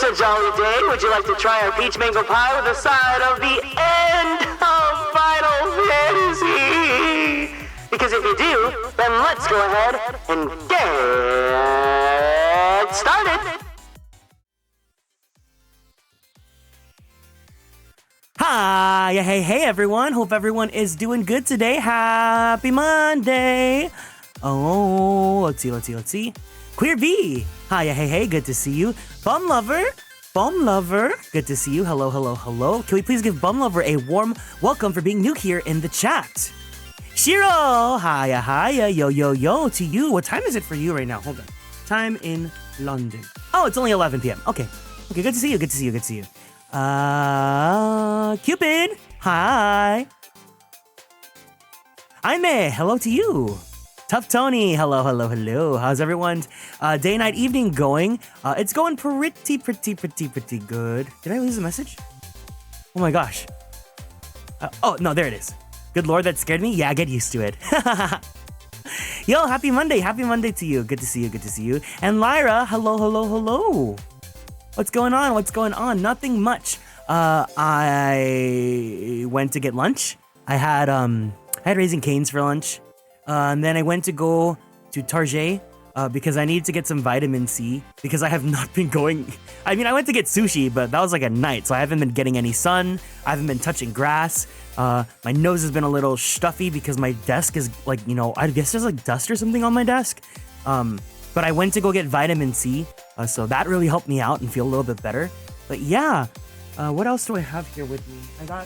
It's a jolly day. Would you like to try our peach mango pie with a side of the end of Final Fantasy? Because if you do, then let's go ahead and get started. Hi, hey everyone. Hope everyone is doing good today. Happy Monday. Oh, let's see. Queer V. Hi, hey, good to see you. Bum Lover, good to see you. Hello. Can we please give Bum Lover a warm welcome for being new here in the chat? Shiro, hiya, yo, to you. What time is it for you right now? Hold on. Time in London. Oh, it's only 11 p.m. Okay, good to see you. Cupid, hi. Aime, hello to you. Tough Tony, hello. How's everyone's day, night, evening going? It's going pretty good. Did I lose a message? Oh my gosh. Oh, no, there it is. Good lord, that scared me? Yeah, get used to it. Yo, happy Monday to you. Good to see you. And Lyra, hello. What's going on? Nothing much. I went to get lunch. I had Raising Cane's for lunch. And then I went to go to Target because I needed to get some vitamin C because I have not been going. I mean, I went to get sushi, but that was like at night, so I haven't been getting any sun. I haven't been touching grass. My nose has been a little stuffy because my desk is like, I guess there's like dust or something on my desk. But I went to go get vitamin C, so that really helped me out and feel a little bit better. But yeah, what else do I have here with me? I got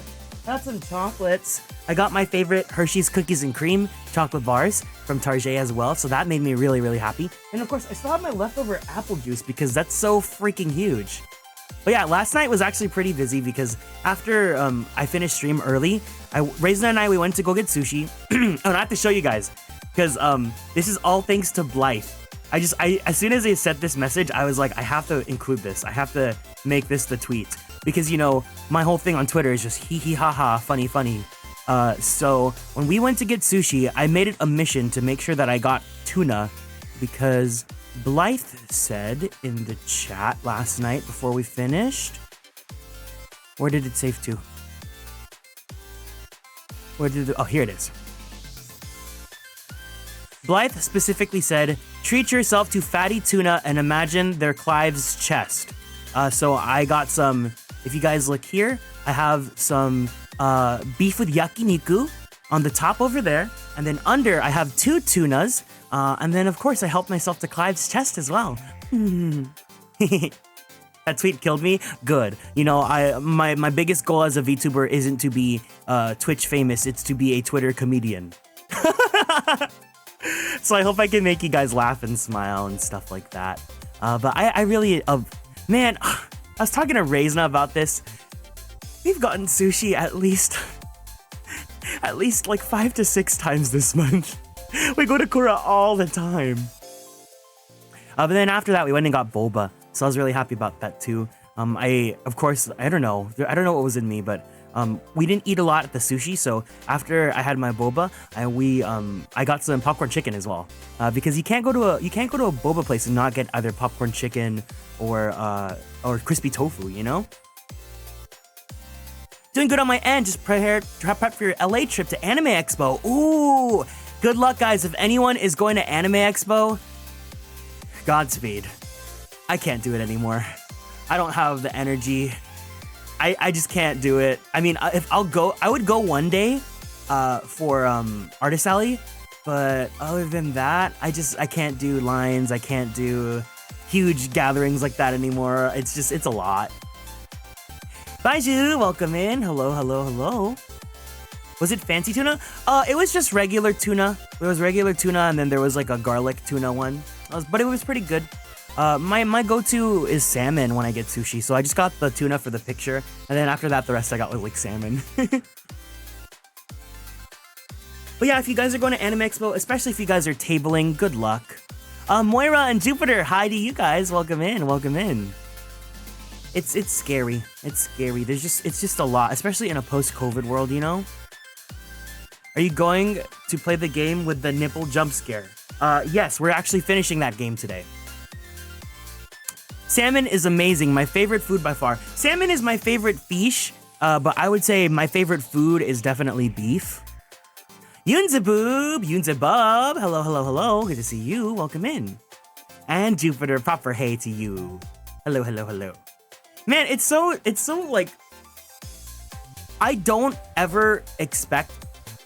some chocolates. I got my favorite Hershey's Cookies and Cream chocolate bars from Target as well, so that made me really happy. And of course, I still have my leftover apple juice because that's so freaking huge. But yeah, last night was actually pretty busy because after I finished stream early, Raisin and we went to go get sushi. And I have to show you guys because this is all thanks to Blythe. As soon as they sent this message, I was like, I have to include this. I have to make this the tweet. Because, my whole thing on Twitter is just hee ha ha, funny. So when we went to get sushi, I made it a mission to make sure that I got tuna because Blythe said in the chat last night before we finished. Where did it save to? Oh, here it is. Blythe specifically said, treat yourself to fatty tuna and imagine their Clive's chest. So I got some. If you guys look here, I have some beef with yakiniku on the top over there. And then under, I have 2 tunas. And then, of course, I helped myself to Clive's chest as well. That tweet killed me? Good. My biggest goal as a VTuber isn't to be Twitch famous. It's to be a Twitter comedian. So I hope I can make you guys laugh and smile and stuff like that. But I really... man... I was talking to Reisna about this. We've gotten sushi at least like 5 to 6 times this month. We go to Kura all the time. But then after that, we went and got boba. So I was really happy about that too. I don't know what was in me, but we didn't eat a lot at the sushi. So after I had my boba, I got some popcorn chicken as well. Because you can't go to a boba place and not get either popcorn chicken or crispy tofu, Doing good on my end. Just prep for your LA trip to Anime Expo. Ooh, good luck, guys. If anyone is going to Anime Expo, Godspeed. I can't do it anymore. I don't have the energy. I just can't do it. I mean, if I'll go, I would go one day for Artist Alley, but other than that, I can't do lines. I can't do huge gatherings like that anymore. It's a lot. Baiju, welcome in. Hello. Was it fancy tuna? It was just regular tuna. There was regular tuna, and then there was like a garlic tuna one. But it was pretty good. My go-to is salmon when I get sushi, so I just got the tuna for the picture, and then after that, the rest I got like salmon. But yeah, if you guys are going to Anime Expo, especially if you guys are tabling, good luck. Moira and Jupiter, hi to you guys. Welcome in. It's scary. It's just a lot, especially in a post-COVID world, Are you going to play the game with the nipple jump scare? Yes, we're actually finishing that game today. Salmon is amazing. My favorite food by far. Salmon is my favorite fish, but I would say my favorite food is definitely beef. Yunzaboob, Yunzabub, hello, hello, hello. Good to see you. Welcome in. And Jupiter, proper hey to you. Hello, hello, hello. Man, it's so like, I don't ever expect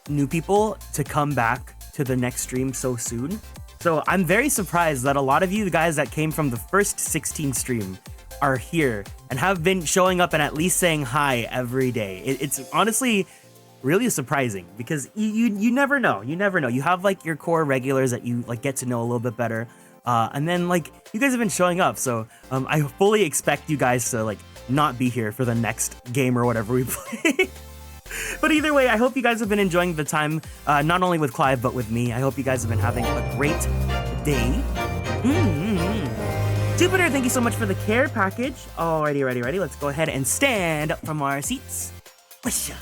new people to come back to the next stream so soon. So I'm very surprised that a lot of you guys that came from the first 16 stream are here and have been showing up and at least saying hi every day. It's honestly really surprising because you never know. You never know. You have like your core regulars that you like get to know a little bit better. And then like you guys have been showing up. So I fully expect you guys to like not be here for the next game or whatever we play. But either way, I hope you guys have been enjoying the time, not only with Clive, but with me. I hope you guys have been having a great day. Jupiter, thank you so much for the care package. Alrighty, ready. Let's go ahead and stand up from our seats. Whisha.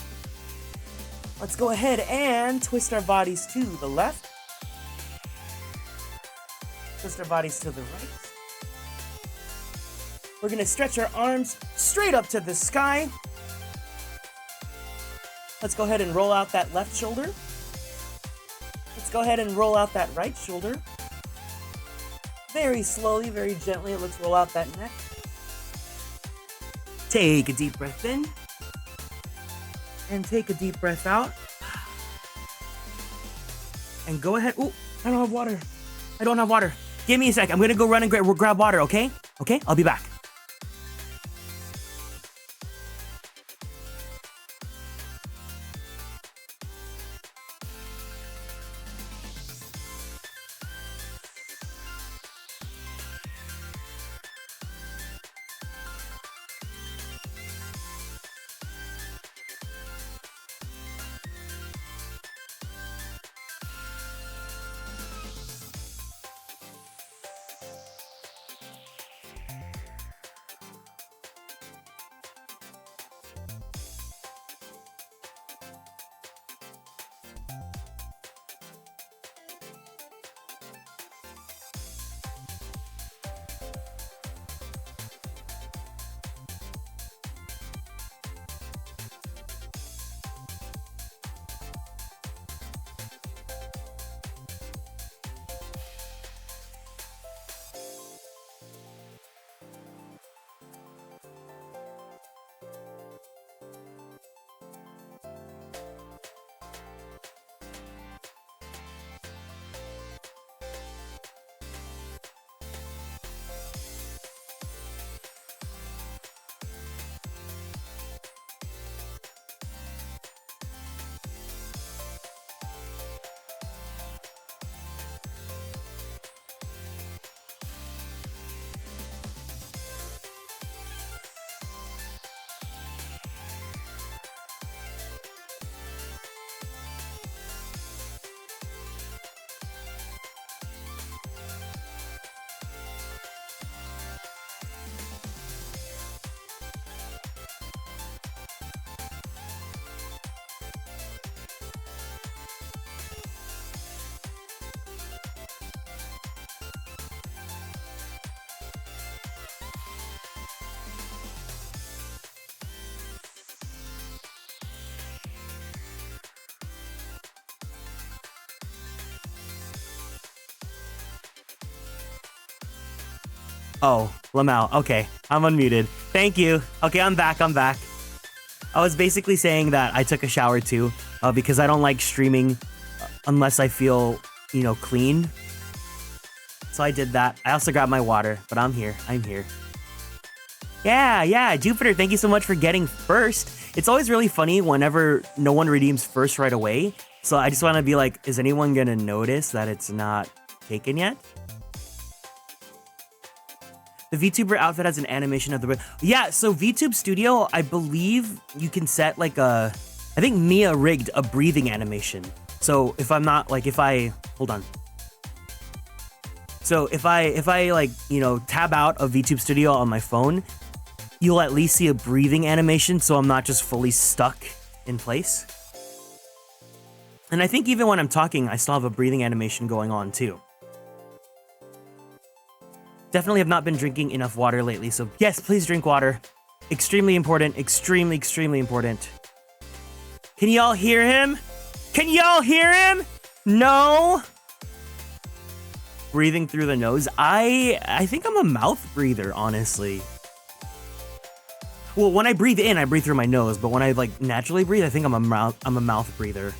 Let's go ahead and twist our bodies to the left. Twist our bodies to the right. We're gonna stretch our arms straight up to the sky. Let's go ahead and roll out that left shoulder. Let's go ahead and roll out that right shoulder. Very slowly, very gently, let's roll out that neck. Take a deep breath in. And take a deep breath out. And go ahead. Ooh, I don't have water. I don't have water. Give me a sec. I'm gonna go run and grab water, okay? Okay, I'll be back. Oh, Lamau. Okay, I'm unmuted. Thank you. Okay, I'm back. I was basically saying that I took a shower too, because I don't like streaming unless I feel, clean. So I did that. I also grabbed my water, but I'm here. Yeah, Jupiter, thank you so much for getting first. It's always really funny whenever no one redeems first right away. So I just want to be like, is anyone going to notice that it's not taken yet? The VTuber outfit has an animation of the... Yeah, so VTube Studio, I believe you can set like I think Mia rigged a breathing animation. So if I'm not, hold on. So if I tab out of VTube Studio on my phone, you'll at least see a breathing animation so I'm not just fully stuck in place. And I think even when I'm talking, I still have a breathing animation going on too. definitely have not been drinking enough water lately. So yes, please drink water. Extremely important. Extremely, extremely important. Can y'all hear him? Can y'all hear him? No? Breathing through the nose. I think I'm a mouth breather, honestly. Well, when I breathe in, I breathe through my nose, but when I like naturally breathe, I think I'm a mouth breather.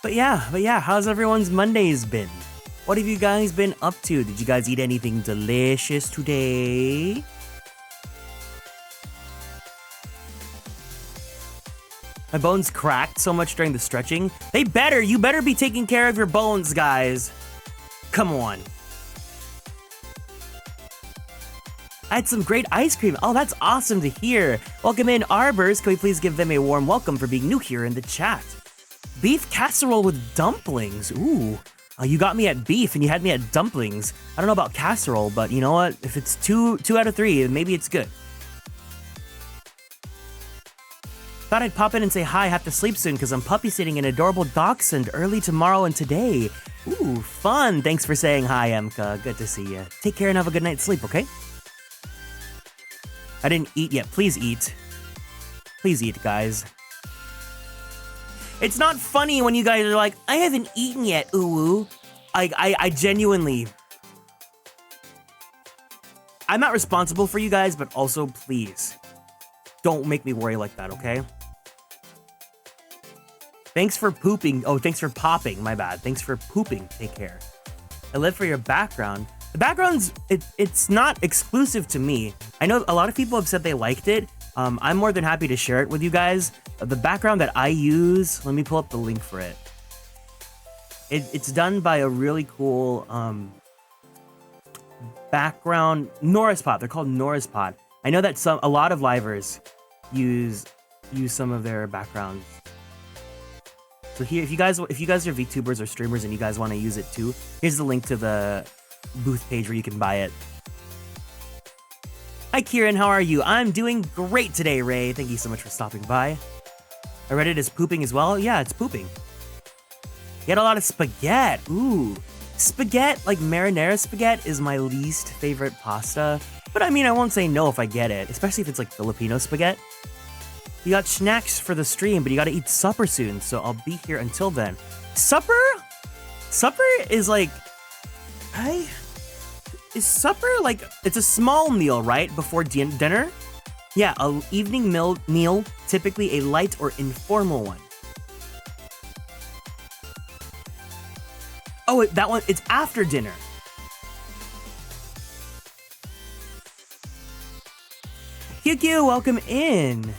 But yeah, how's everyone's Mondays been? What have you guys been up to? Did you guys eat anything delicious today? My bones cracked so much during the stretching. You better be taking care of your bones, guys. Come on. I had some great ice cream. Oh, that's awesome to hear. Welcome in, Arbors. Can we please give them a warm welcome for being new here in the chat? Beef casserole with dumplings. Ooh, you got me at beef and you had me at dumplings. I don't know about casserole, but you know what? If it's two out of 3, maybe it's good. Thought I'd pop in and say hi. Have to sleep soon because I'm puppy sitting an adorable dachshund early tomorrow and today. Ooh, fun. Thanks for saying hi, Emka. Good to see you. Take care and have a good night's sleep, okay? I didn't eat yet. Please eat. Please eat, guys. It's not funny when you guys are like, I haven't eaten yet, ooh. I genuinely... I'm not responsible for you guys, but also, please, don't make me worry like that, okay? Thanks for pooping. Oh, thanks for popping. My bad. Thanks for pooping. Take care. I live for your background. The background's, it's not exclusive to me. I know a lot of people have said they liked it. I'm more than happy to share it with you guys. The background that I use, let me pull up the link for it. It's done by a really cool background, Norris Pot. They're called Norris Pot. I know that a lot of livers use some of their backgrounds. So here, if you guys are VTubers or streamers and you guys want to use it too, here's the link to the booth page where you can buy it. Hi Kieran, how are you? I'm doing great today, Ray. Thank you so much for stopping by. I read it as pooping as well. Yeah, it's pooping. You had a lot of spaghetti. Ooh. Spaghetti, like marinara spaghetti, is my least favorite pasta. But I mean, I won't say no if I get it, especially if it's like Filipino spaghetti. You got snacks for the stream, but you gotta eat supper soon, so I'll be here until then. Supper? Supper is like... Is supper like... It's a small meal, right? Before dinner? Yeah, an evening meal, typically a light or informal one. Oh, that one, it's after dinner. QQ, welcome in.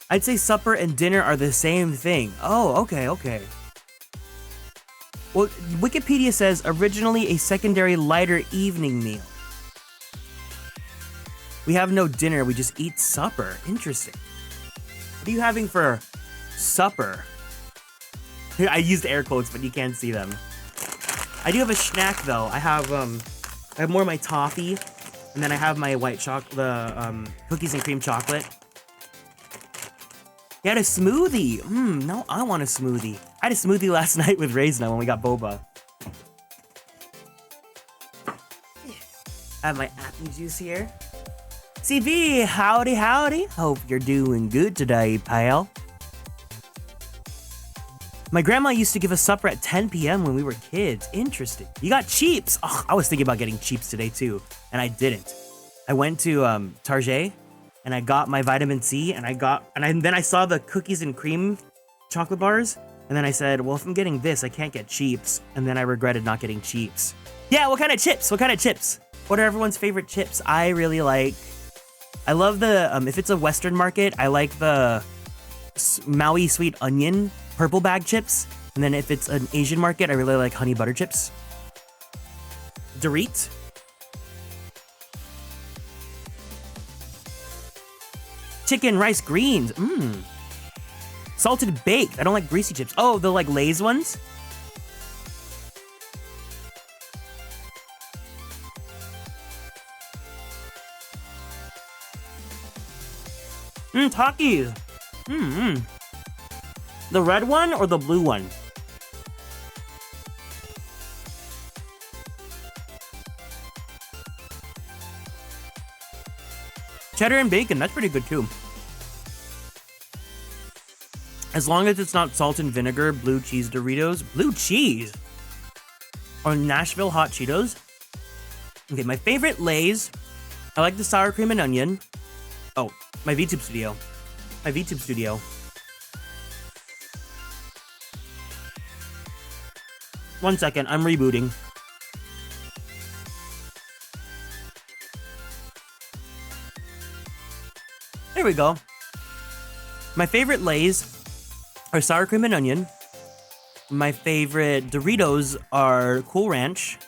I'd say supper and dinner are the same thing. Oh, okay. Well, Wikipedia says originally a secondary lighter evening meal. We have no dinner, we just eat supper. Interesting. What are you having for supper? I used air quotes, but you can't see them. I do have a snack though. I have more of my toffee, and then I have my white chocolate, cookies and cream chocolate. You had a smoothie. No, I want a smoothie. I had a smoothie last night with Raisin when we got boba. I have my apple juice here. CV, howdy. Hope you're doing good today, pal. My grandma used to give us supper at 10 p.m. when we were kids. Interesting. You got Cheeps. Oh, I was thinking about getting Cheeps today too, and I didn't. I went to Target, and I got my vitamin C, and then I saw the cookies and cream chocolate bars, and then I said, well, if I'm getting this, I can't get Cheeps, and then I regretted not getting Cheeps. Yeah, what kind of chips? What are everyone's favorite chips? I love the, if it's a Western market, I like the Maui Sweet Onion purple bag chips. And then if it's an Asian market, I really like honey butter chips. Dorit. Chicken rice greens. Salted baked. I don't like greasy chips. Oh, the like Lay's ones? Takis. The red one or the blue one? Cheddar and bacon, that's pretty good too. As long as it's not salt and vinegar, blue cheese Doritos. Blue cheese? Or Nashville hot Cheetos? Okay, my favorite Lay's. I like the sour cream and onion. Oh, my VTube studio. My VTube studio. One second, I'm rebooting. There we go. My favorite Lay's are sour cream and onion. My favorite Doritos are Cool Ranch.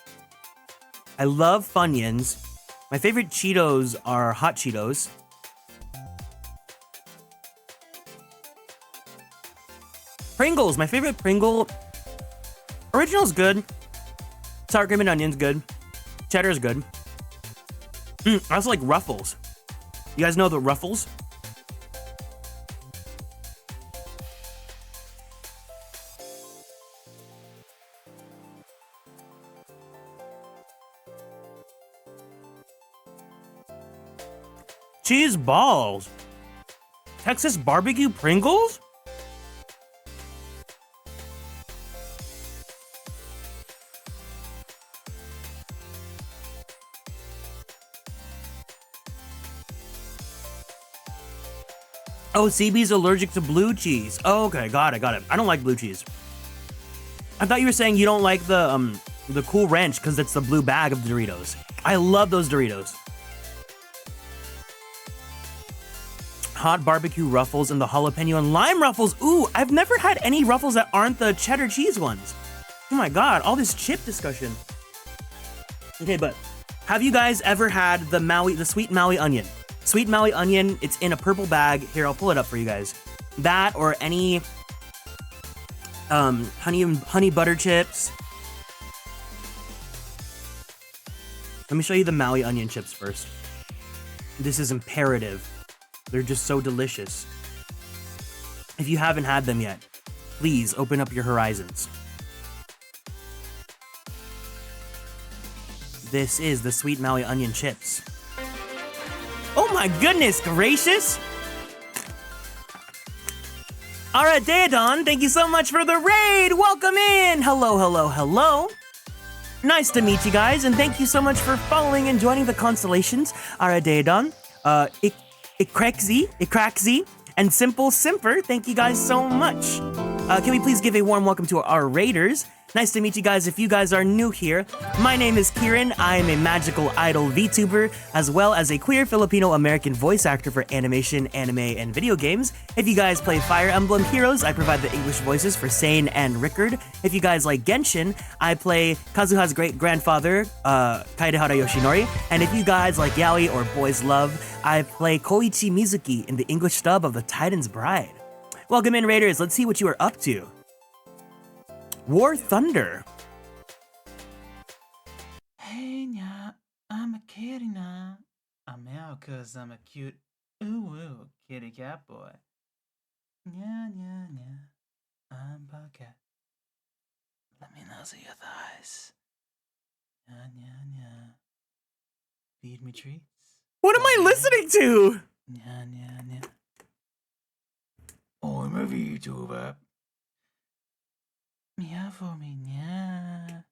I love Funyuns. My favorite Cheetos are Hot Cheetos. Pringles, my favorite Pringle. Original's good. Sour cream and onion's good. Cheddar's good. I also like Ruffles. You guys know the Ruffles? Cheese balls. Texas barbecue Pringles? Oh, CB's allergic to blue cheese. Oh, okay, got it. I don't like blue cheese. I thought you were saying you don't like the Cool Ranch because it's the blue bag of Doritos. I love those Doritos. Hot barbecue Ruffles and the jalapeno and lime Ruffles. Ooh, I've never had any Ruffles that aren't the cheddar cheese ones. Oh my god, all this chip discussion. Okay, but have you guys ever had the sweet Maui onion? Sweet Maui onion, it's in a purple bag. Here, I'll pull it up for you guys. That or any honey butter chips. Let me show you the Maui onion chips first. This is imperative. They're just so delicious. If you haven't had them yet, please open up your horizons. This is the sweet Maui onion chips. Oh my goodness gracious! Alright, Daedon, thank you so much for the raid! Welcome in! Hello. Nice to meet you guys, and thank you so much for following and joining the constellations. Alright, Daedon, Ikraxi, and Simple Simper, thank you guys so much. Can we please give a warm welcome to our raiders? Nice to meet you guys if you guys are new here. My name is Kieran. I am a magical idol VTuber, as well as a queer Filipino-American voice actor for animation, anime, and video games. If you guys play Fire Emblem Heroes, I provide the English voices for Sane and Rickard. If you guys like Genshin, I play Kazuha's great-grandfather, Kaedehara Yoshinori. And if you guys like Yaoi or Boys Love, I play Koichi Mizuki in the English dub of The Titan's Bride. Welcome in, Raiders. Let's see what you are up to. War Thunder. Hey, nya, I'm a kitty now. I'm out cause I'm a cute, ooh, kitty cat boy. Nya, I'm Pocket. Let me nuzzle your thighs. Nya. Feed me treats. What am I listening to? Nya. I'm a VTuber. Meow for me, nya.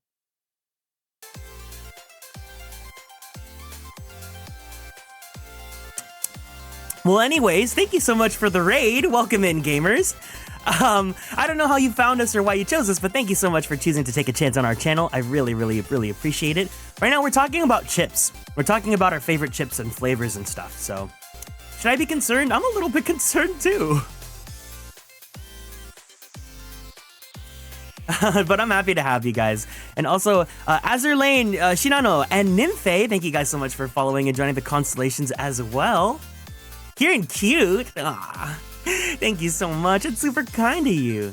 Well, anyways, thank you so much for the raid. Welcome in, gamers. I don't know how you found us or why you chose us, but thank you so much for choosing to take a chance on our channel. I really appreciate it. Right now, we're talking about chips. We're talking about our favorite chips and flavors and stuff, so should I be concerned? I'm a little bit concerned, too. But I'm happy to have you guys. And also, Azurlane, Shinano, and Nymphe, thank you guys so much for following and joining the constellations as well. Kieran cute. Aww. Thank you so much. It's super kind of you.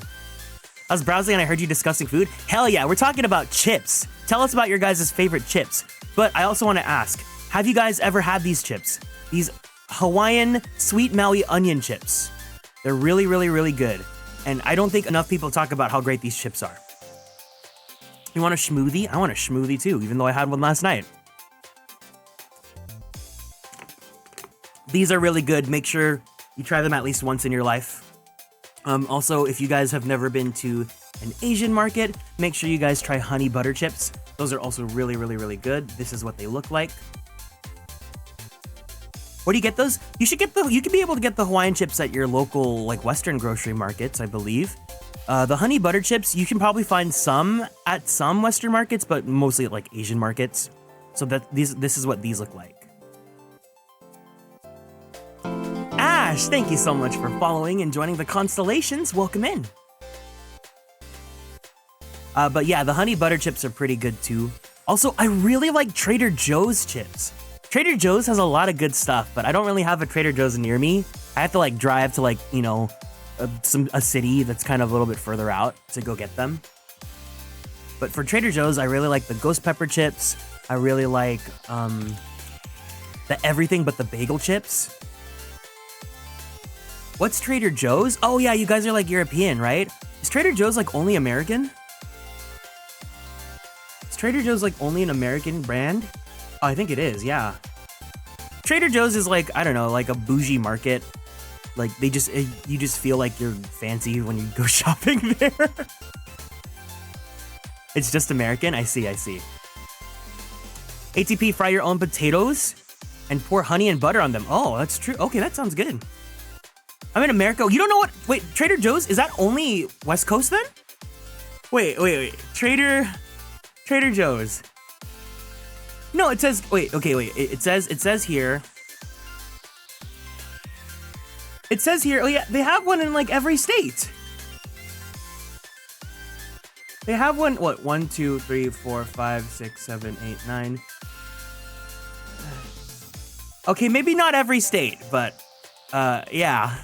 I was browsing and I heard you discussing food. Hell yeah, we're talking about chips. Tell us about your guys' favorite chips. But I also want to ask, have you guys ever had these chips? These Hawaiian sweet Maui onion chips. They're really good. And I don't think enough people talk about how great these chips are. You want a schmoothie? I want a schmoothie too, even though I had one last night. These are really good. Make sure you try them at least once in your life. Also, if you guys have never been to an Asian market, make sure you guys try honey butter chips. Those are also really, really, really good. This is what they look like. Where do you get those? You should get you can be able to get the Hawaiian chips at your local, like, Western grocery markets, I believe. The honey butter chips, you can probably find some at some Western markets, but mostly at, like, Asian markets. So this is what these look like. Ash, thank you so much for following and joining the constellations. Welcome in. But yeah, the honey butter chips are pretty good too. Also, I really like Trader Joe's chips. Trader Joe's has a lot of good stuff, but I don't really have a Trader Joe's near me. I have to, like, drive to, like, you know, a city that's kind of a little bit further out to go get them. But for Trader Joe's, I really like the ghost pepper chips. I really like the everything but the bagel chips. What's Trader Joe's? Oh yeah, you guys are, like, European, right? Is Trader Joe's, like, only American? Is Trader Joe's, like, only an American brand? Oh, I think it is, yeah. Trader Joe's is, like, I don't know, like a bougie market. Like, you just feel like you're fancy when you go shopping there. It's just American? I see. ATP, fry your own potatoes and pour honey and butter on them. Oh, that's true. Okay, that sounds good. I'm in America. You don't know what? Wait, Trader Joe's? Is that only West Coast then? Wait. Trader Joe's. No, it says, wait. It says here. It says here, oh yeah, they have one in, like, every state. They have one, what, 1, 2, 3, 4, 5, 6, 7, 8, 9. Okay, maybe not every state, but, yeah.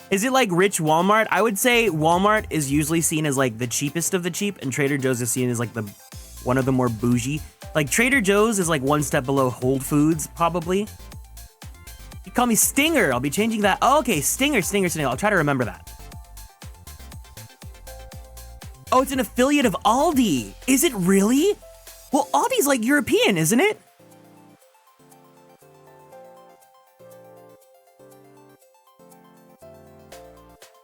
Is it like rich Walmart? I would say Walmart is usually seen as, like, the cheapest of the cheap, and Trader Joe's is seen as, like, one of the more bougie. Like, Trader Joe's is, like, one step below Whole Foods, probably. You call me Stinger. I'll be changing that. Oh, okay, Stinger. I'll try to remember that. Oh, it's an affiliate of Aldi. Is it really? Well, Aldi's, like, European, isn't it?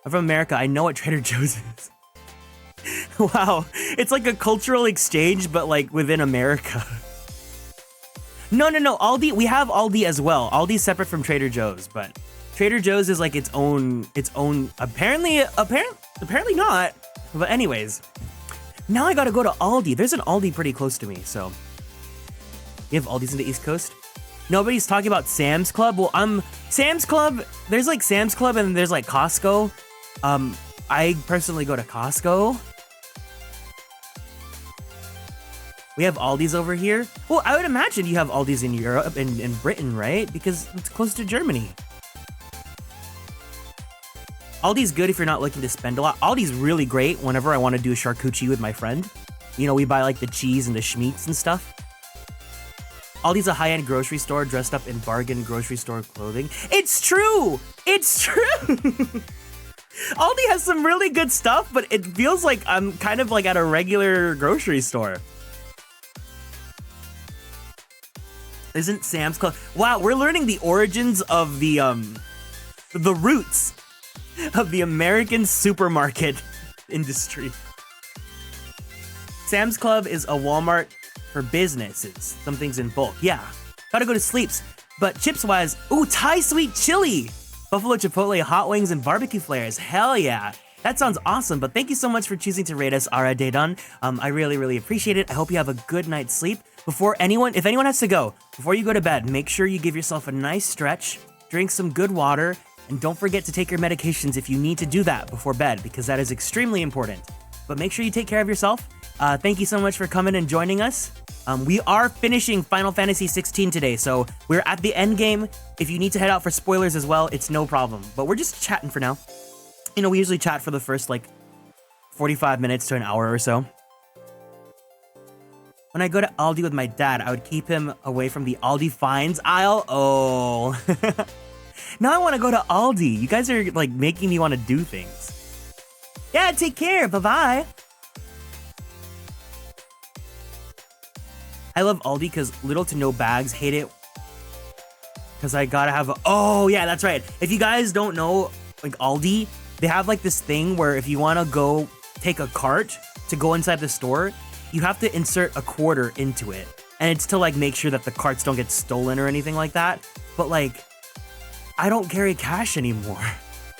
I'm from America. I know what Trader Joe's is. Wow, it's like a cultural exchange, but, like, within America. No, Aldi, we have Aldi as well. Aldi's separate from Trader Joe's, but Trader Joe's is, like, its own, apparently not. But anyways, now I gotta go to Aldi. There's an Aldi pretty close to me, so. You have Aldi's in the East Coast? Nobody's talking about Sam's Club? Well, Sam's Club, there's, like, Sam's Club and there's, like, Costco. I personally go to Costco. We have Aldi's over here. Well, I would imagine you have Aldi's in Europe and in Britain, right? Because it's close to Germany. Aldi's good if you're not looking to spend a lot. Aldi's really great whenever I want to do a charcuterie with my friend. You know, we buy, like, the cheese and the schmeats and stuff. Aldi's a high-end grocery store dressed up in bargain grocery store clothing. It's true! It's true! Aldi has some really good stuff, but it feels like I'm kind of, like, at a regular grocery store. Isn't Sam's Club? Wow, we're learning the origins of the roots of the American supermarket industry. Sam's Club is a Walmart for businesses. Some things in bulk. Yeah, gotta go to sleeps. But chips-wise, ooh, Thai sweet chili, buffalo chipotle, hot wings, and barbecue flares. Hell yeah. That sounds awesome, but thank you so much for choosing to rate us, Ara Dedan. I really, really appreciate it. I hope you have a good night's sleep. If anyone has to go, before you go to bed, make sure you give yourself a nice stretch, drink some good water, and don't forget to take your medications if you need to do that before bed, because that is extremely important. But make sure you take care of yourself. Thank you so much for coming and joining us. We are finishing Final Fantasy XVI today, so we're at the end game. If you need to head out for spoilers as well, it's no problem. But we're just chatting for now. You know, we usually chat for the first, like, 45 minutes to an hour or so. When I go to Aldi with my dad, I would keep him away from the Aldi fines aisle. Oh. Now I want to go to Aldi. You guys are like making me want to do things. Yeah, take care. Bye-bye. I love Aldi because little to no bags. Hate it because I gotta have a... Oh, yeah, that's right. If you guys don't know, like Aldi, they have like this thing where if you want to go take a cart to go inside the store, you have to insert a quarter into it. And it's to like make sure that the carts don't get stolen or anything like that. But like, I don't carry cash anymore.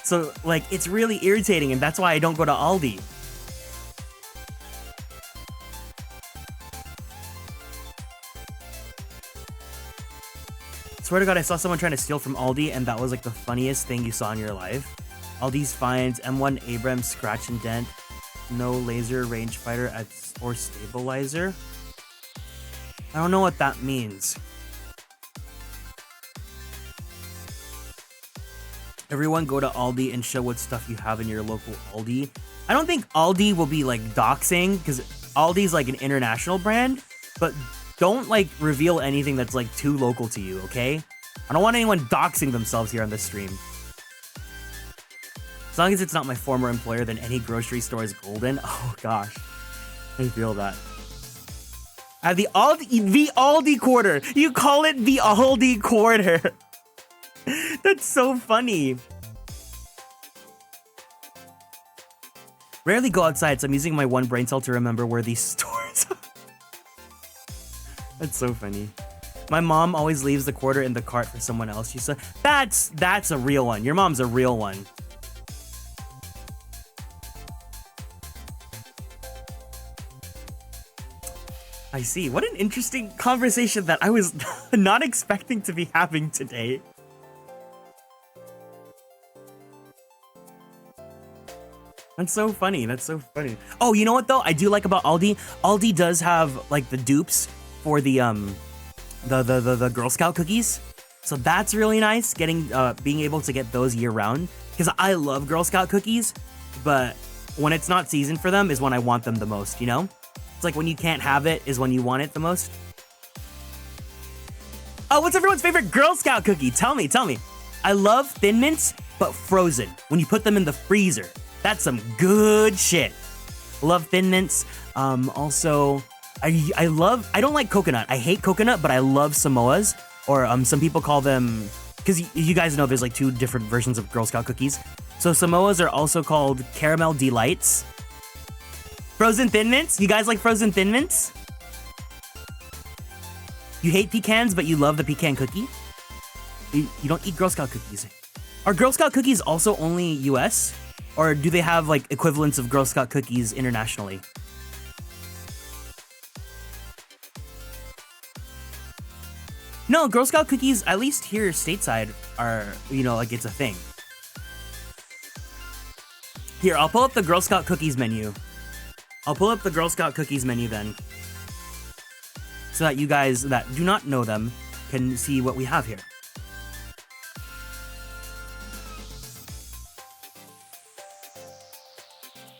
So like, it's really irritating, and that's why I don't go to Aldi. Swear to God, I saw someone trying to steal from Aldi, and that was like the funniest thing you saw in your life. Aldi's finds M1 Abrams scratch and dent, no laser rangefinder or stabilizer. I don't know what that means. Everyone go to Aldi and show what stuff you have in your local Aldi. I don't think Aldi will be like doxing, because Aldi's like an international brand, but don't like reveal anything that's like too local to you, okay? I don't want anyone doxing themselves here on this stream. As long as it's not my former employer, then any grocery store is golden. Oh gosh, I feel that. I have the Aldi quarter. You call it the Aldi quarter. That's so funny. Rarely go outside, so I'm using my one brain cell to remember where these stores are. That's so funny. My mom always leaves the quarter in the cart for someone else. She said, that's a real one. Your mom's a real one. I see. What an interesting conversation that I was not expecting to be having today. That's so funny. That's so funny. Oh, you know what though? I do like about Aldi. Aldi does have like the dupes for the Girl Scout cookies. So that's really nice, being able to get those year round. Because I love Girl Scout cookies, but when it's not season for them is when I want them the most, you know? It's like when you can't have it is when you want it the most. Oh, what's everyone's favorite Girl Scout cookie? Tell me. I love Thin Mints, but frozen. When you put them in the freezer. That's some good shit. Love Thin Mints. Also, I don't like coconut. I hate coconut, but I love Samoas. Or some people call them, because you guys know there's like two different versions of Girl Scout cookies. So Samoas are also called Caramel Delights. Frozen Thin Mints? You guys like Frozen Thin Mints? You hate pecans, but you love the pecan cookie? You don't eat Girl Scout cookies. Are Girl Scout cookies also only US? Or do they have like equivalents of Girl Scout cookies internationally? No, Girl Scout cookies, at least here stateside, are, you know, like it's a thing. Here, I'll pull up the Girl Scout cookies menu. I'll pull up the Girl Scout cookies menu then. So that you guys that do not know them can see what we have here.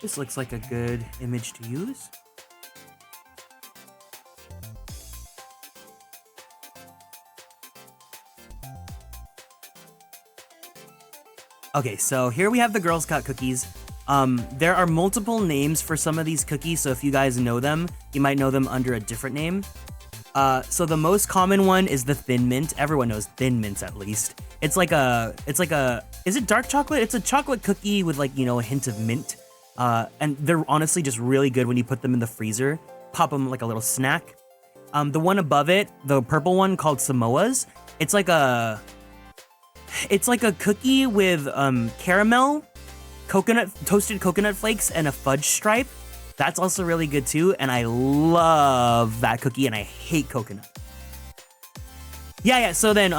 This looks like a good image to use. Okay, so here we have the Girl Scout cookies. There are multiple names for some of these cookies, so if you guys know them, you might know them under a different name. So the most common one is the Thin Mint. Everyone knows Thin Mints at least. It's like a, is it dark chocolate? It's a chocolate cookie with like, you know, a hint of mint. And they're honestly just really good when you put them in the freezer. Pop them like a little snack. The one above it, the purple one called Samoas. It's like a cookie with caramel, toasted coconut flakes, and a fudge stripe. That's also really good too, and I love that cookie, and I hate coconut. Yeah, so then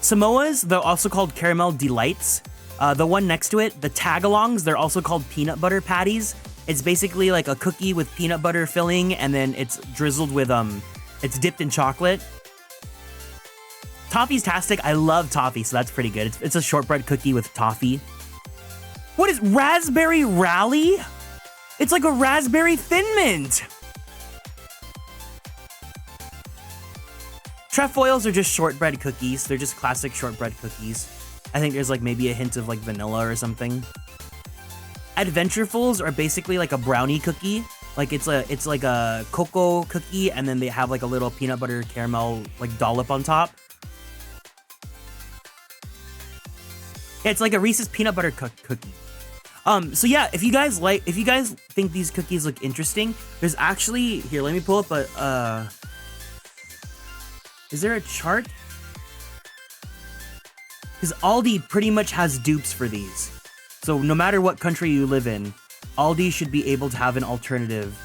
Samoas, they're also called Caramel Delights. The one next to it, the Tagalongs, they're also called peanut butter patties. It's basically like a cookie with peanut butter filling, and then it's drizzled with, it's dipped in chocolate. Toffee's tastic. I love toffee, so that's pretty good. It's a shortbread cookie with toffee. What is Raspberry Rally? It's like a raspberry Thin Mint. Trefoils are just shortbread cookies. They're just classic shortbread cookies. I think there's like maybe a hint of like vanilla or something. Adventurefuls are basically like a brownie cookie. Like it's like a cocoa cookie, and then they have like a little peanut butter caramel like dollop on top. Yeah, it's like a Reese's peanut butter cookie. So yeah, if you guys think these cookies look interesting, there's actually, here, let me pull up a, is there a chart? Because Aldi pretty much has dupes for these. So no matter what country you live in, Aldi should be able to have an alternative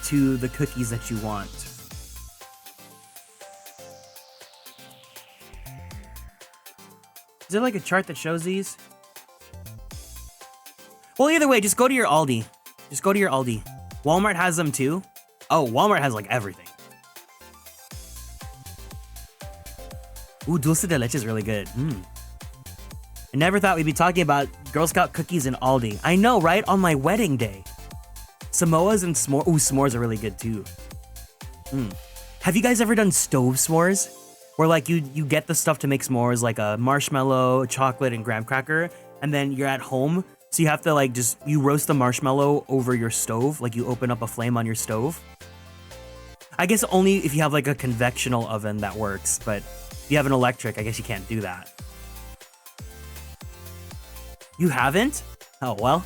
to the cookies that you want. Is there like a chart that shows these? Well, either way, just go to your Aldi. Just go to your Aldi. Walmart has them too. Oh, Walmart has like everything. Ooh, dulce de leche is really good. I never thought we'd be talking about Girl Scout cookies in Aldi. I know, right? On my wedding day. Samoas and s'mores. Ooh, s'mores are really good too. Have you guys ever done stove s'mores? Where like you get the stuff to make s'mores, like a marshmallow, chocolate, and graham cracker, and then you're at home, so you have to like you roast the marshmallow over your stove, like you open up a flame on your stove. I guess only if you have like a convectional oven that works, but if you have an electric, I guess you can't do that. You haven't? Oh, well.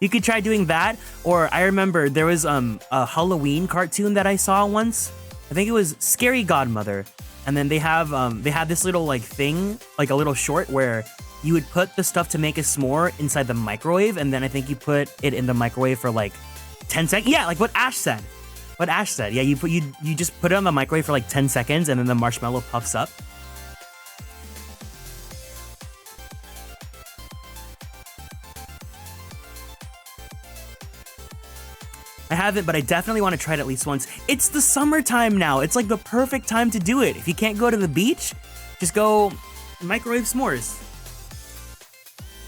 You could try doing that, or I remember there was a Halloween cartoon that I saw once. I think it was Scary Godmother. And then they had this little like thing, like a little short where you would put the stuff to make a s'more inside the microwave, and then I think you put it in the microwave for like 10 seconds. Yeah, like what Ash said. Yeah, you just put it on the microwave for like 10 seconds, and then the marshmallow puffs up. I haven't, but I definitely want to try it at least once. It's the summertime now. It's like the perfect time to do it. If you can't go to the beach, just go microwave s'mores.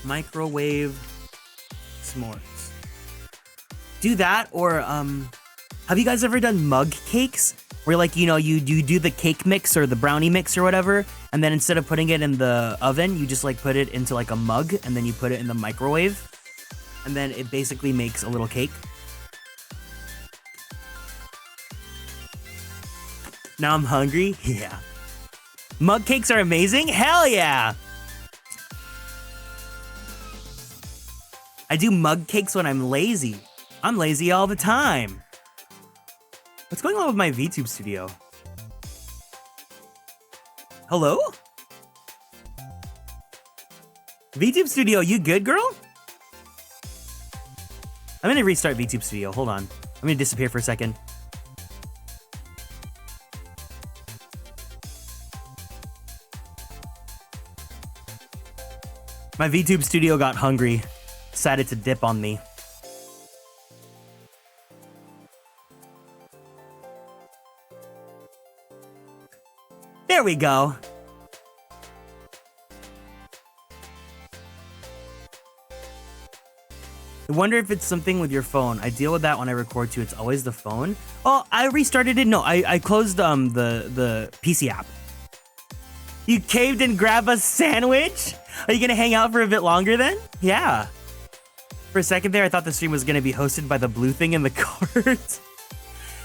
Microwave s'mores. Do that, or have you guys ever done mug cakes? Where like, you know, you do the cake mix or the brownie mix or whatever, and then instead of putting it in the oven, you just like put it into like a mug, and then you put it in the microwave, and then it basically makes a little cake. Now I'm hungry? Yeah. Mug cakes are amazing? Hell yeah! I do mug cakes when I'm lazy. I'm lazy all the time. What's going on with my VTube studio? Hello? VTube studio, you good, girl? I'm gonna restart VTube studio. Hold on. I'm gonna disappear for a second. My VTube studio got hungry, decided to dip on me. There we go. I wonder if it's something with your phone. I deal with that when I record too. It's always the phone. Oh, I restarted it. No, I closed the PC app. You caved and grabbed a sandwich? Are you gonna hang out for a bit longer then? Yeah. For a second there, I thought the stream was gonna be hosted by the blue thing in the cart.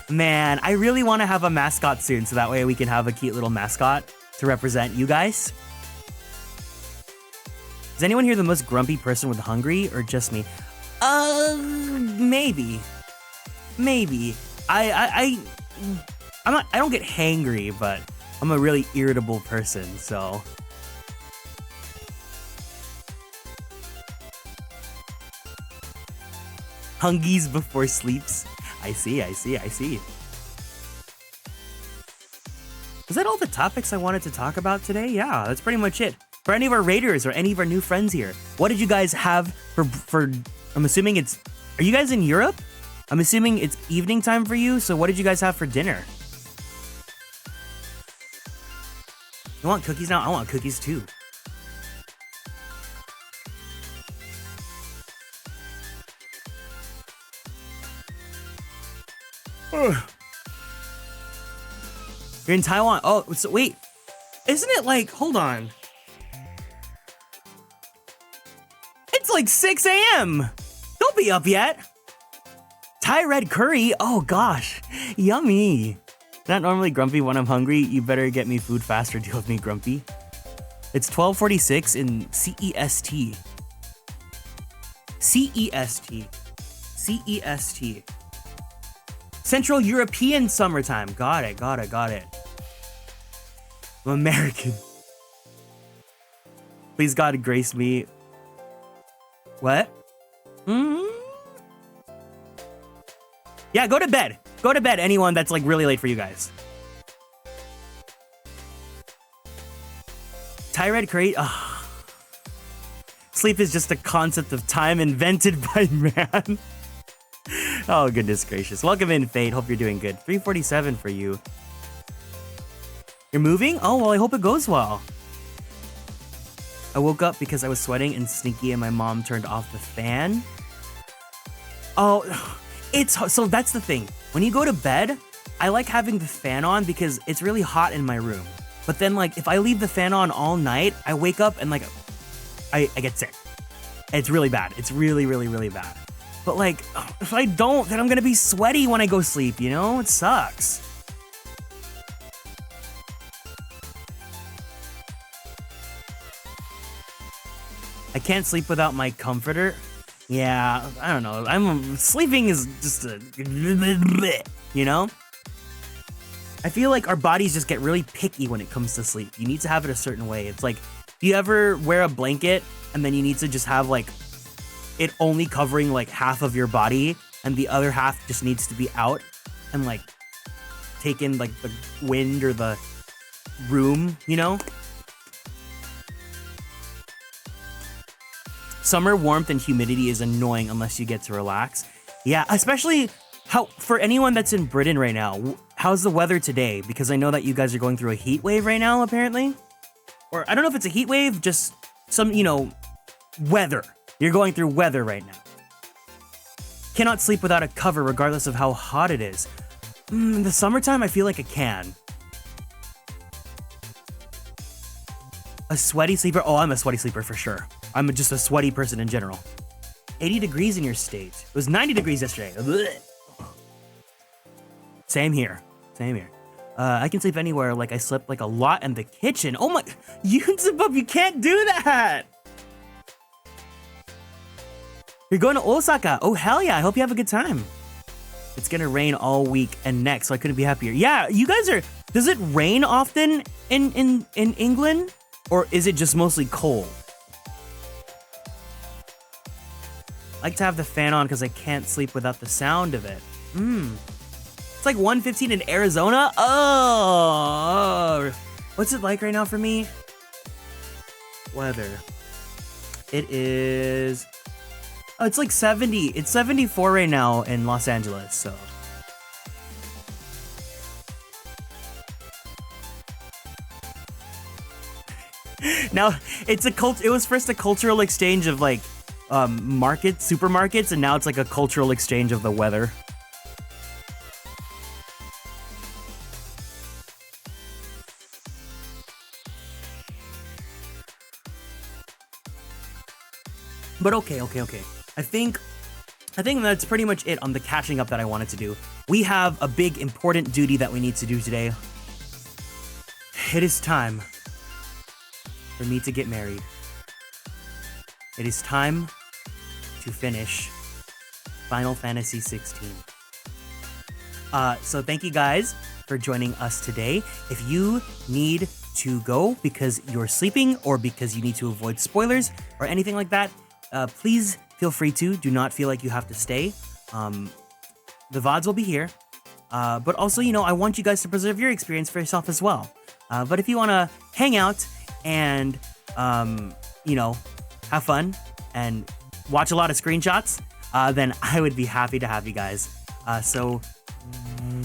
Man, I really want to have a mascot soon, so that way we can have a cute little mascot to represent you guys. Is anyone here the most grumpy person with hungry, or just me? Maybe. Maybe. I don't get hangry, but I'm a really irritable person, so. Hungies before sleeps. I see. Is that all the topics I wanted to talk about today? Yeah, that's pretty much it. For any of our raiders or any of our new friends here, what did you guys have for I'm assuming are you guys in Europe? I'm assuming it's evening time for you, so what did you guys have for dinner? You want cookies now? I want cookies too. You're in Taiwan. Oh, so wait. Isn't it like, hold on. It's like 6 a.m. Don't be up yet. Thai red curry. Oh gosh, yummy. Not normally grumpy when I'm hungry. You better get me food faster. Deal with me, grumpy. It's 12:46 in CEST. CEST. CEST. Central European summertime. Got it. Got it. Got it. I'm American. Please God grace me. What? Yeah, go to bed. Go to bed, anyone that's like really late for you guys. Thai red curry. Sleep is just a concept of time invented by man. Oh, goodness gracious. Welcome in, Fate. Hope you're doing good. 3:47 for you. You're moving? Oh, well, I hope it goes well. I woke up because I was sweating and sneaky and my mom turned off the fan. Oh, so that's the thing. When you go to bed, I like having the fan on because it's really hot in my room. But then like if I leave the fan on all night, I wake up and like I get sick. It's really bad. It's really, really, really bad. But like if I don't, then I'm gonna be sweaty when I go sleep, you know? It sucks. I can't sleep without my comforter. Yeah, I don't know. Sleeping is just a, you know? I feel like our bodies just get really picky when it comes to sleep. You need to have it a certain way. It's like, do you ever wear a blanket and then you need to just have like it only covering like half of your body and the other half just needs to be out and like take in like the wind or the room, you know? Summer warmth and humidity is annoying unless you get to relax. Yeah, especially for anyone that's in Britain right now, how's the weather today? Because I know that you guys are going through a heat wave right now, apparently. Or I don't know if it's a heat wave, just some, you know, weather. You're going through weather right now. Cannot sleep without a cover regardless of how hot it is. In the summertime, I feel like I can. A sweaty sleeper? Oh, I'm a sweaty sleeper for sure. I'm just a sweaty person in general. 80 degrees in your state. It was 90 degrees yesterday. Blech. Same here. Same here. I can sleep anywhere. Like I slept like a lot in the kitchen. Oh my, Yunzabub, you can't do that. You're going to Osaka. Oh hell yeah, I hope you have a good time. It's gonna rain all week and next, so I couldn't be happier. Yeah, you guys are, does it rain often in England? Or is it just mostly cold? I like to have the fan on because I can't sleep without the sound of it. It's like 1:15 in Arizona. Oh, what's it like right now for me? Weather. It is. Oh, it's like 70. It's 74 right now in Los Angeles. So. Now it's a it was first a cultural exchange of like supermarkets, and now it's like a cultural exchange of the weather. But okay. I think that's pretty much it on the catching up that I wanted to do. We have a big important duty that we need to do today. It is time for me to get married. It is time to finish Final Fantasy 16. So thank you guys for joining us today. If you need to go because you're sleeping or because you need to avoid spoilers or anything like that, please feel free to. Do not feel like you have to stay. The VODs will be here. But also, you know, I want you guys to preserve your experience for yourself as well. But if you want to hang out and, you know, have fun and watch a lot of screenshots, then I would be happy to have you guys. So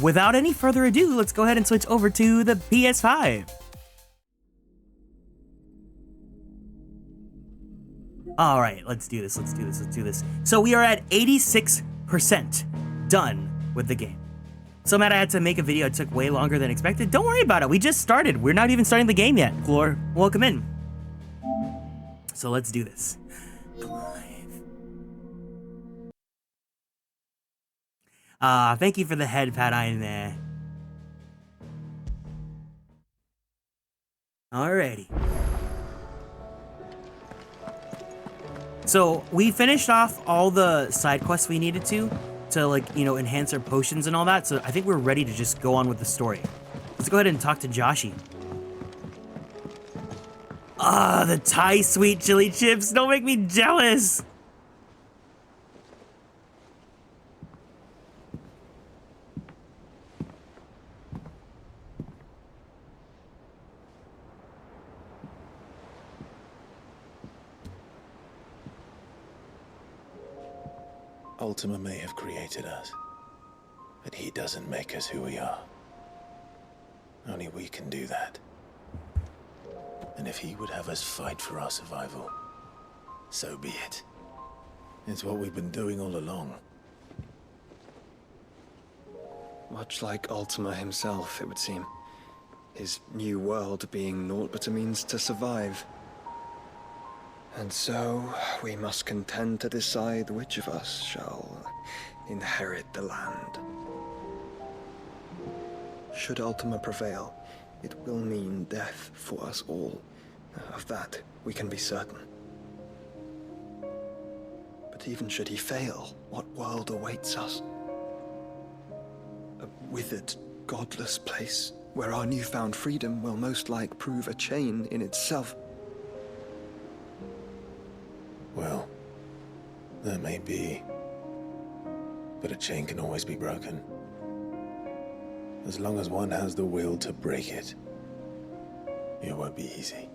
without any further ado, let's go ahead and switch over to the PS5. All right, let's do this. So we are at 86% done with the game. So mad I had to make a video. It took way longer than expected. Don't worry about it. We just started. We're not even starting the game yet. Glor, welcome in. So let's do this. Thank you for the head pat in there. Alrighty. So we finished off all the side quests we needed to like, you know, enhance our potions and all that. So I think we're ready to just go on with the story. Let's go ahead and talk to Joshi. Ah, the Thai sweet chili chips. Don't make me jealous. Ultima may have created us, but he doesn't make us who we are. Only we can do that. And if he would have us fight for our survival, so be it. It's what we've been doing all along. Much like Ultima himself, it would seem. His new world being naught but a means to survive. And so, we must contend to decide which of us shall inherit the land. Should Ultima prevail, it will mean death for us all. Of that, we can be certain. But even should he fail, what world awaits us? A withered, godless place, where our newfound freedom will most like prove a chain in itself. Well, that may be. But a chain can always be broken. As long as one has the will to break it. It won't be easy.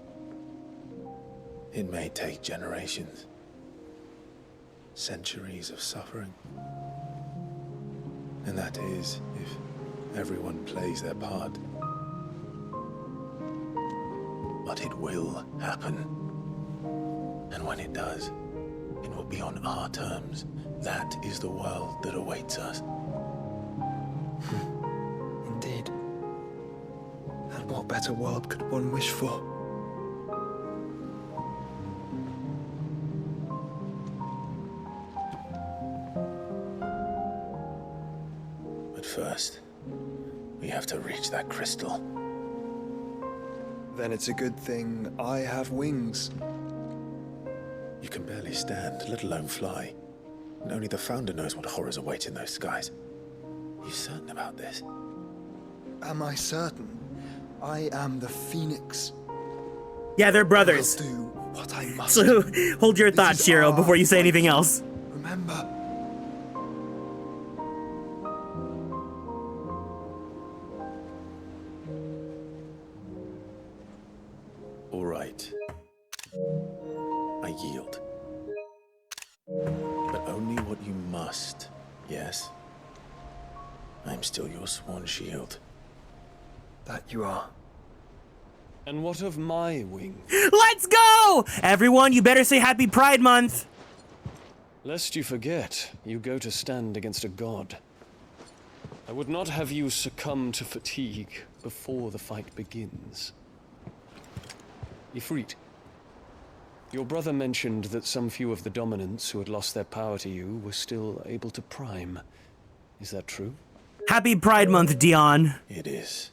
It may take generations. Centuries of suffering. And that is, if everyone plays their part. But it will happen. And when it does, it will be on our terms. That is the world that awaits us. Indeed. And what better world could one wish for? But first, we have to reach that crystal. Then it's a good thing I have wings. You can barely stand, let alone fly. And only the Founder knows what horrors await in those skies. You certain about this? Am I certain? I am the Phoenix. Yeah, they're brothers. I'll do what I must. So hold your thoughts, This is Shiro, our before you say fight. anything else. Remember. All right. I yield. But only what you must, yes? I'm still your sworn shield. That you are. And what of my wing? Let's go! Everyone, you better say Happy Pride Month. Lest you forget, you go to stand against a god. I would not have you succumb to fatigue before the fight begins. Ifrit, your brother mentioned that some few of the dominants who had lost their power to you were still able to prime. Is that true? Happy Pride Month, Dion. It is.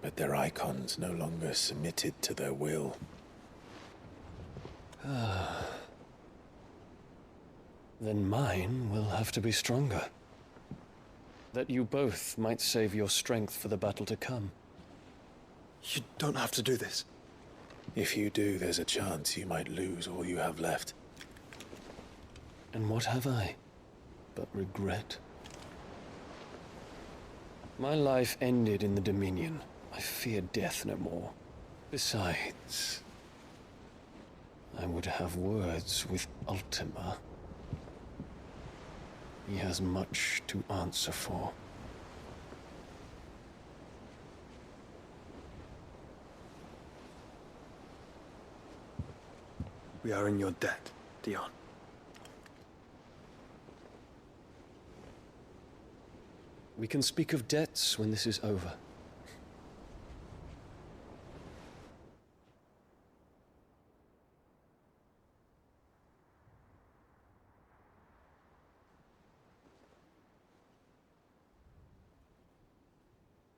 But their icons no longer submitted to their will. Then mine will have to be stronger. That you both might save your strength for the battle to come. You don't have to do this. If you do, there's a chance you might lose all you have left. And what have I but regret? My life ended in the Dominion. I fear death no more. Besides, I would have words with Ultima. He has much to answer for. We are in your debt, Dion. We can speak of debts when this is over.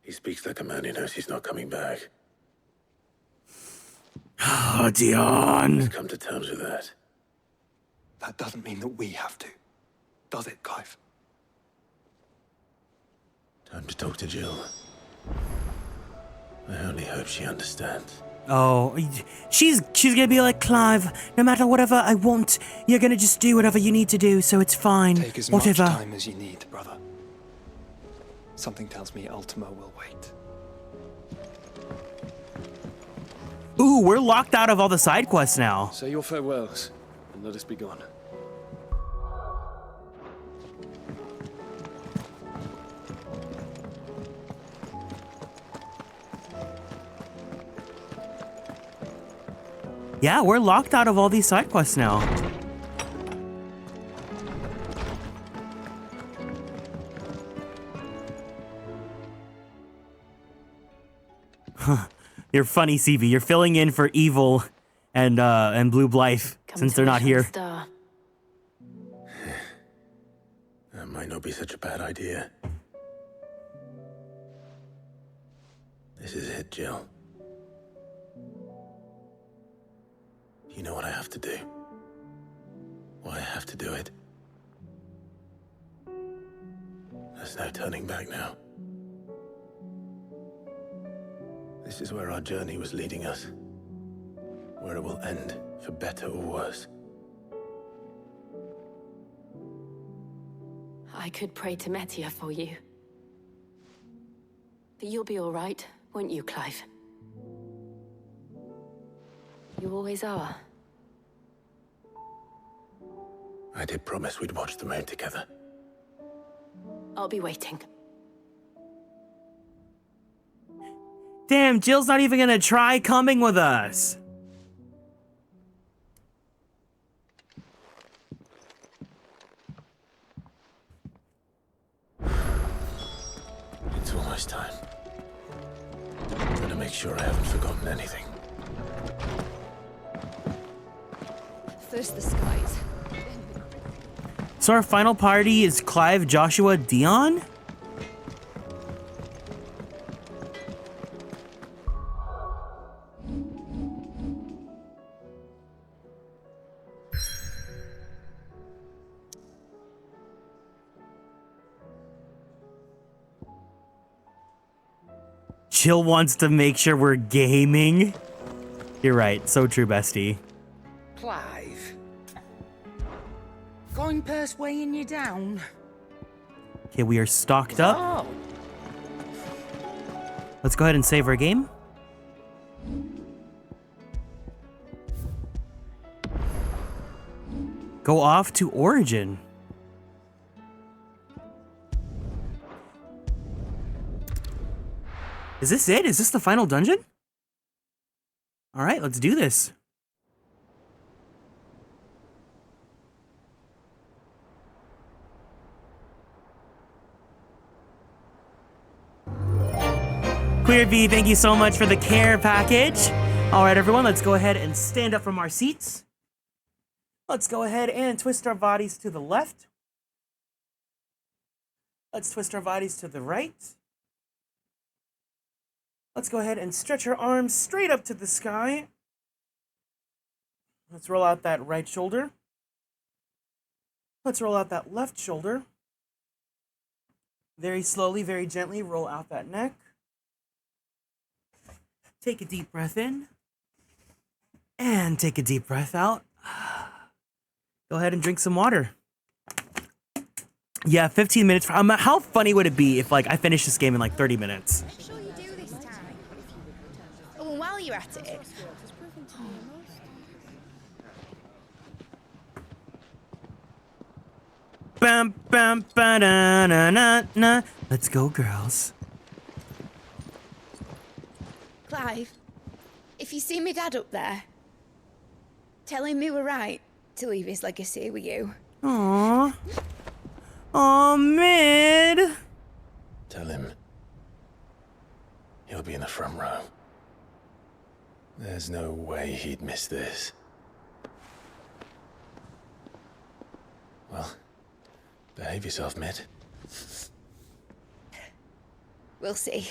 He speaks like a man who knows he's not coming back. Oh, Dion. He's come to terms with that. That doesn't mean that we have to, does it, Clive? Time to talk to Jill. I only hope she understands. Oh, she's gonna be like, Clive, no matter whatever I want, you're gonna just do whatever you need to do, so it's fine. Take as Whatever. much time as you need, brother. Something tells me Ultima will wait. Ooh, we're locked out of all the side quests now. Say your farewells, and let us be gone. Yeah, we're locked out of all these side quests now. You're funny, CV. You're filling in for Evil and Blue Blythe since they're not here. Star. That might not be such a bad idea. This is it, Jill. You know what I have to do? Why I have to do it? There's no turning back now. This is where our journey was leading us. Where it will end, for better or worse. I could pray to Metia for you. But you'll be all right, won't you, Clive? You always are. I did promise we'd watch the moon together. I'll be waiting. Damn, Jill's not even gonna try coming with us. It's almost time. Gotta make sure I haven't forgotten anything. First the skies. So our final party is Clive, Joshua, Dion? Jill wants to make sure we're gaming. You're right. So true, bestie. Clive. Coin purse weighing you down. Okay, we are stocked up. Oh, Let's go ahead and save our game. Go off to Origin. Is this it? Is this the final dungeon? All right, let's do this. Queer V, thank you so much for the care package. All right, everyone, let's go ahead and stand up from our seats. Let's go ahead and twist our bodies to the left. Let's twist our bodies to the right. Let's go ahead and stretch our arms straight up to the sky. Let's roll out that right shoulder. Let's roll out that left shoulder. Very slowly, very gently, roll out that neck. Take a deep breath in. And take a deep breath out. Go ahead and drink some water. Yeah, 15 minutes. How funny would it be if like I finished this game in like 30 minutes? Make sure you do this time. Oh, and while you're at it. Bam, bam, ba da na na na. Let's go, girls. Clive, if you see me dad up there, tell him we were right to leave his legacy with you. Aww. Aw, Mid. Tell him he'll be in the front row. There's no way he'd miss this. Well, behave yourself, Mitt. We'll see.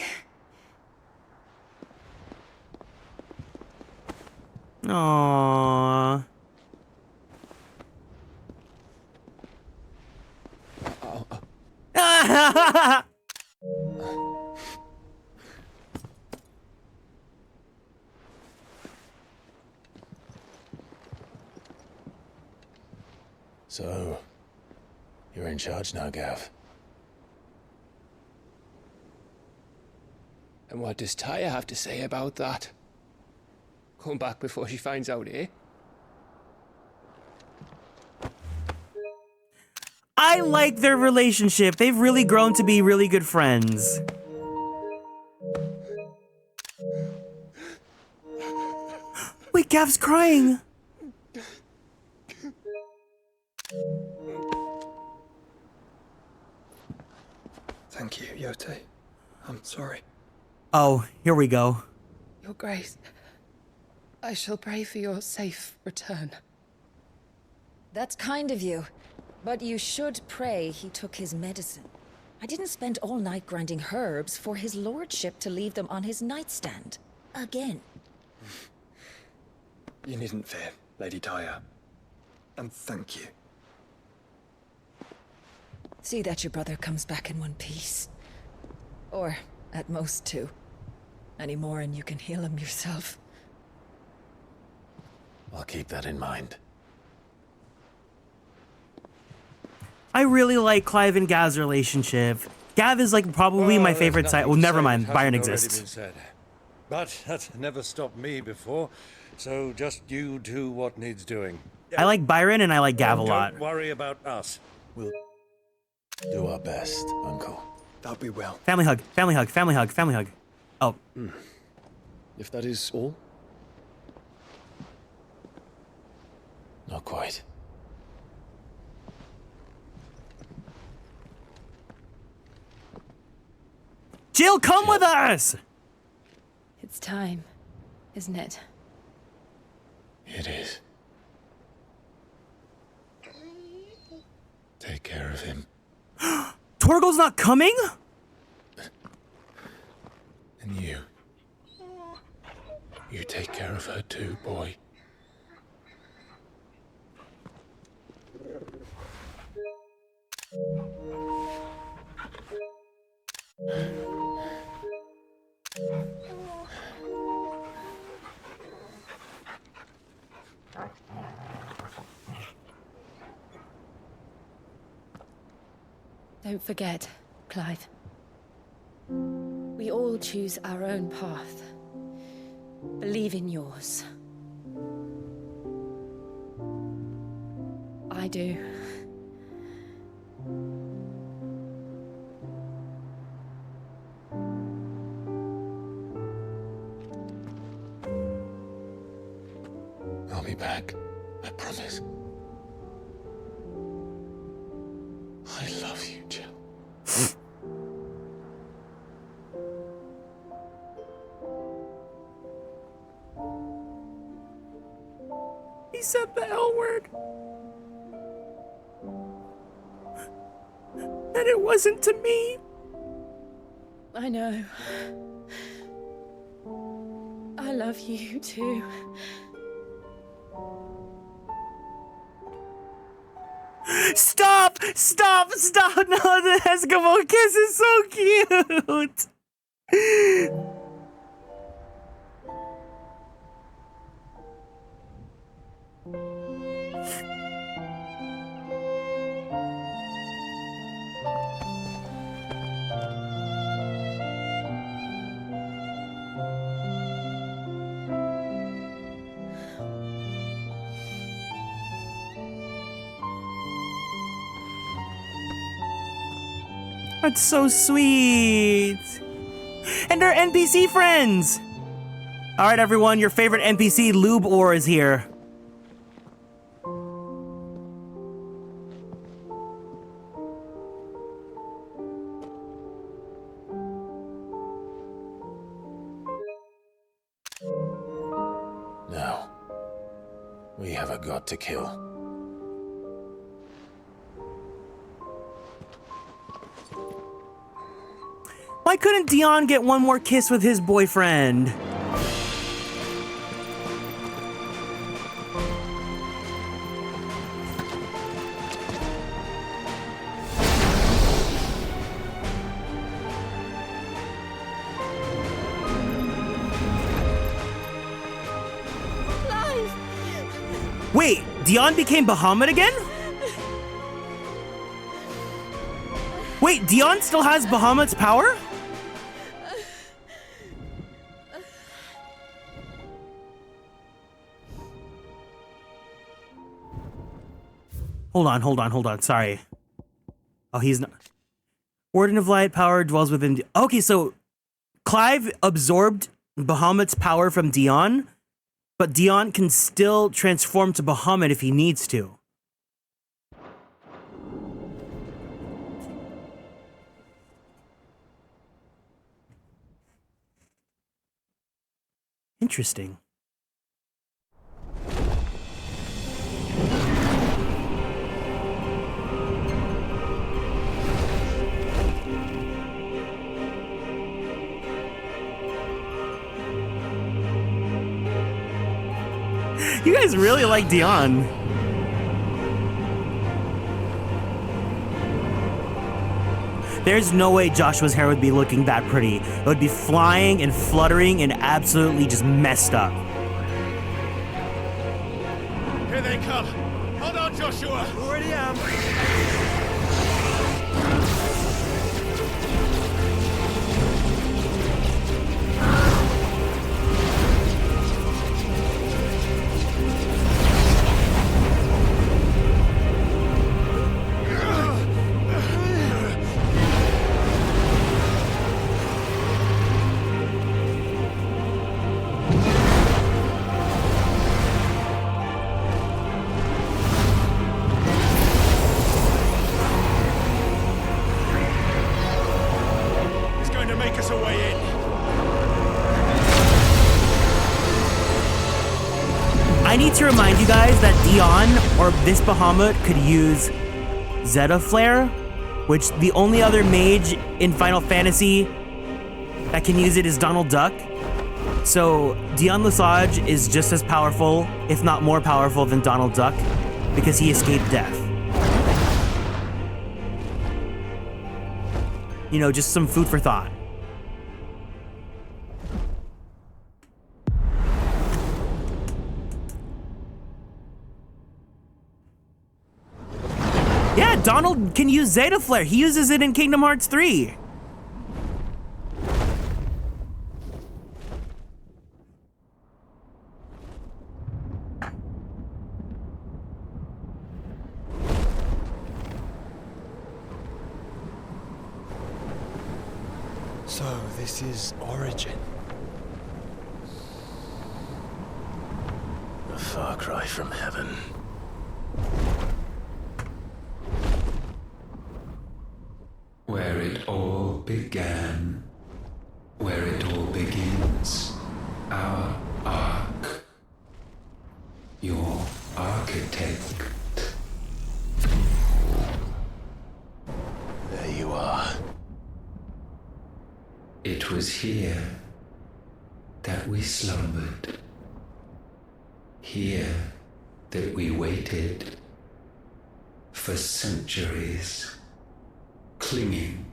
Aww. So, you're in charge now, Gav. And what does Taya have to say about that? Come back before she finds out, eh? I like their relationship. They've really grown to be really good friends. Wait, Gav's crying. Thank you, Yote. I'm sorry. Oh, here we go. Your Grace, I shall pray for your safe return. That's kind of you. But you should pray he took his medicine. I didn't spend all night grinding herbs for his lordship to leave them on his nightstand. Again. You needn't fear, Lady Taya. And thank you. See that your brother comes back in one piece. Or, at most, two. Any more and you can heal him yourself. I'll keep that in mind. I really like Clive and Gav's relationship. Gav is like probably my favorite side. Well, never mind. Byron exists. But that's never stopped me before. So just you do what needs doing. I like Byron and I like Gav a lot. Don't worry about us. We'll do our best, Uncle. That'll be well. Family hug, family hug, family hug, family hug. Oh. If that is all? Not quite. Jill, come with us! It's time, isn't it? It is. Take care of him. Torgal's not coming? And you. You take care of her too, boy. Don't forget, Clive. We all choose our own path. Believe in yours. I do. I'll be back. I promise. I love you, Jill. He said the L word. And it wasn't to me. I know. I love you too. Stop! Stop! Stop! No, the Eskimo kiss is so cute! That's so sweet. And our NPC friends. All right, everyone, your favorite NPC, Lube Or, is here. No. We have a god to kill. Why couldn't Dion get one more kiss with his boyfriend? Wait, Dion became Bahamut again? Wait, Dion still has Bahamut's power? Hold on, sorry. Oh, he's not. Warden of Light power dwells within. Okay, so Clive absorbed Bahamut's power from Dion, but Dion can still transform to Bahamut if he needs to. Interesting. You guys really like Dion. There's no way Joshua's hair would be looking that pretty. It would be flying and fluttering and absolutely just messed up. Here they come. Hold on, Joshua. Already am. I need to remind you guys that Dion, or this Bahamut, could use Zeta Flare, which the only other mage in Final Fantasy that can use it is Donald Duck. So Dion Lesage is just as powerful, if not more powerful than Donald Duck, because he escaped death. You know, just some food for thought. Yeah, Donald can use Zeta Flare. He uses it in Kingdom Hearts 3. So, this is Origin. A far cry from heaven. Where it all began, where it all begins, our ark, your architect. There you are. It was here that we slumbered, here that we waited for centuries, clinging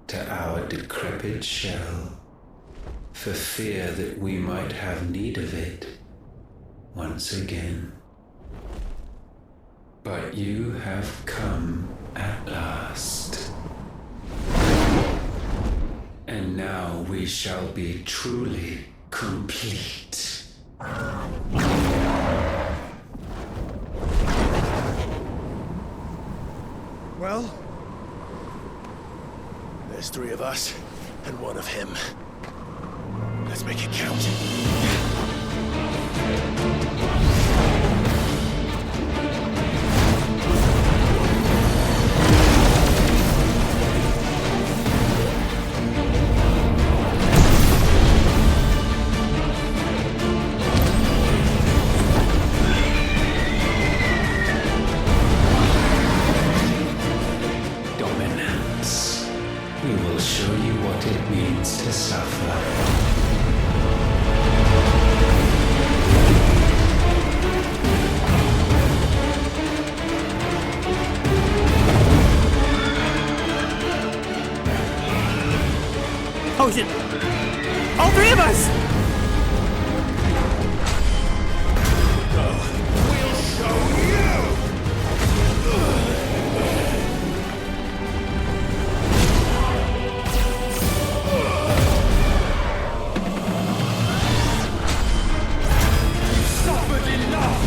to our decrepit shell, for fear that we might have need of it once again. But you have come at last. And now we shall be truly complete. Well? There's 3 of us, and 1 of him. Let's make it count. Oh shit! All three of us! We'll show you! Suffered enough!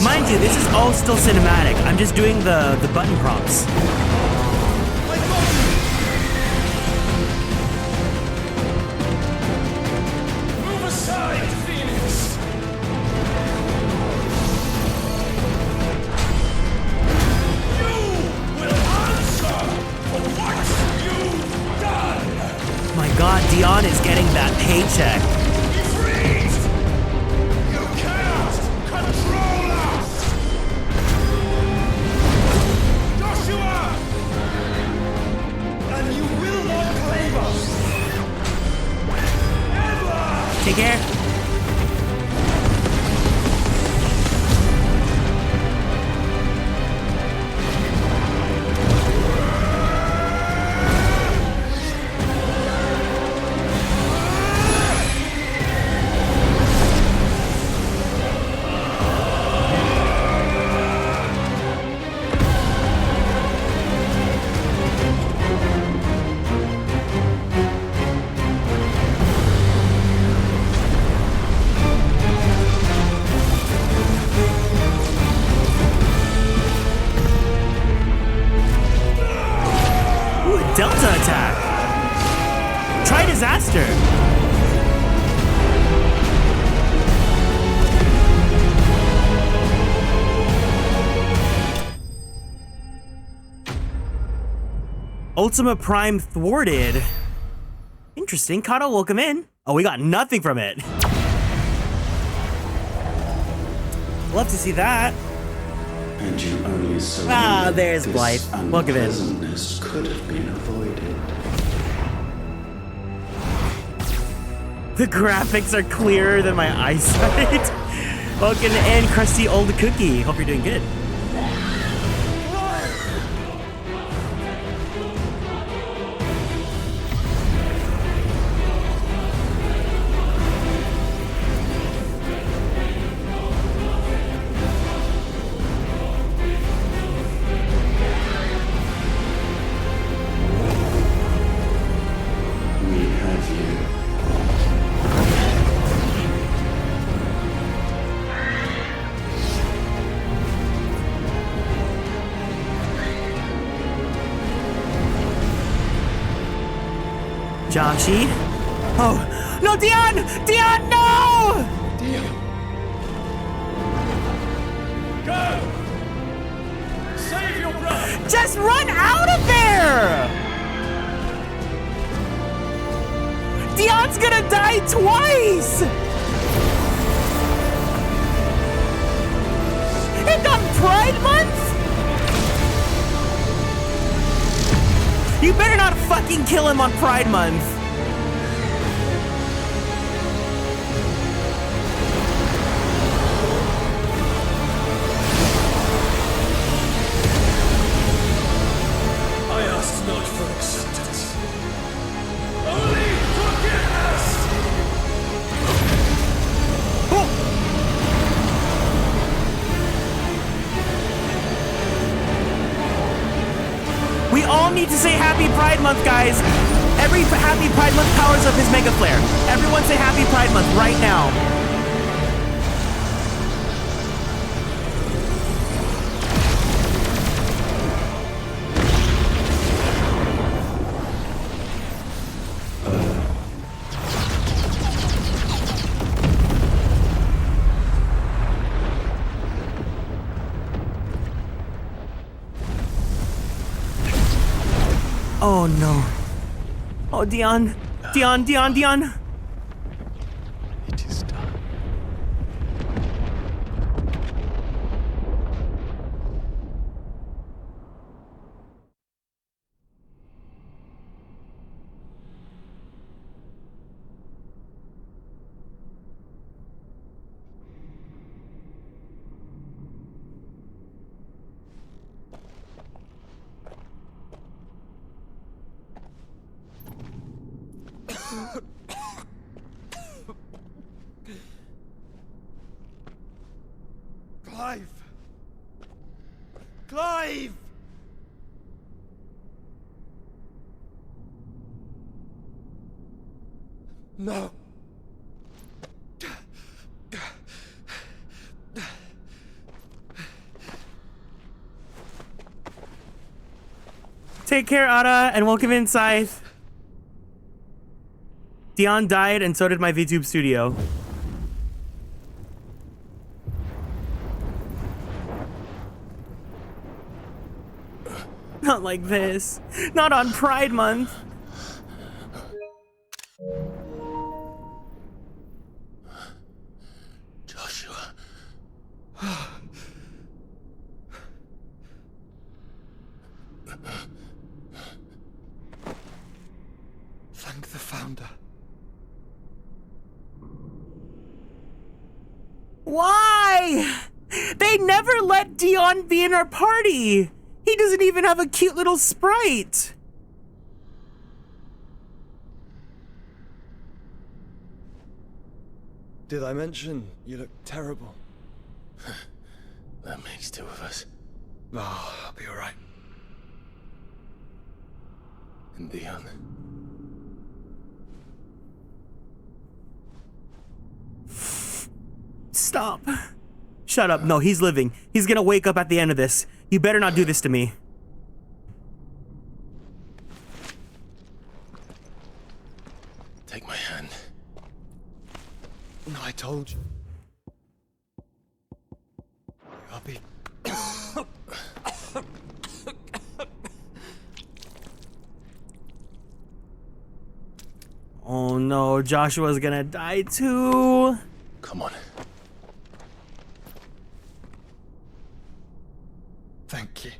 Mind you, this is all still cinematic. I'm just doing the button prompts. Move aside, Phoenix! You will answer for what you've done! My god, Dion is getting that paycheck. Freeze! You cannot control us! Joshua! And you will not claim us! Ever! Take care. Delta attack. Try disaster. Ultima Prime thwarted. Interesting. Kato, welcome in. Oh, we got nothing from it. Love to see that. And you only saw there's Blythe. Welcome in. Unpleasantness could have been avoided. The graphics are clearer than my eyesight. Welcome in, crusty old cookie. Hope you're doing good. Joshi? Oh, no, Dion! Dion, no! Dion. Go! Save your brother! Just run out of there! Dion's gonna die twice! Pride Month? You better not fucking kill him on Pride Month. I asked not for acceptance. Only forgiveness! We all need to say Happy Pride Month, guys. Every Happy Pride Month powers up his Mega Flare. Everyone say Happy Pride Month right now. Oh no. Oh, Dion. Dion. It is done. Clive! No. Take care, Ada, and welcome inside. Dion died, and so did my VTube studio. Not like this. Not on Pride Month. Joshua. Thank the Founder. Why? They never let Dion be in our party. He doesn't even have a cute little sprite. Did I mention you look terrible? That makes two of us. Oh, I'll be alright. And Dion. Stop. Shut up. No, he's living. He's gonna wake up at the end of this. You better not do this to me. Take my hand. No, I told you. I'll be... Oh no, Joshua's gonna die too. Come on. Thank you.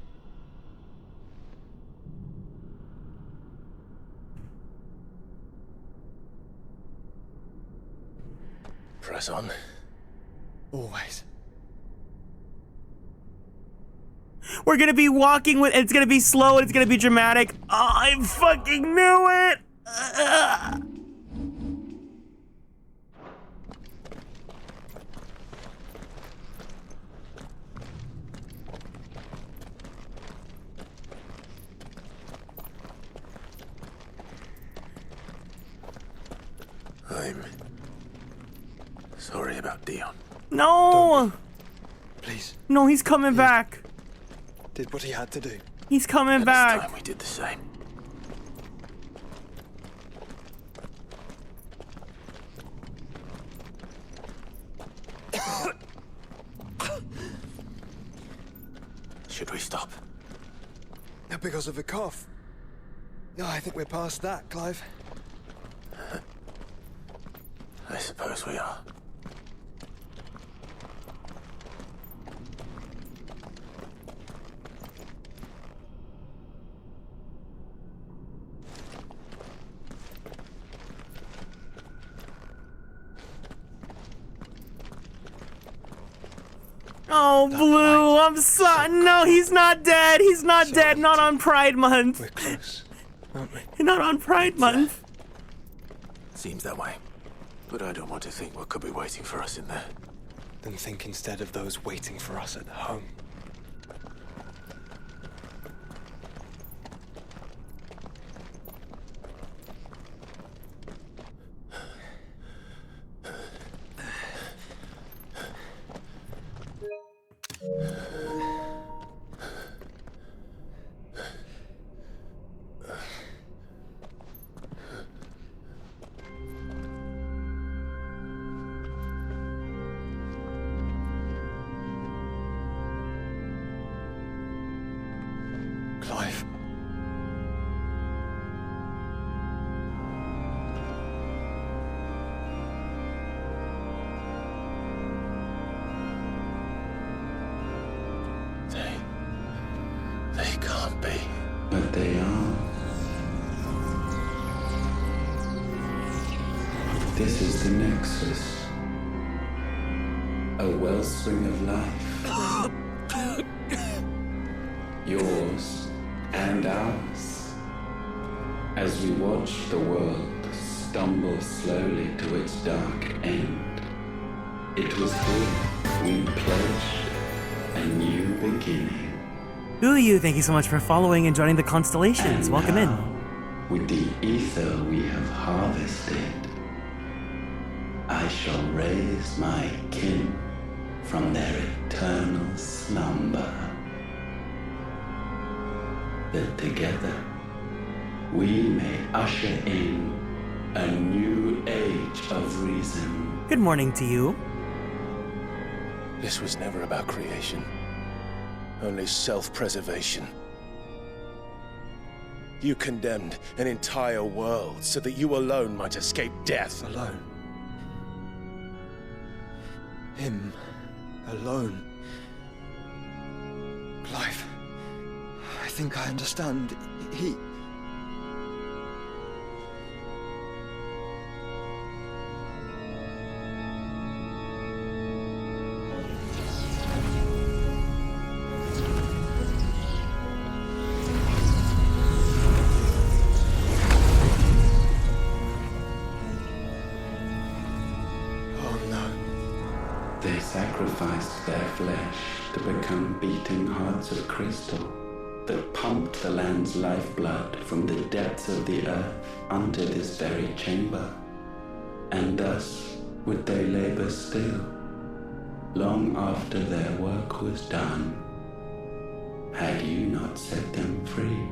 Press on. Always. We're gonna be walking with, it's gonna be slow and it's gonna be dramatic. Oh, I fucking knew it. I'm sorry about Dion. No. Please. No, he's coming back. Did what he had to do. He's coming back. This time we did the same. Should we stop? Because of the cough. No, I think we're past that, Clive. I suppose we are. Oh, Blue, I'm sorry. No, he's not dead. He's not dead. Not on Pride Month. We're close, aren't we? Not on Pride Month. Seems that way. But I don't want to think what could be waiting for us in there. Then think instead of those waiting for us at home. Clive. They can't be. But they are. This is the Nexus. A wellspring of life. Yours and ours. As we watch the world stumble slowly to its dark end, it was here we pledged a new beginning. Who are you? Thank you so much for following and joining the Constellations. And Welcome now, in. with the ether we have harvested, I shall raise my kin from their eternal slumber. That together we may usher in a new age of reason. Good morning to you. This was never about creation. Only self-preservation. You condemned an entire world so that you alone might escape death. Alone. Him. Alone. Clive. I think I understand. He... They sacrificed their flesh to become beating hearts of crystal that pumped the land's lifeblood from the depths of the earth unto this very chamber. And thus would they labor still, long after their work was done, had you not set them free.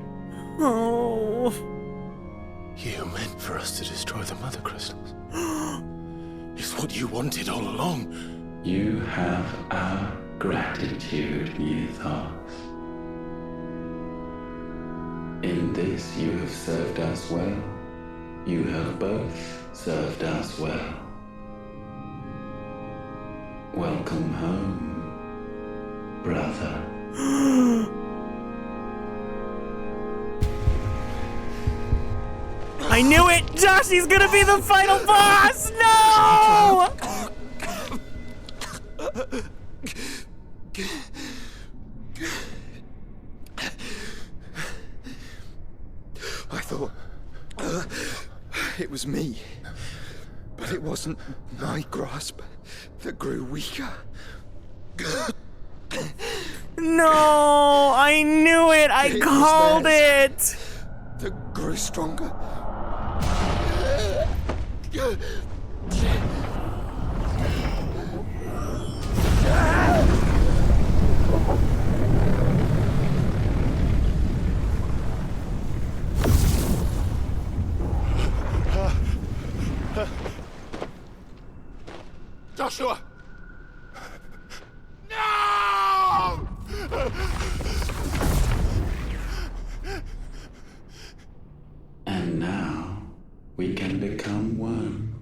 Oh. You meant for us to destroy the mother crystals. It's what you wanted all along. You have our gratitude, Mythos. In this you have served us well. You have both served us well. Welcome home, brother. I knew it! Josh, he's gonna be the final boss! No! I thought it was me, but it wasn't my grasp that grew weaker. No, I knew it. I called it. That grew stronger. Joshua! No! And now we can become one.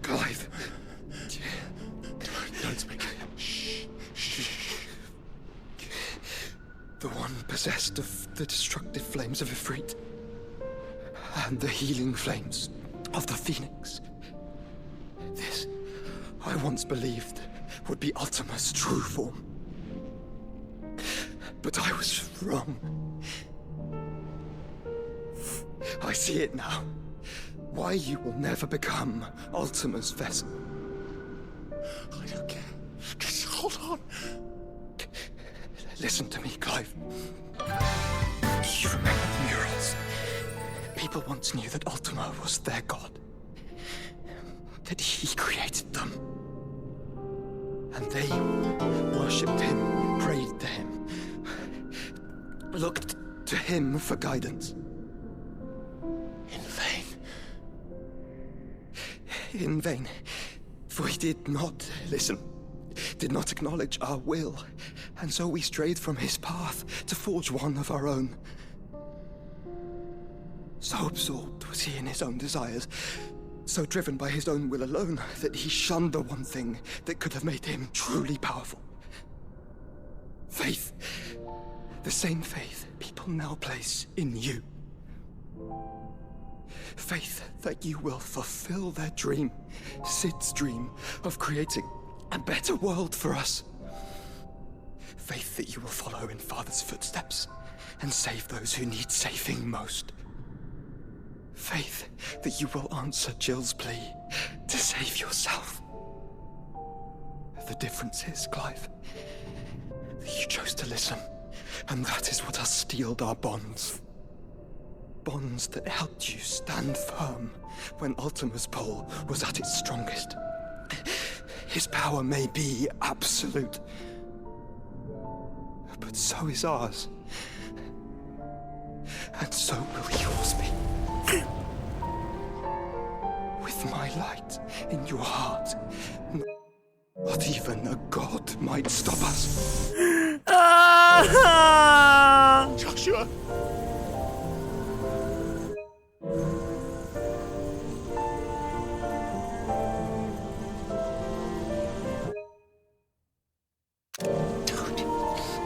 Clive. Don't speak. Shh. The one possessed of the destructive flames of Ifrit, and the healing flames of the Phoenix. This, I once believed, would be Ultima's true form. But I was wrong. I see it now. Why you will never become Ultima's vessel. I don't care. Just hold on. Listen to me, Clive. You remember the murals? People once knew that Ultima was their god. That he created them. And they worshipped him, prayed to him, looked to him for guidance. In vain. In vain. For he did not listen, did not acknowledge our will, and so we strayed from his path to forge one of our own. So absorbed was he in his own desires, so driven by his own will alone, that he shunned the one thing that could have made him truly powerful. Faith. The same faith people now place in you. Faith that you will fulfill their dream, Sid's dream, of creating a better world for us. Faith that you will follow in Father's footsteps and save those who need saving most. Faith that you will answer Jill's plea to save yourself. The difference is, Clive, that you chose to listen, and that is what has steeled our bonds. Bonds that helped you stand firm when Ultima's pull was at its strongest. His power may be absolute, but so is ours. And so will yours be. With my light in your heart, not even a god might stop us. Joshua!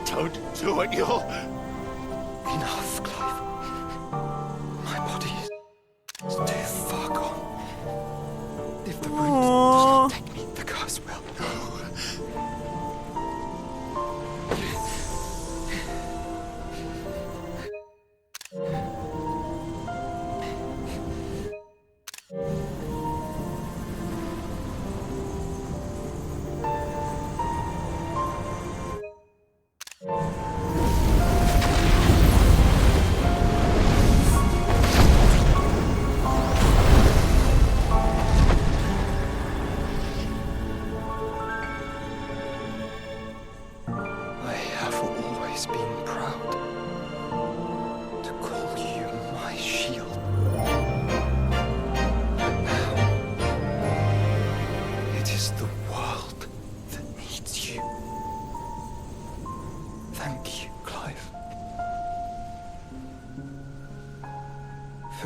Don't do it, you'll... Enough, Clive. My body is too far gone. If the root does not take me, the curse will.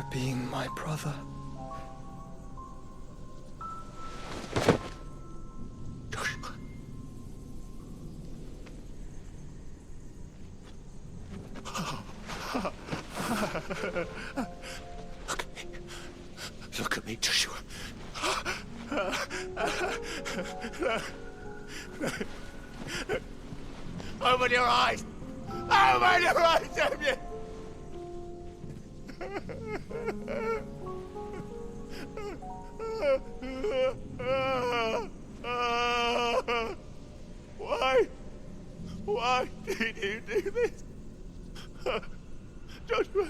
Being my brother. Look at me, Joshua. Open your eyes! Open your eyes, damn you! Why did you do this? Joshua!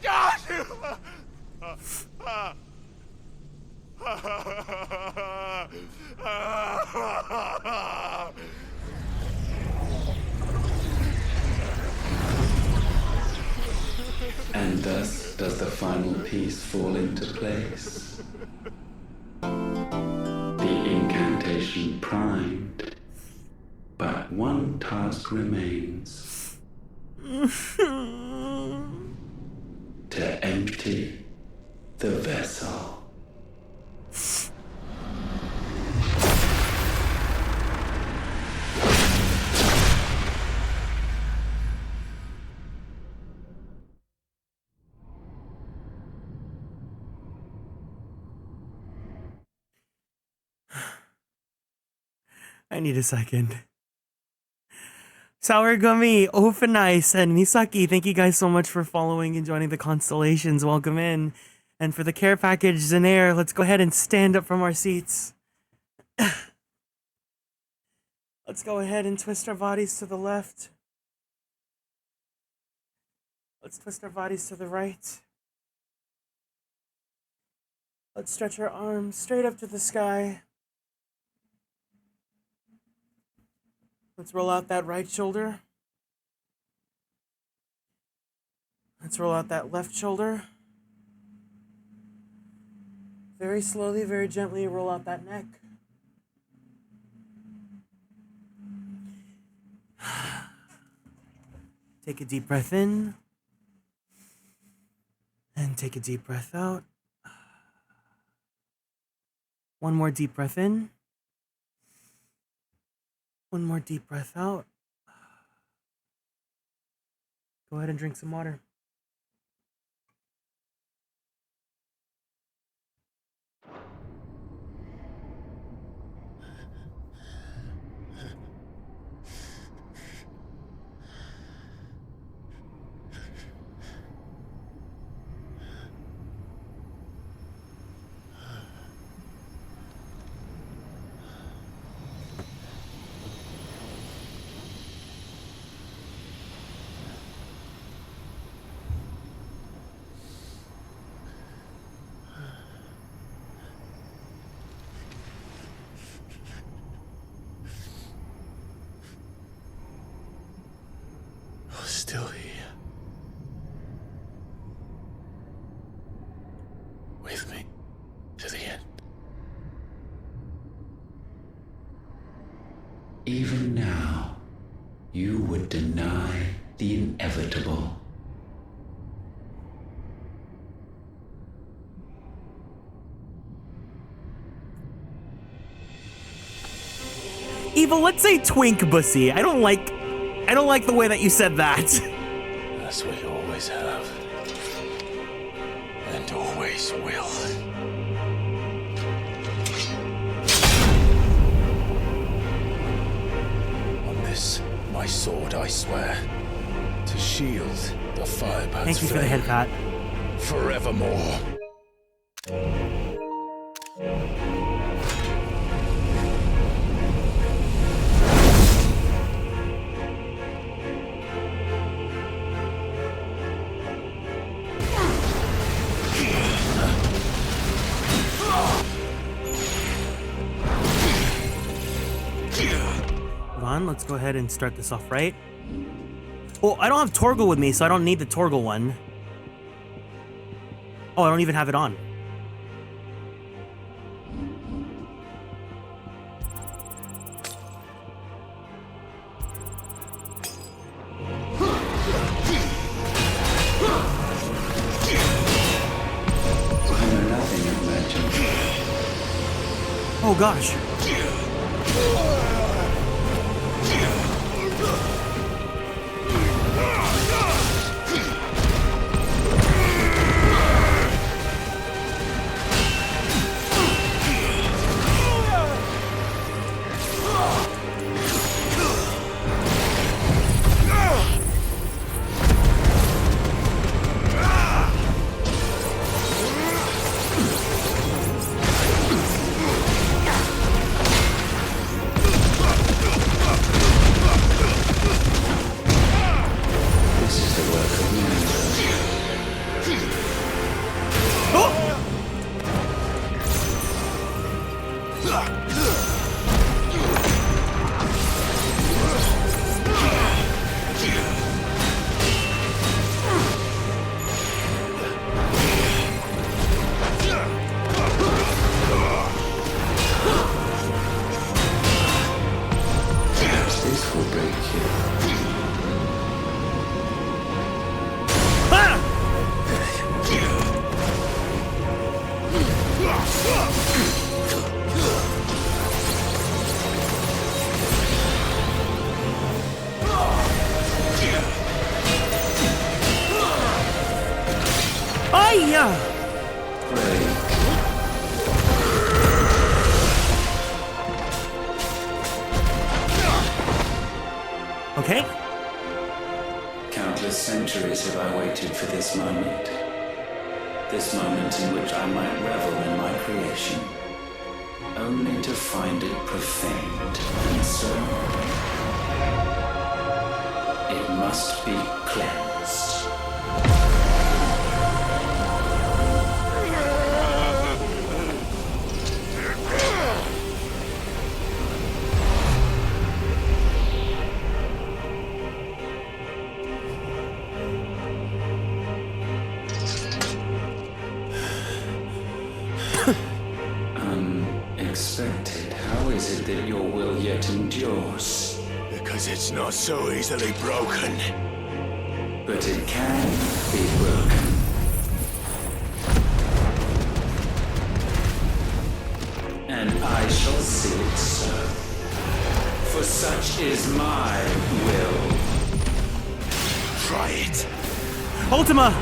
Joshua! And thus does the final piece fall into place. The incantation primed, but one task remains. To empty the vessel. I need a second. Sour Gummy, Ofenice, and Misaki, thank you guys so much for following and joining the constellations. Welcome in. And for the care package, Zenair, let's go ahead and stand up from our seats. Let's go ahead and twist our bodies to the left. Let's twist our bodies to the right. Let's stretch our arms straight up to the sky. Let's roll out that right shoulder. Let's roll out that left shoulder. Very slowly, very gently roll out that neck. Take a deep breath in. And take a deep breath out. One more deep breath in. One more deep breath out. Go ahead and drink some water. Still here. With me to the end. Even now, you would deny the inevitable. Evil, let's say twink bussy. I don't like the way that you said that. That's what you always have. And always will. On this, my sword, I swear, to shield the firebird's Thank you for the head pat. forevermore. Let's go ahead and start this off right. Well, I don't have Torgal with me, so I don't need the Torgal one. Oh, I don't even have it on. Oh gosh. Hiya! Okay. Countless centuries have I waited for this moment. This moment in which I might revel in my creation. Only to find it profaned, and so it must be cleansed. Unexpected. How is it that your will yet endures? Because it's not so easily broken. But it can be broken. And I shall see it so. For such is my will. Try it. Ultima!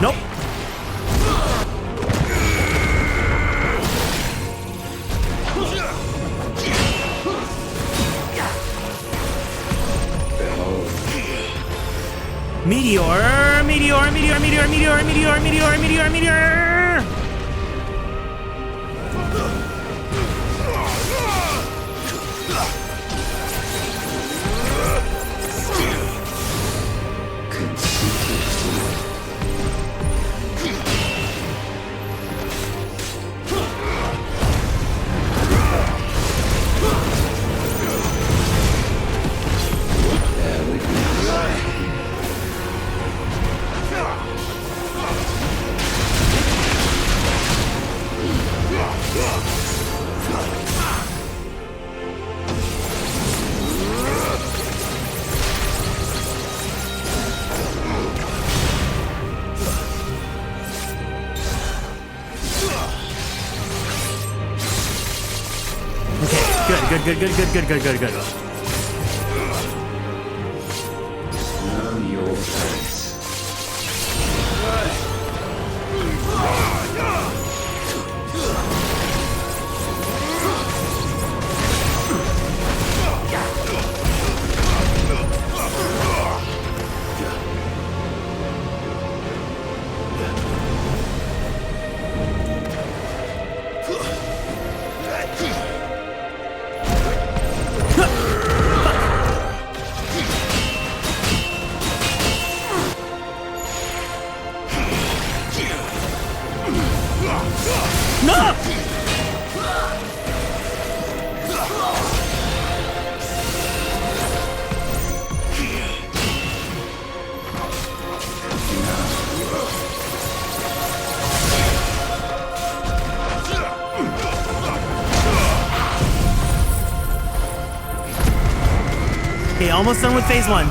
Nope. Meteor, meteor, meteor, meteor, meteor, meteor, meteor, meteor, meteor. Good. Know your place. No! Okay, almost done with phase one.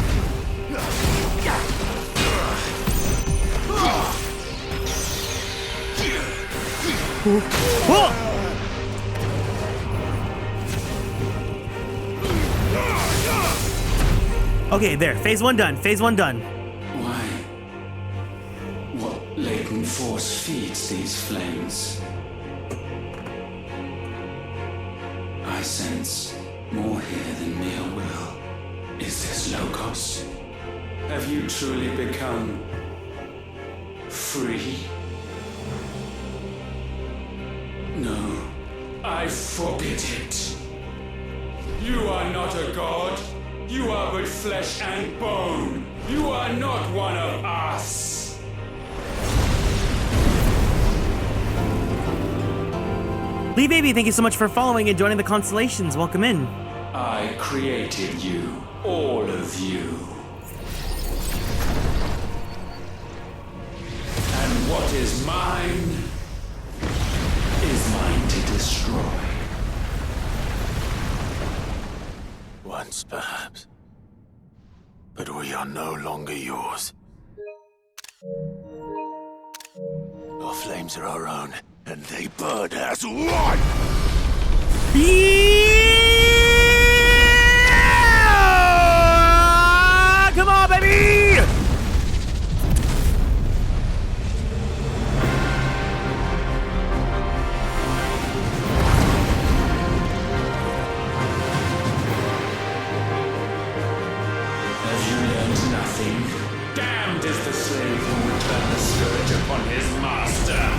Whoa! Okay, there. Phase one done. Phase one done. Why? What latent force feeds these flames? I sense more here than mere will. Is this Logos? Have you truly become free? No, I forbid it. You are not a god. You are but flesh and bone. You are not one of us. Lee Baby, thank you so much for following and joining the constellations. Welcome in. I created you, all of you. And what is mine is mine to destroy. Once, perhaps. But we are no longer yours. flames are our own, and they burn as one! Yeah! Come on, baby! Have you learned nothing? Damned is the slave who would turn the scourge upon his master!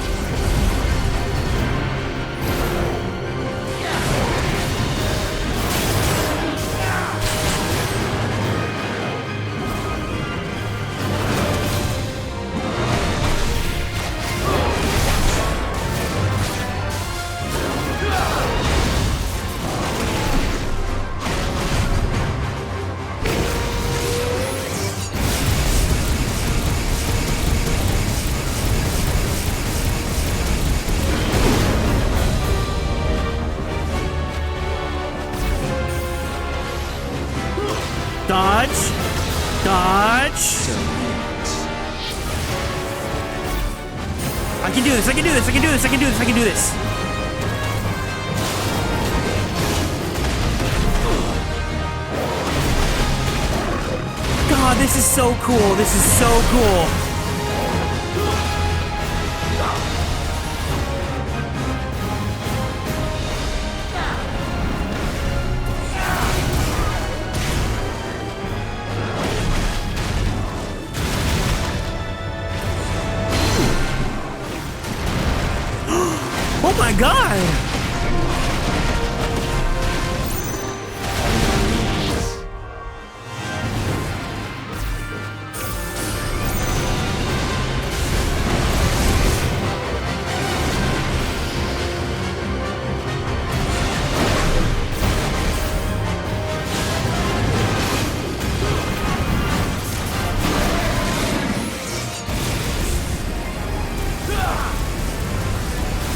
Dodge. Dodge. I can do this. I can do this. I can do this. I can do this. I can do this. God, this is so cool. This is so cool. Oh my God!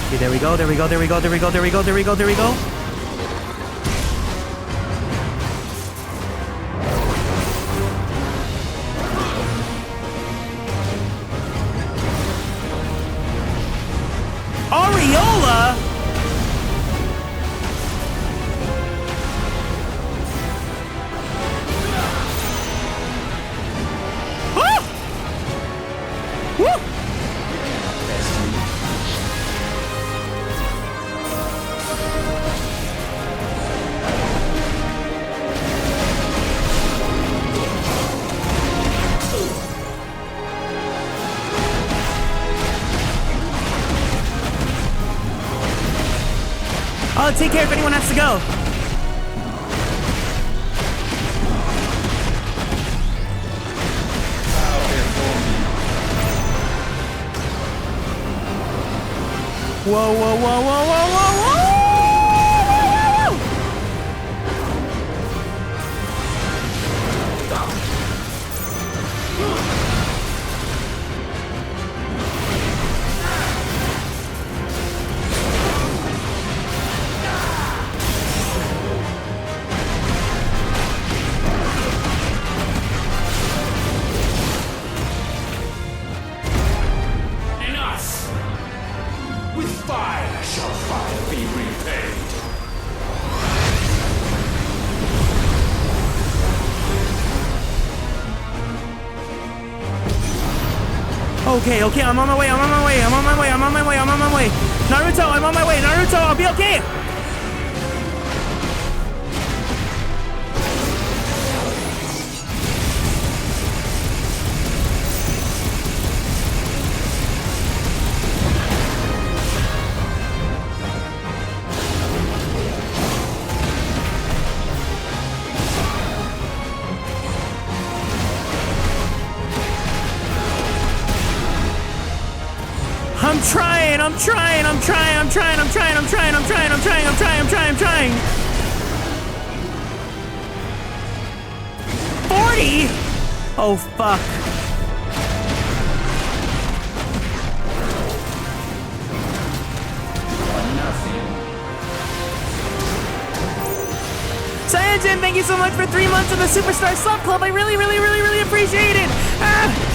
Okay, there we go, there we go, there we go, there we go, there we go, there we go, there we go. Areola? Ah! Woo! I'll take care if anyone has to go. Whoa, whoa, whoa, whoa, whoa, whoa, whoa! With fire shall fire be repaid. Okay, okay, I'm on my way, I'm on my way, I'm on my way, I'm on my way, I'm on my way. Naruto, I'm on my way, Naruto, I'll be okay. I'm trying, I'm trying, I'm trying, I'm trying, I'm trying, I'm trying, I'm trying, I'm trying, I'm trying, I'm trying, I'm trying. 40? Oh, fuck. Cyanogen, thank you so much for 3 months of the Superstar Sub Club. I really, really, really, really appreciate it. Ah.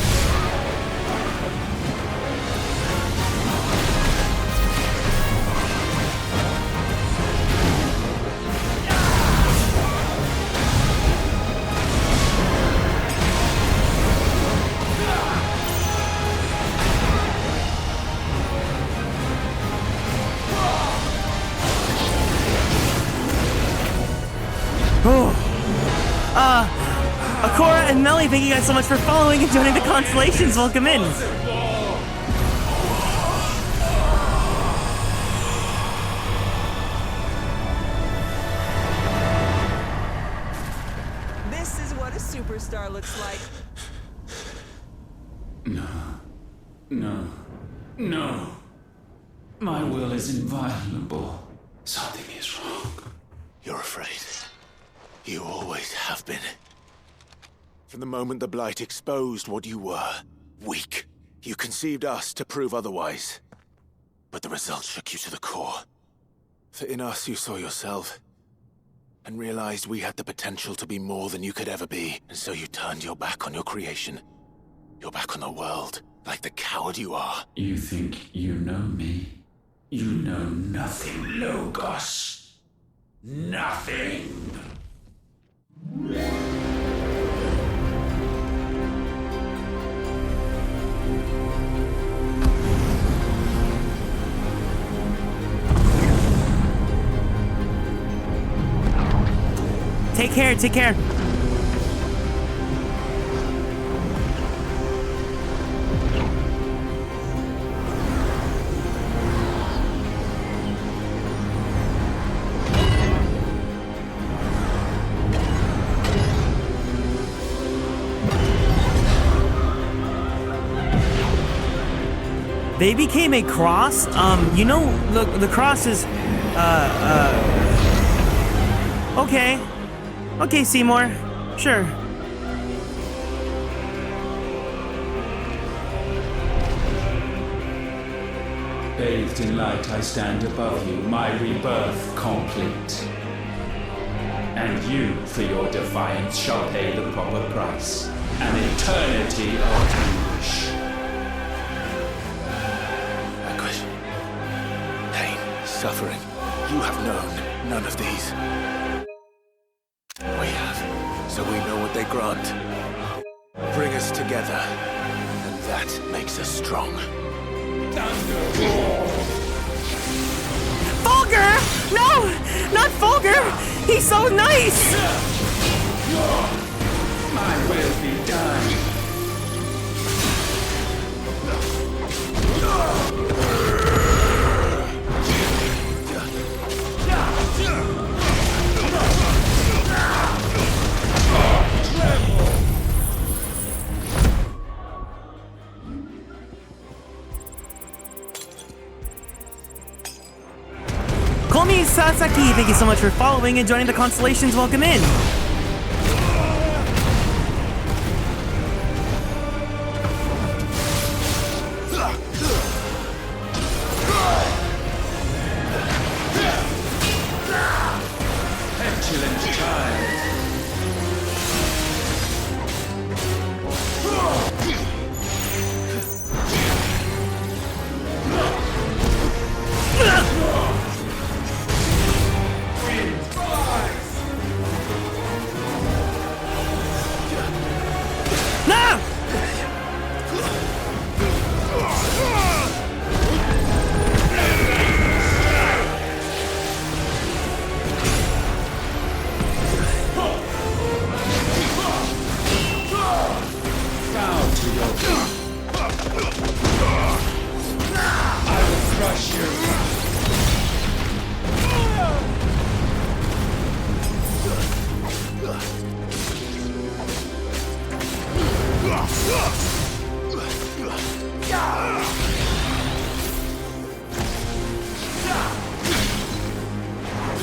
Akora and Melly, thank you guys so much for following and joining the constellations. Welcome in. This is what a superstar looks like. No. My will is inviolable. Something is wrong. You're afraid. You always have been. From the moment the Blight exposed what you were, weak, you conceived us to prove otherwise. But the results shook you to the core. For in us you saw yourself, and realized we had the potential to be more than you could ever be, and so you turned your back on your creation. Your back on the world, like the coward you are. You think you know me? You know nothing, Logos. Nothing. Take care, take care. They became a cross. You know, the cross is, okay. Okay, Seymour. Sure. Bathed in light, I stand above you, my rebirth complete. And you, for your defiance, shall pay the proper price. An eternity of anguish. Anguish. Pain. Suffering. You have known none of these. We have, so we know what they grant. Bring us together, and that makes us strong. Fulgur! No! Not Fulgur! He's so nice! My will be done. Komi Sasaki, thank you so much for following and joining the constellations. Welcome in. Petulant child.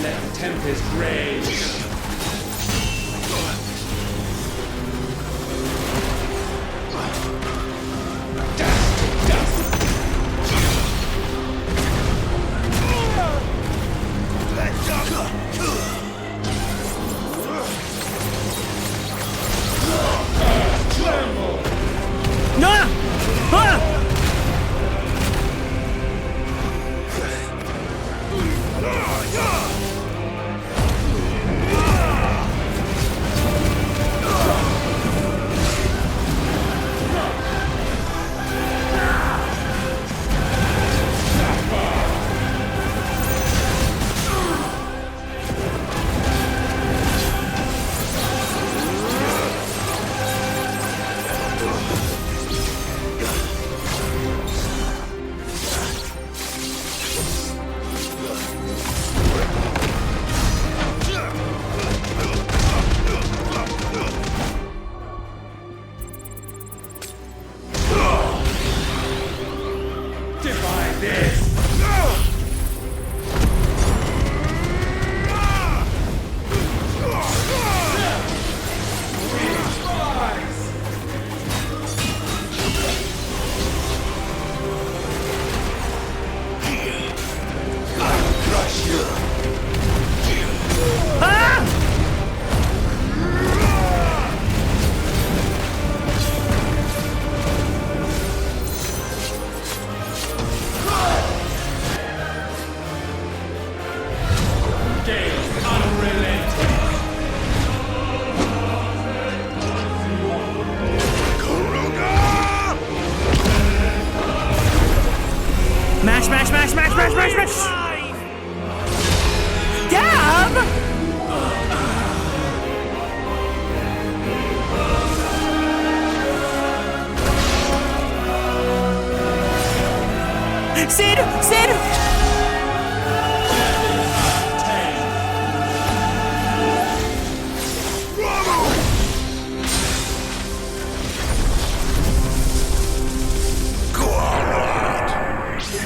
Let the tempest rage. Mash, mash, mash, mash, mash, mash, mash! Gab! Sid! Sid!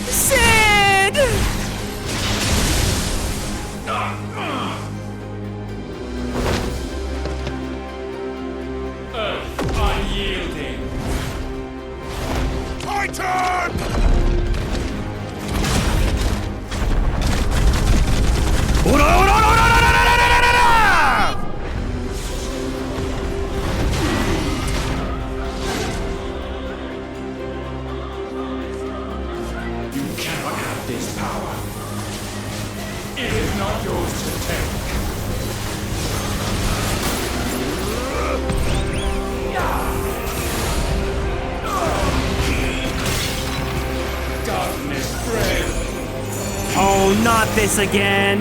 Sid! Unyielding. Titan! You cannot have this power. It is not yours to take. Darkness spread. Oh, not this again.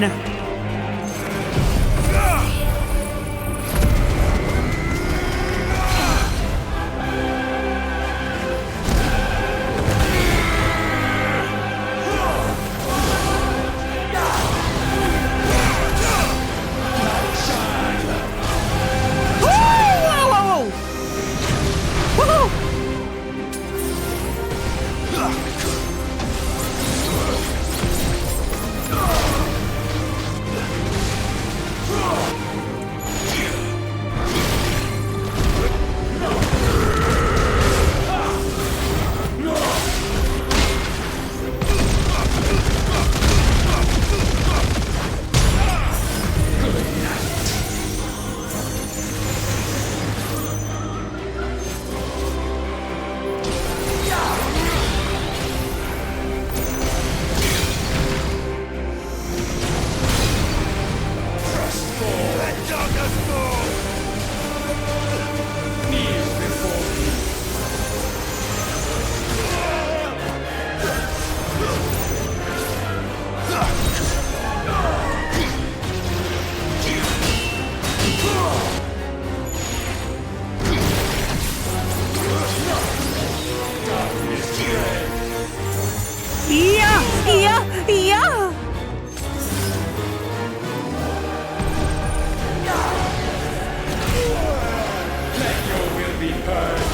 Yeah! Let your will be purged.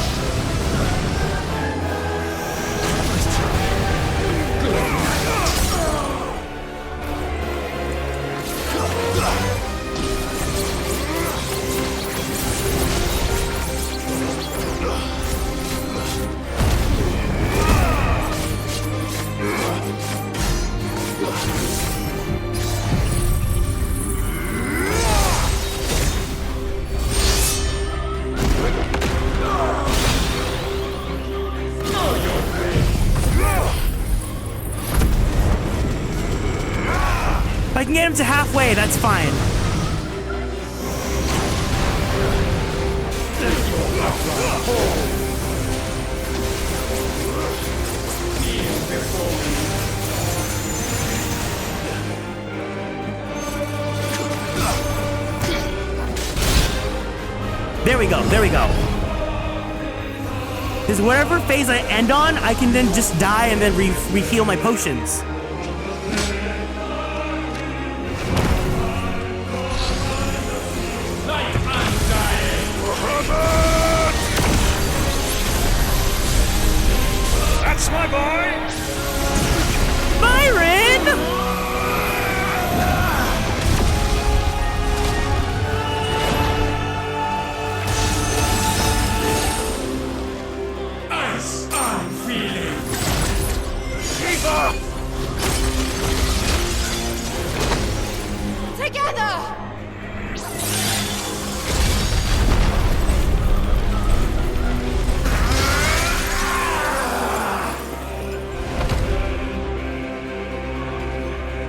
If I can get him to halfway, that's fine. There we go, there we go. Because whatever phase I end on, I can then just die and then re-heal my potions. That's my boy! Byron! Ice, I'm feeling. Eva! Together!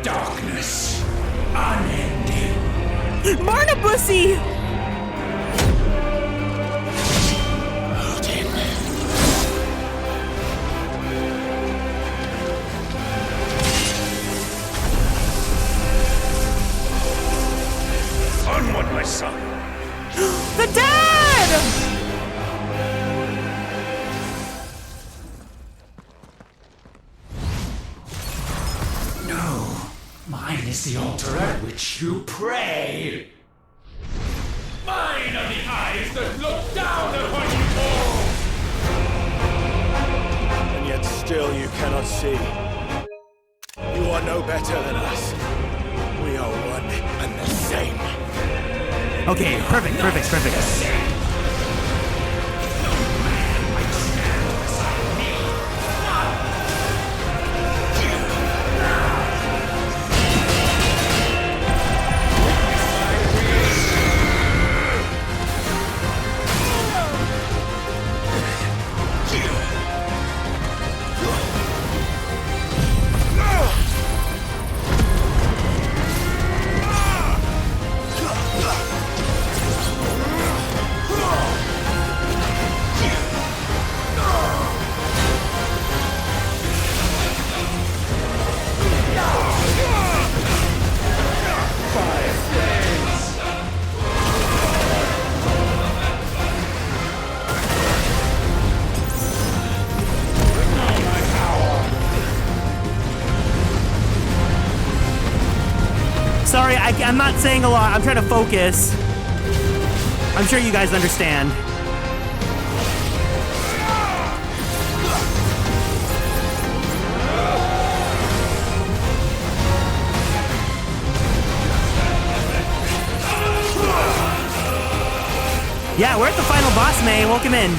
Darkness, unending. Barnabussy! Mine is the altar at which you pray. Mine are the eyes that look down upon you all. And yet still you cannot see. You are no better than us. We are one and the same. Okay, perfect. Sorry, I'm not saying a lot. I'm trying to focus. I'm sure you guys understand. Yeah, we're at the final boss, May. Welcome in.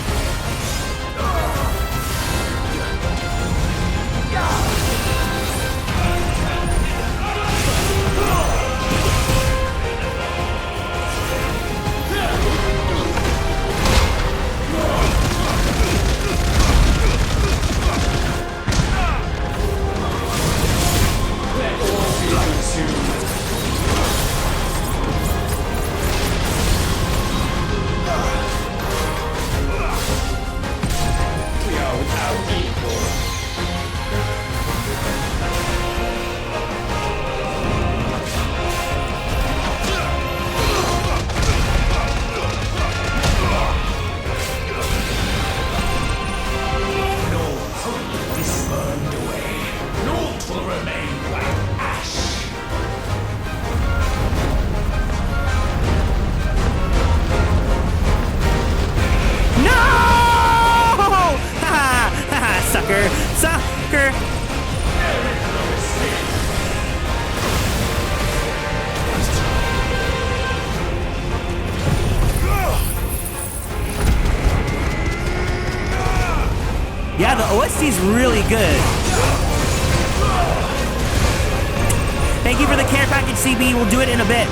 Sucker! Yeah, the OST is really good. Thank you for the care package, CB. We'll do it in a bit.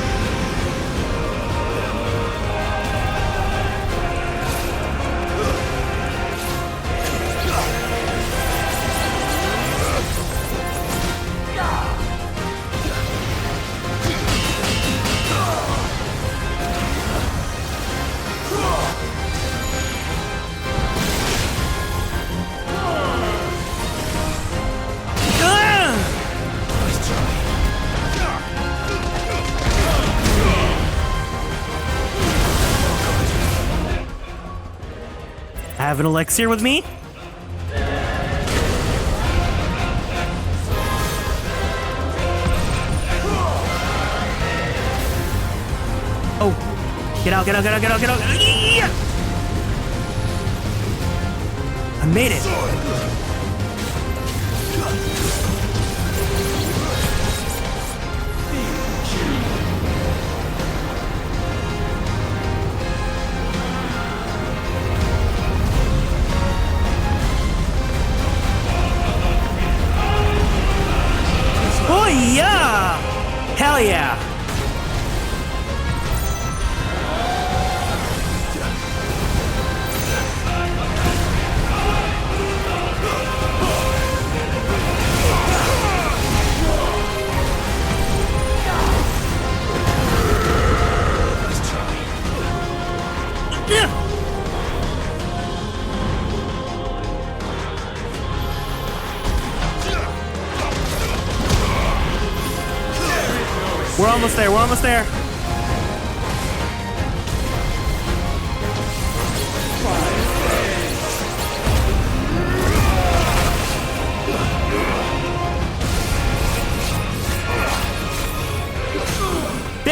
I have an elixir with me. Oh, get out. Yeah! I made it. Oh yeah! Hell yeah! We're almost there.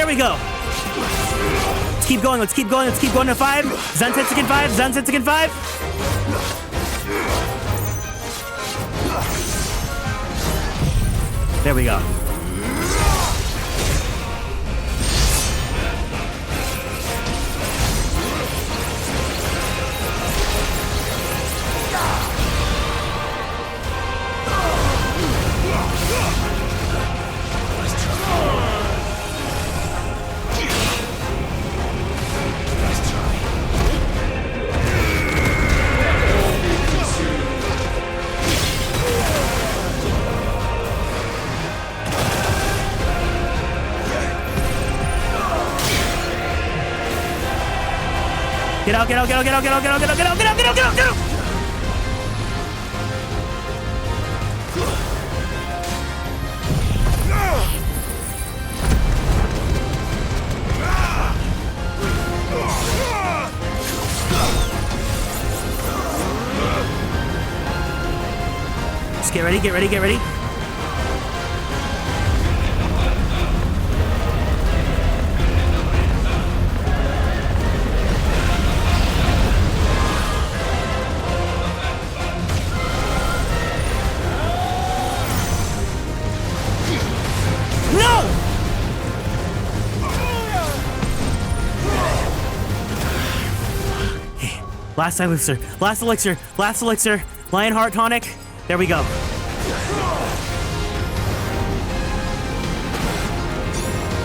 There we go. Let's keep going. Let's keep going. Let's keep going to 5. Zantetsuken 5. Zantetsuken 5. There we go. Get out, get out, get out, get out, get out, get out, get out, get out, get out, get out, get out, get out! Just get ready, get ready, get ready. Last elixir, last elixir, last elixir. Lionheart tonic. There we go.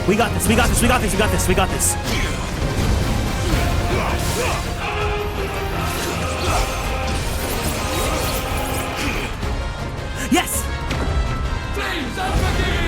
We got this, we got this, we got this, we got this, we got this. Yes! Flames up again!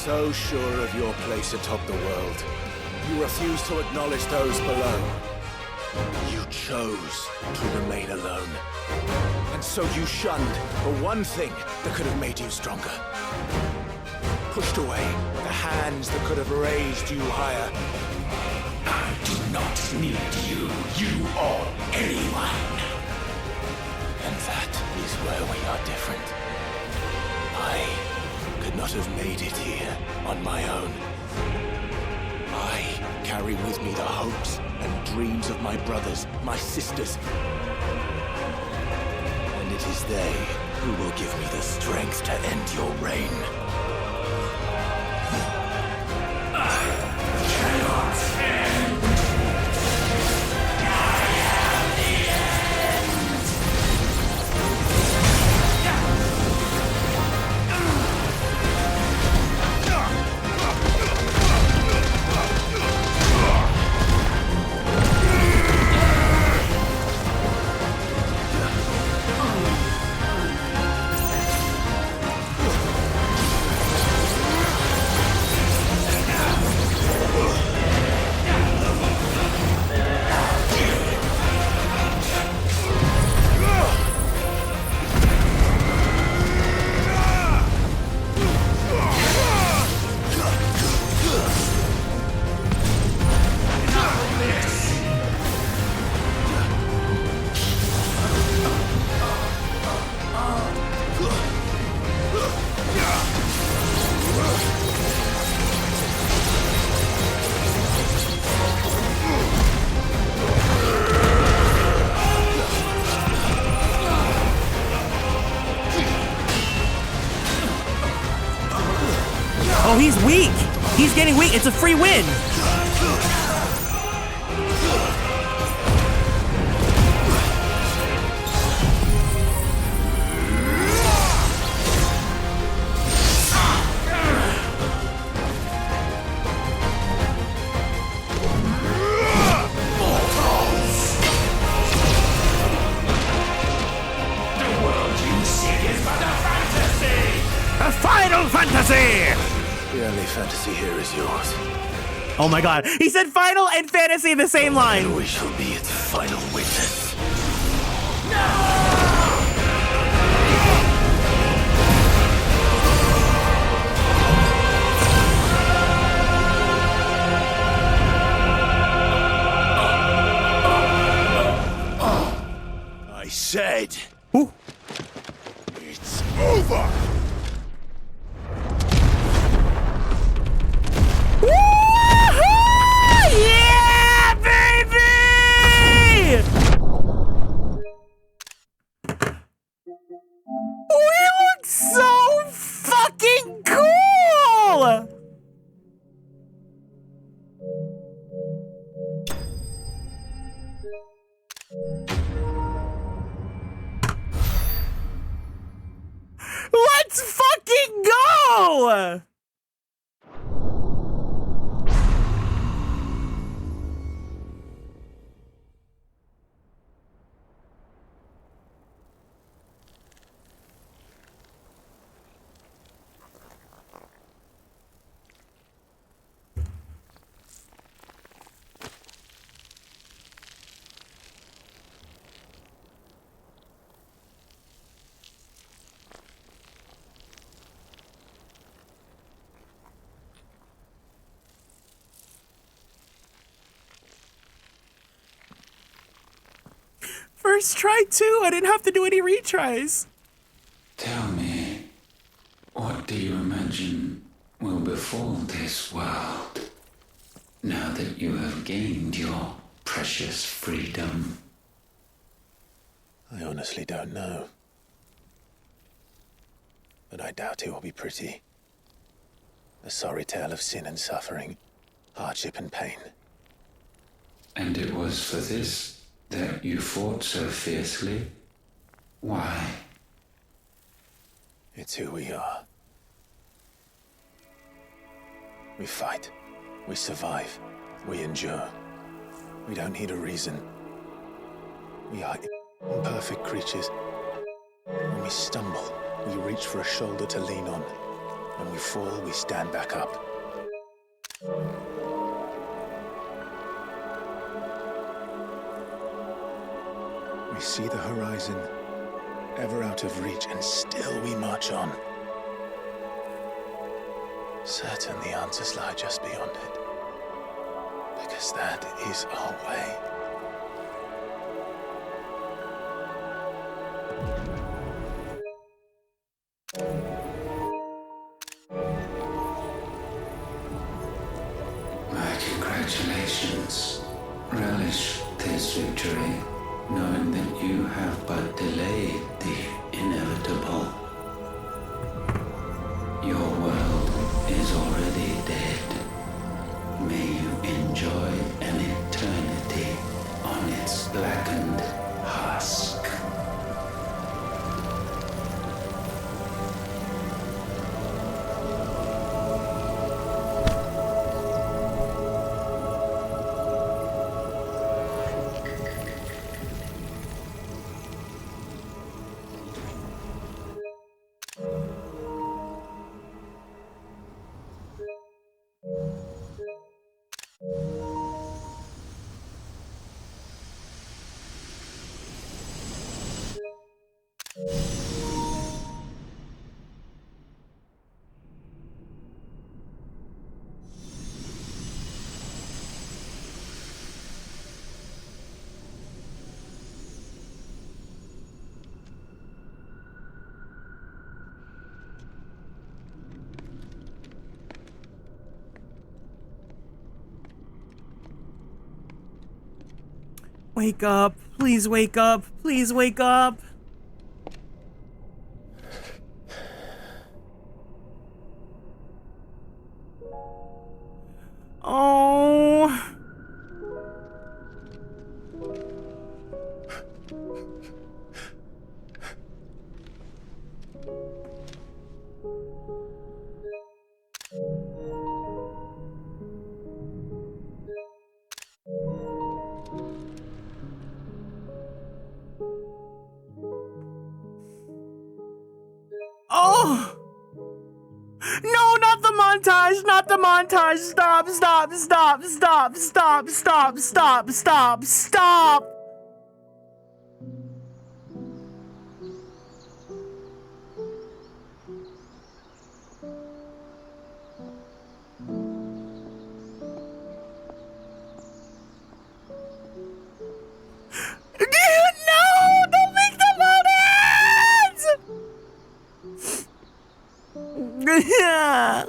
So sure of your place atop the world, you refuse to acknowledge those below. You chose to remain alone. And so you shunned the one thing that could have made you stronger. Pushed away the hands that could have raised you higher. I do not need you, you or anyone. And that is where we are different. I could not have made it here on my own. I carry with me the hopes and dreams of my brothers, my sisters. And it is they who will give me the strength to end your reign. I cannot end. Oh, he's weak. He's getting weak. It's a free win. fantasy here is yours. Oh my god. He said final and fantasy in the same line. And we shall be its final witness. I said... Ooh. It's over! Yeah, baby! We look so fucking cool! Let's fucking go! First try too, I didn't have to do any retries. Tell me, what do you imagine will befall this world now that you have gained your precious freedom? I honestly don't know. But I doubt it will be pretty. A sorry tale of sin and suffering, hardship and pain. And it was for this that you fought so fiercely? Why? It's who we are. We fight. We survive. We endure. We don't need a reason. We are imperfect creatures. When we stumble, we reach for a shoulder to lean on. When we fall, we stand back up. We see the horizon, ever out of reach, and still we march on. Certain the answers lie just beyond it. Because that is our way. My congratulations. Relish this victory, knowing that you have but delayed the inevitable. Your world is already dead. May you enjoy an eternity on its blackened husk. Wake up. Please wake up. Please wake up. Oh. montage. Stop, stop, stop, stop, stop, stop, stop, stop, stop. No! Don't make them hold hands! Yeah.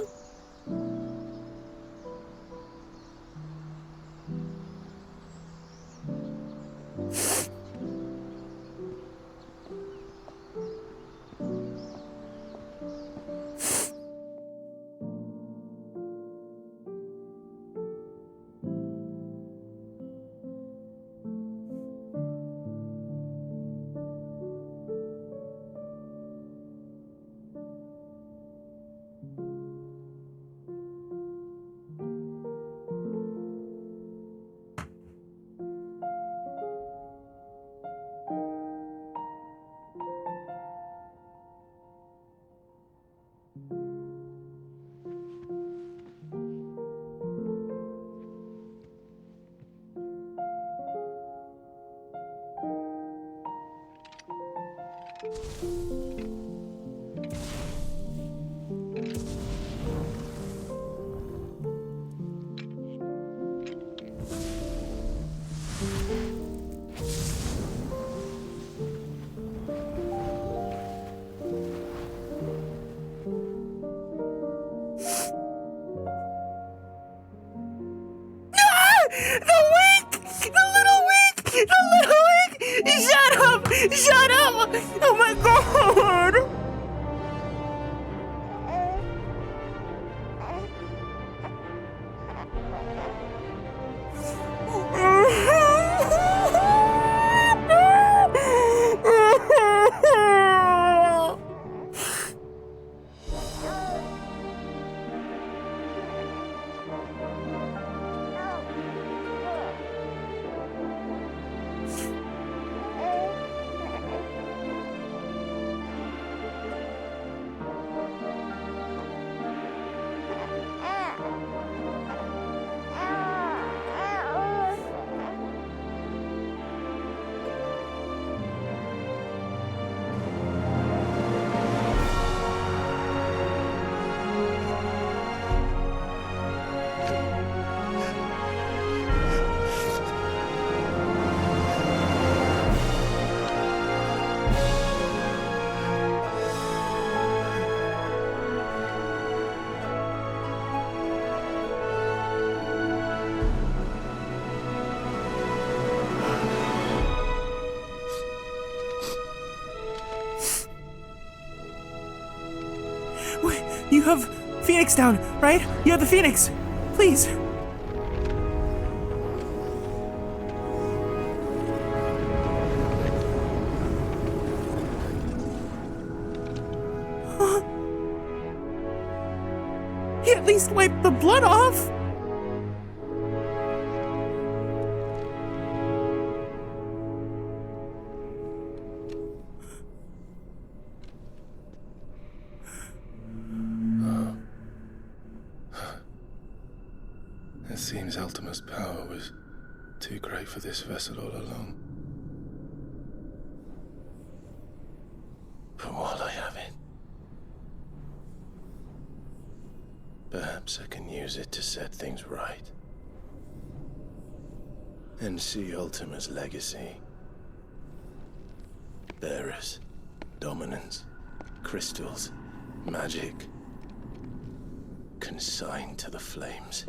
Shut up! Shut up! Oh my god! You have Phoenix down, right? You have the Phoenix. Please. He at least wiped the blood off. It seems Ultima's power was too great for this vessel all along. But while I have it, perhaps I can use it to set things right. And see Ultima's legacy. Bearers, dominance, crystals, magic, consigned to the flames.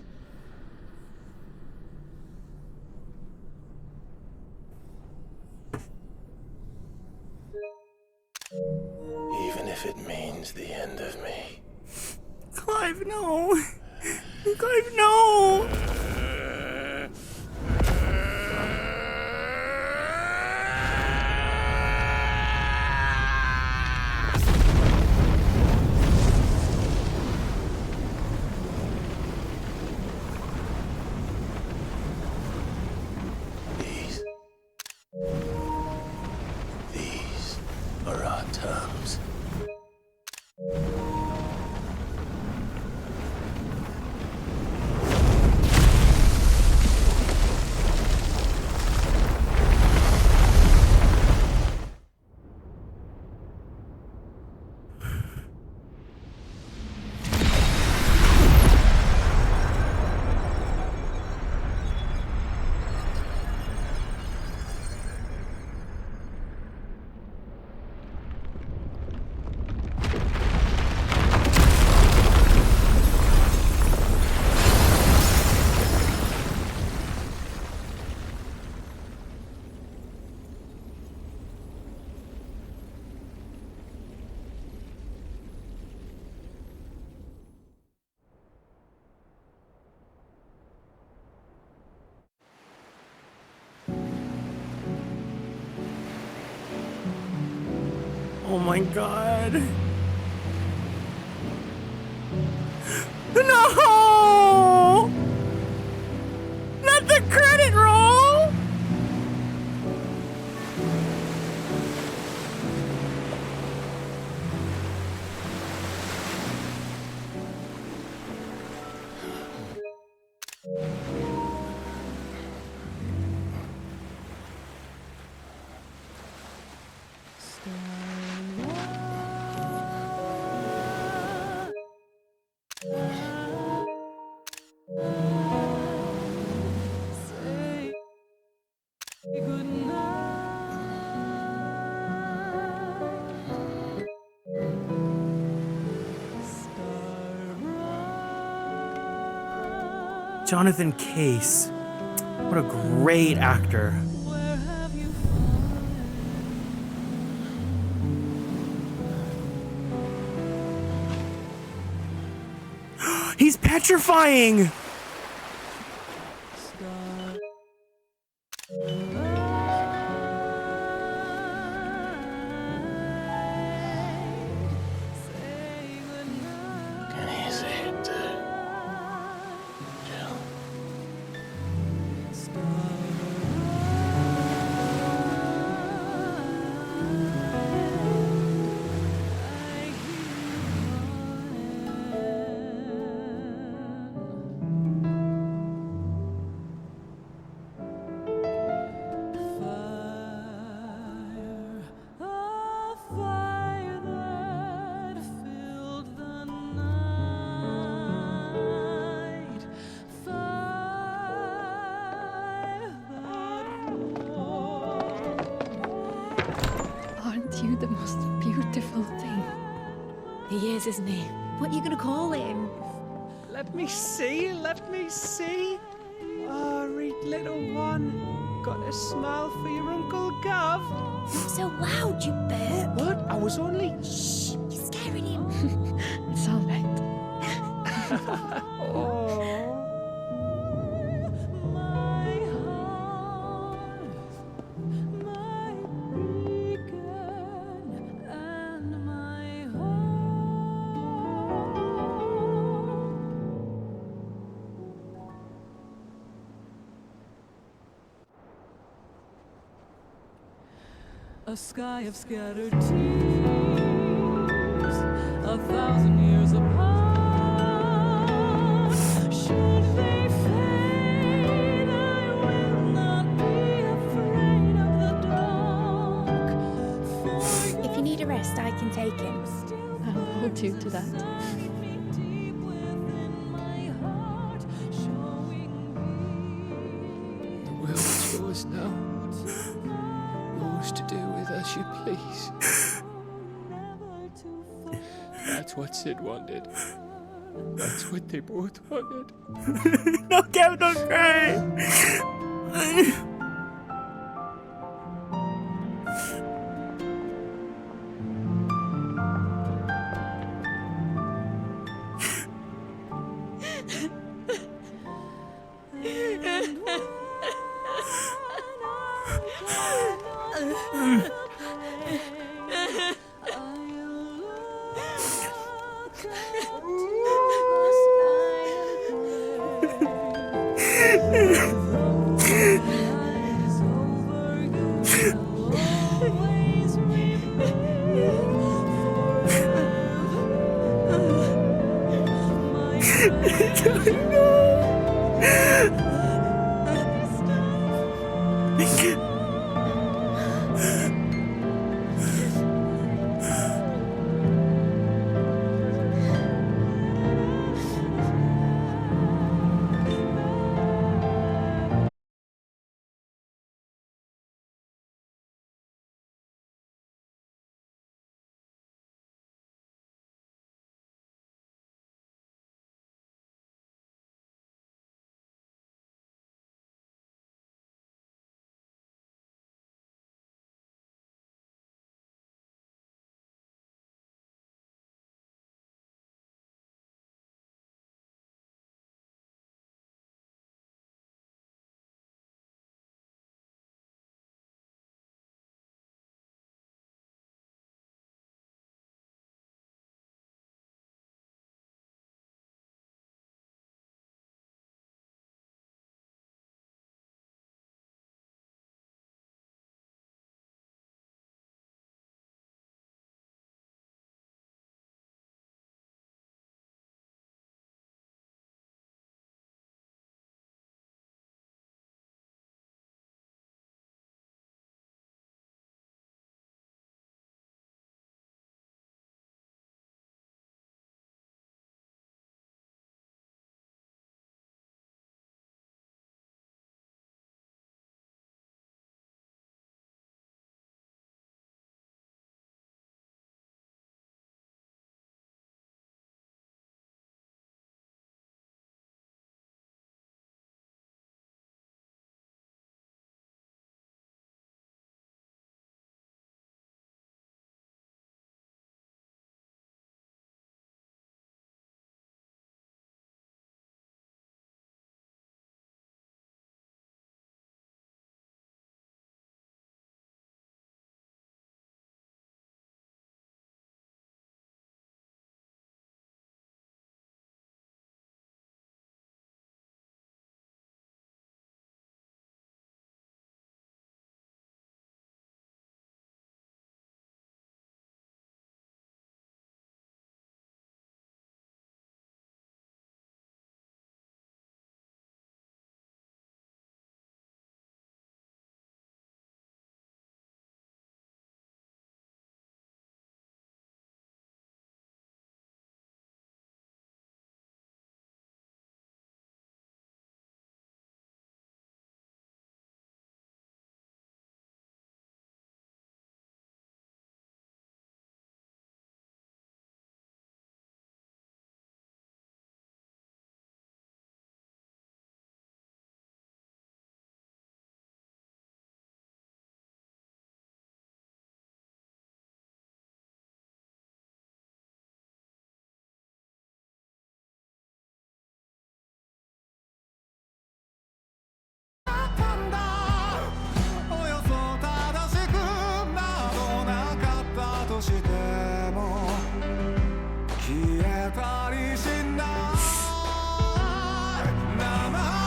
Even if it means the end of me. Clive, no. Clive, no. These are our terms. Oh my god. No! Not the credit roll! Jonathan Case. What a great actor. He's petrifying! Can he say it too? Jill. Aren't you the most beautiful thing? He is, isn't he? What are you gonna call him? Let me see. Oh, read little one. Got a smile for your Uncle Gav. Not so loud, you burp. What? I was only... Shh, you're scaring him. It's all right. A sky of scattered tears, 1,000 years apart. Should they fade, I will not be afraid of the dark. If you need a rest, I can take him. I'll hold you to that. The world is yours now. Yours to do with as you please. That's what Sid wanted. That's what they both wanted. No, Kev, don't cry!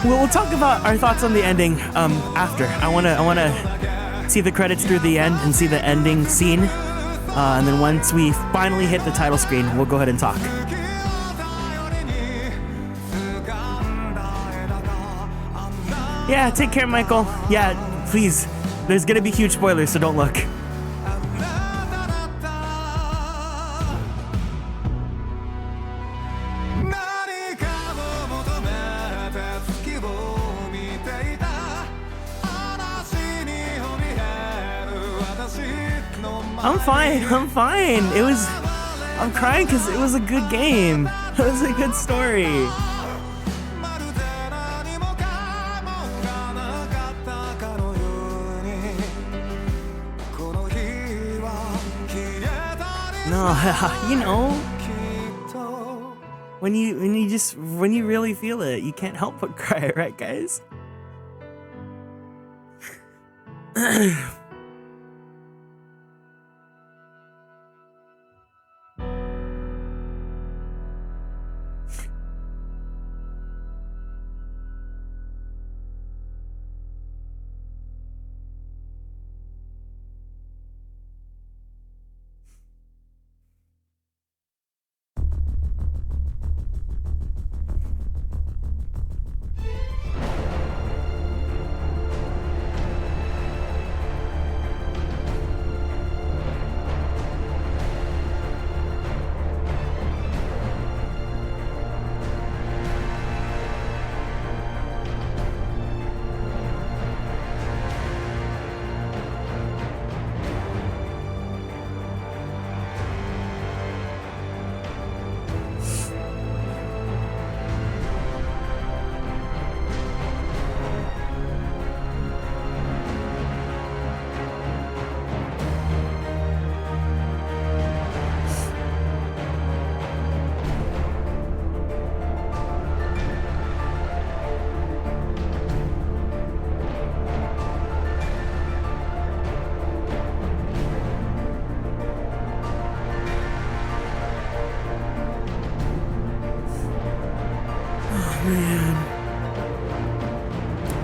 We'll talk about our thoughts on the ending after. I wanna see the credits through the end and see the ending scene, and then once we finally hit the title screen, we'll go ahead and talk. Yeah, take care, Michael. Yeah, please. There's gonna be huge spoilers, so don't look. I'm fine. I'm crying because it was a good game. It was a good story. No, you know, when you really feel it, you can't help but cry, right, guys?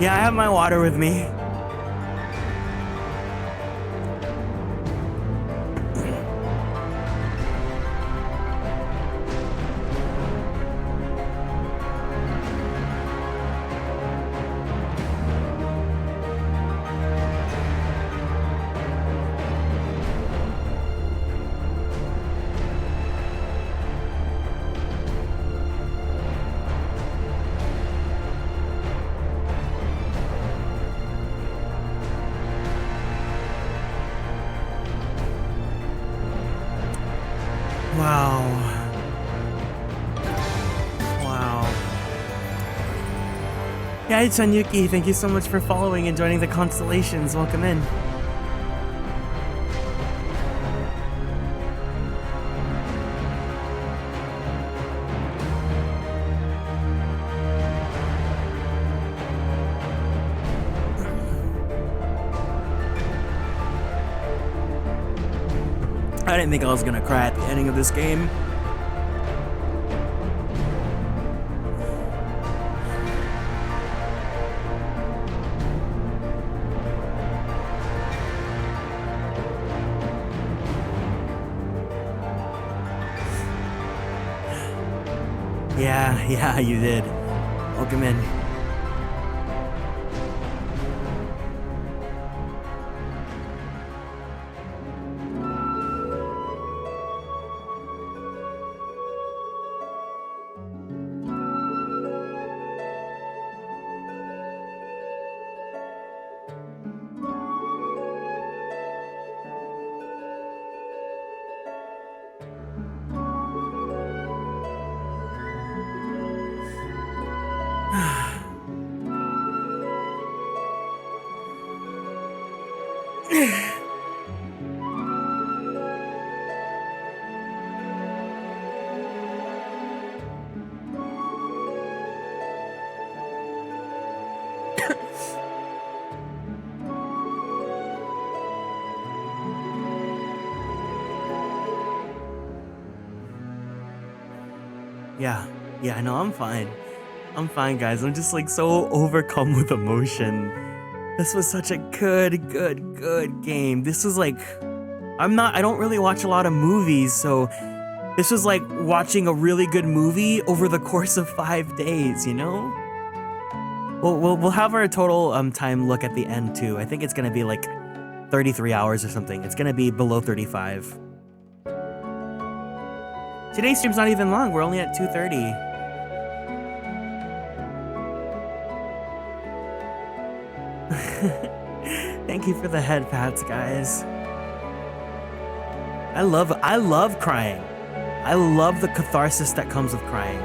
Yeah, I have my water with me. Yeah, it's Sanyuki. Thank you so much for following and joining the constellations. Welcome in. I didn't think I was gonna cry at the ending of this game. Yeah, you did. Welcome in. Yeah, no, I'm fine. I'm fine, guys. I'm just like so overcome with emotion. This was such a good game. This was like, I don't really watch a lot of movies, so this was like watching a really good movie over the course of 5 days, you know? We'll have our total time look at the end too. I think it's gonna be like 33 hours or something. It's gonna be below 35. Today's stream's not even long. We're only at 2:30. Thank you for the head pats, guys. I love crying. I love the catharsis that comes with crying.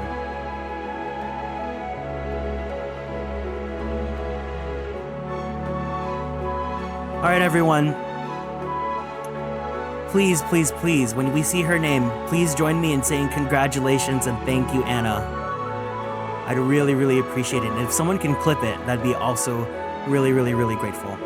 All right, everyone. Please, please, please, when we see her name, please join me in saying congratulations and thank you, Anna. I'd really, really appreciate it. And if someone can clip it, that'd be also really, really, really grateful.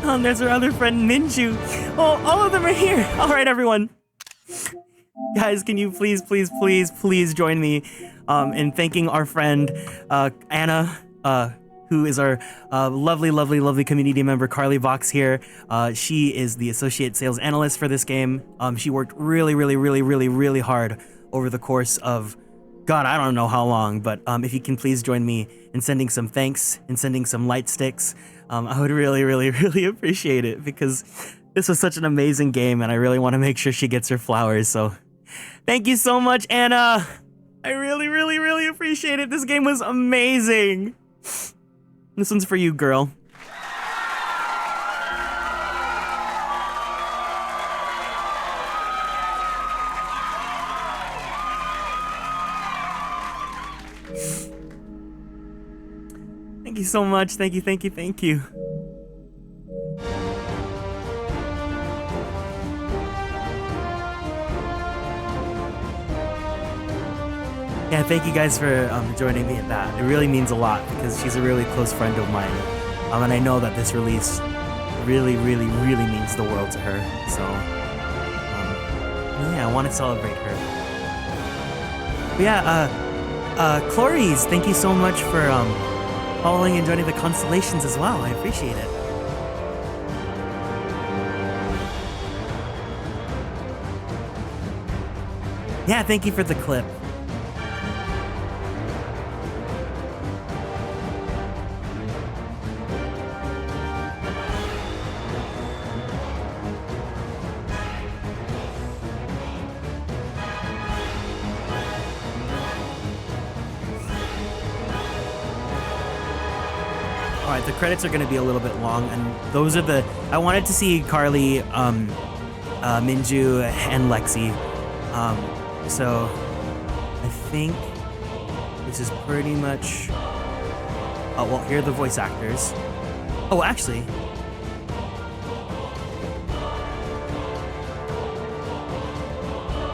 Oh, and there's our other friend, Minju. Oh, all of them are here. All right, everyone. Guys, can you please, please, please, please join me in thanking our friend, Anna, who is our lovely, lovely, lovely community member, Carly Vox here. She is the associate sales analyst for this game. She worked really, really, really, really, really hard over the course of, God, I don't know how long, but if you can please join me in sending some thanks and sending some light sticks, I would really, really, really appreciate it because this was such an amazing game and I really want to make sure she gets her flowers. So thank you so much, Anna. I really, really, really appreciate it. This game was amazing. This one's for you, girl. Thank you so much. Thank you, thank you, thank you. Yeah, thank you guys for joining me at that. It really means a lot because she's a really close friend of mine. And I know that this release really, really, really means the world to her. So, yeah, I want to celebrate her. But yeah, Chloris, thank you so much for following and joining the constellations as well. I appreciate it. Yeah, thank you for the clip. The credits are going to be a little bit long, and those are the... I wanted to see Carly, Minju, and Lexi. So I think this is pretty much... Oh, well, here are the voice actors. Oh, actually...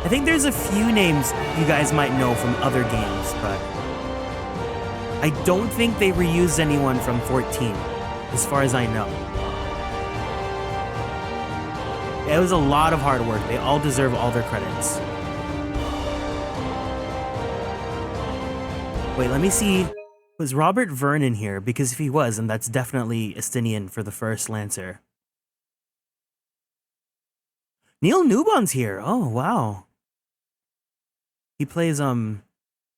I think there's a few names you guys might know from other games, but... I don't think they reused anyone from 14, as far as I know. It was a lot of hard work. They all deserve all their credits. Wait, let me see. Was Robert Vernon here? Because if he was, then that's definitely Estinian for the first Lancer. Neil Newbon's here. Oh, wow. He plays,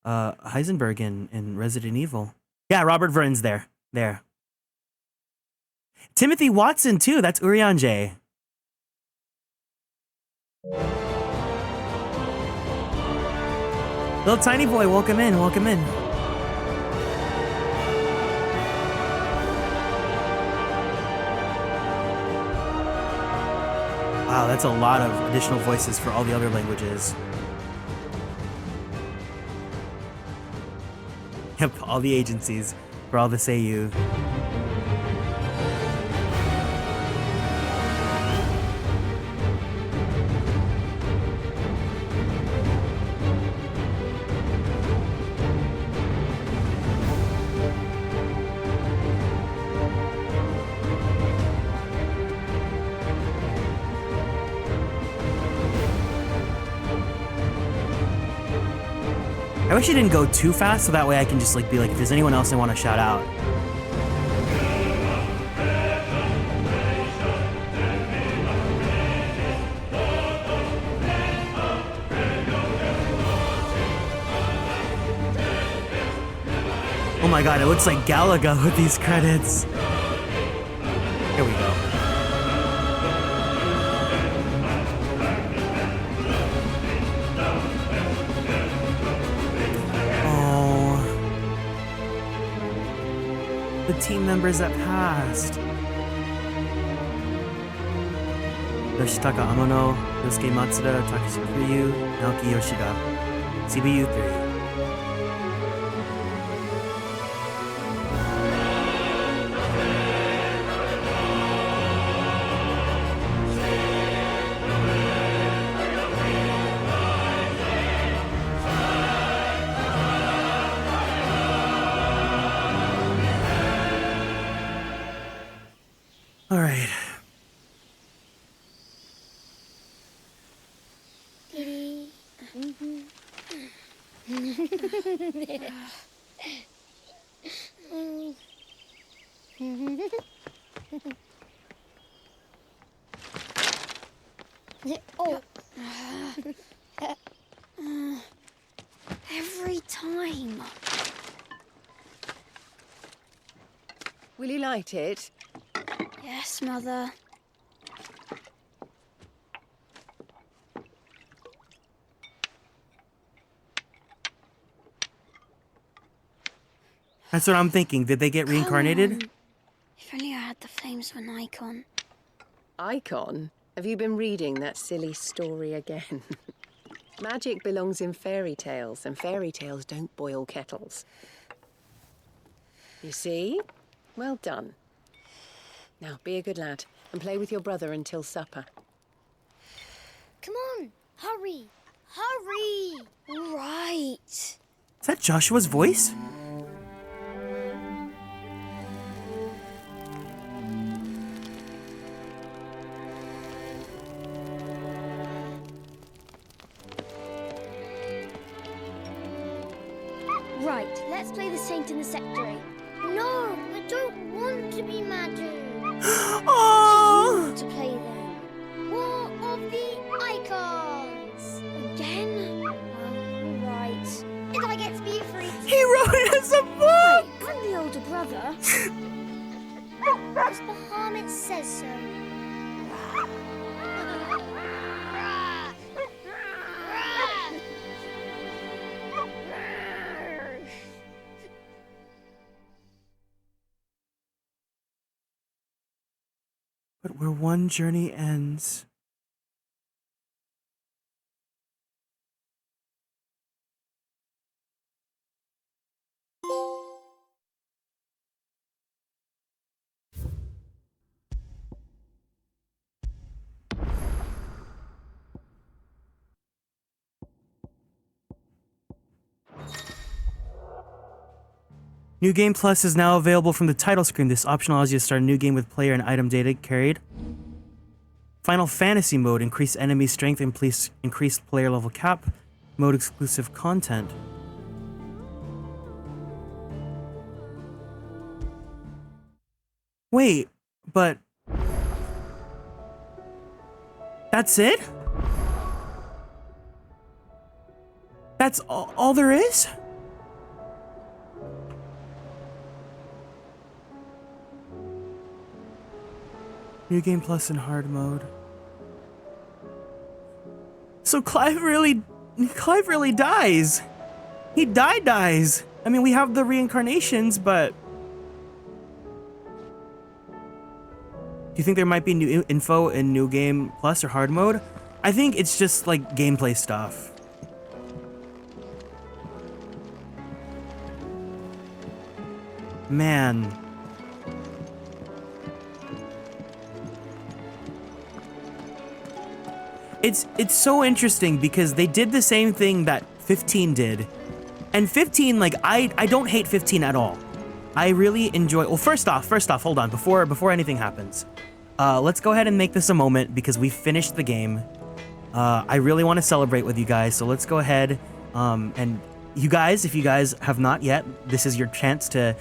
Heisenberg in Resident Evil. Yeah, Robert Vern's there. There. Timothy Watson, too. That's Urian J. Little tiny boy, welcome in, welcome in. Wow, that's a lot of additional voices for all the other languages. Yep, all the agencies for all the Seiyu. I wish it didn't go too fast so that way I can just like be like, if there's anyone else I want to shout out. Oh my god, it looks like Galaga with these credits. Here we go. The team members that passed. Yoshitaka Amano, Yosuke Matsuda, Takashi Kiryu, Naoki Yoshida. CBU 3. All right. Every time. Will you light it? Yes, Mother. That's what I'm thinking. Did they get reincarnated? If only I had the flames of an icon. Icon? Have you been reading that silly story again? Magic belongs in fairy tales, and fairy tales don't boil kettles. You see? Well done. Now, be a good lad, and play with your brother until supper. Come on, hurry! Hurry! All right. Is that Joshua's voice? Right, let's play the saint in the secretary. No, I don't want to be Madu. Oh! Do you want to play then? War of the Icons! Again? All right. Did I get to be a free? He wrote it as a book! Wait, I'm the older brother. Because Bahamut says so. But where one journey ends. New Game Plus is now available from the title screen. This option allows you to start a new game with player and item data carried. Final Fantasy mode, increase enemy strength and increased player level cap. Mode exclusive content. Wait, but that's it? That's all there is? New game plus in hard mode. So Clive really dies. He dies. I mean, we have the reincarnations, but do you think there might be new info in new game plus or hard mode? I think it's just like gameplay stuff. Man. It's so interesting because they did the same thing that 15 did. And 15, like, I don't hate 15 at all. I really enjoy, well, first off, hold on, before anything happens. Let's go ahead and make this a moment because we finished the game. I really want to celebrate with you guys, so let's go ahead, and you guys, if you guys have not yet, this is your chance to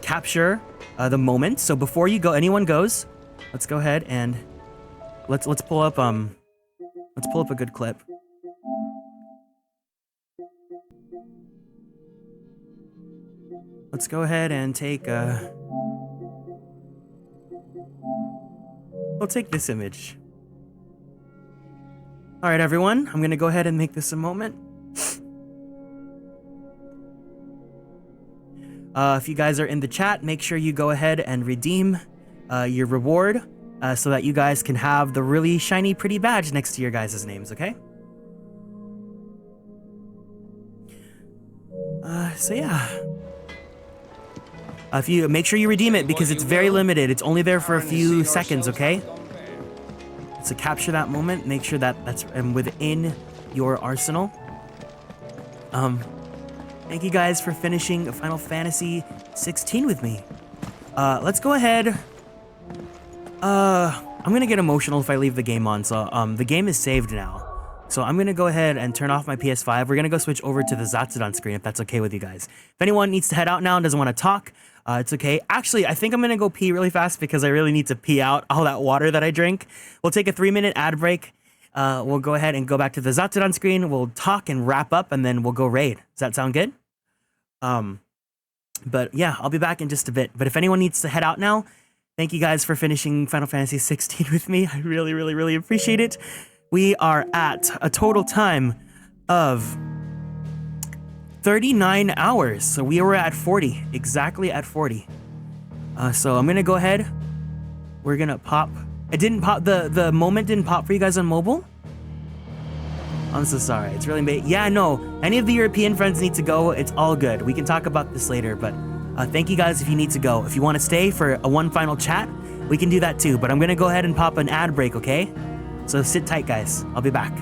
capture the moment. So before you go, anyone goes, let's go ahead and let's pull up a good clip. Let's go ahead and take we'll take this image. All right, everyone, I'm gonna go ahead and make this a moment. If you guys are in the chat, make sure you go ahead and redeem your reward so that you guys can have the really shiny, pretty badge next to your guys' names, okay? So yeah. If you make sure you redeem it because it's very limited. It's only there for a few seconds, okay? So capture that moment. Make sure that that's within your arsenal. Thank you guys for finishing Final Fantasy 16 with me. Let's go ahead. I'm gonna get emotional if I leave the game on. So the game is saved now. So I'm gonna go ahead and turn off my PS5. We're gonna go switch over to the Zatsudan screen if that's okay with you guys. If anyone needs to head out now and doesn't want to talk, it's okay. Actually, I think I'm gonna go pee really fast because I really need to pee out all that water that I drink. We'll take a 3-minute ad break. We'll go ahead and go back to the Zatsudan screen. We'll talk and wrap up, and then we'll go raid. Does that sound good? But yeah, I'll be back in just a bit. But if anyone needs to head out now, thank you guys for finishing Final Fantasy 16 with me. I really, really, really appreciate it. We are at a total time of 39 hours. So we were at 40, exactly at 40. So I'm gonna go ahead. We're gonna pop. It didn't pop, the moment didn't pop for you guys on mobile? I'm so sorry, it's really bad. Yeah, no, any of the European friends need to go, it's all good. We can talk about this later, but thank you guys if you need to go. If you wanna stay for one final chat, we can do that too, but I'm gonna go ahead and pop an ad break, okay? So sit tight, guys. I'll be back.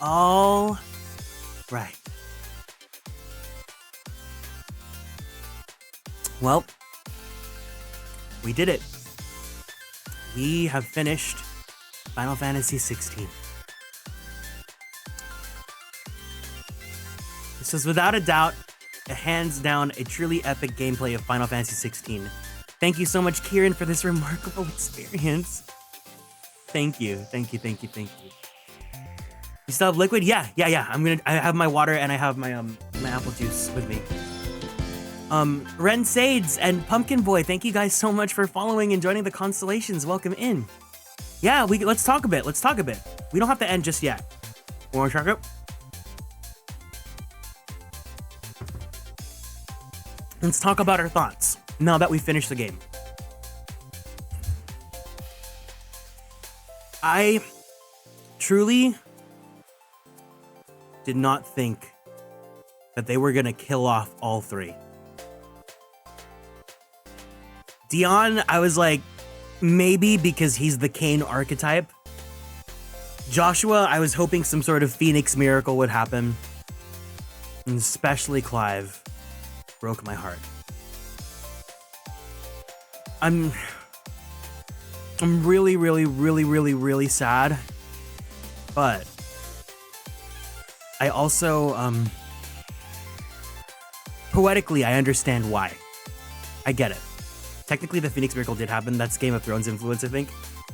All right. Well, we did it. We have finished Final Fantasy XVI. This was without a doubt, hands down, a truly epic gameplay of Final Fantasy XVI. Thank you so much, Kieran, for this remarkable experience. Thank you. You still have liquid? Yeah. I have my water and I have my my apple juice with me. Ren Sades and Pumpkin Boy, thank you guys so much for following and joining the constellations. Welcome in. Yeah, let's talk a bit. We don't have to end just yet. Wanna check it? Let's talk about our thoughts now that we finished the game. I truly did not think that they were gonna kill off all three. Dion, I was like, maybe because he's the Cain archetype. Joshua, I was hoping some sort of Phoenix miracle would happen. And especially Clive broke my heart. I'm really sad. But I also, poetically, I understand why. I get it. Technically, the Phoenix Miracle did happen. That's Game of Thrones influence, I think.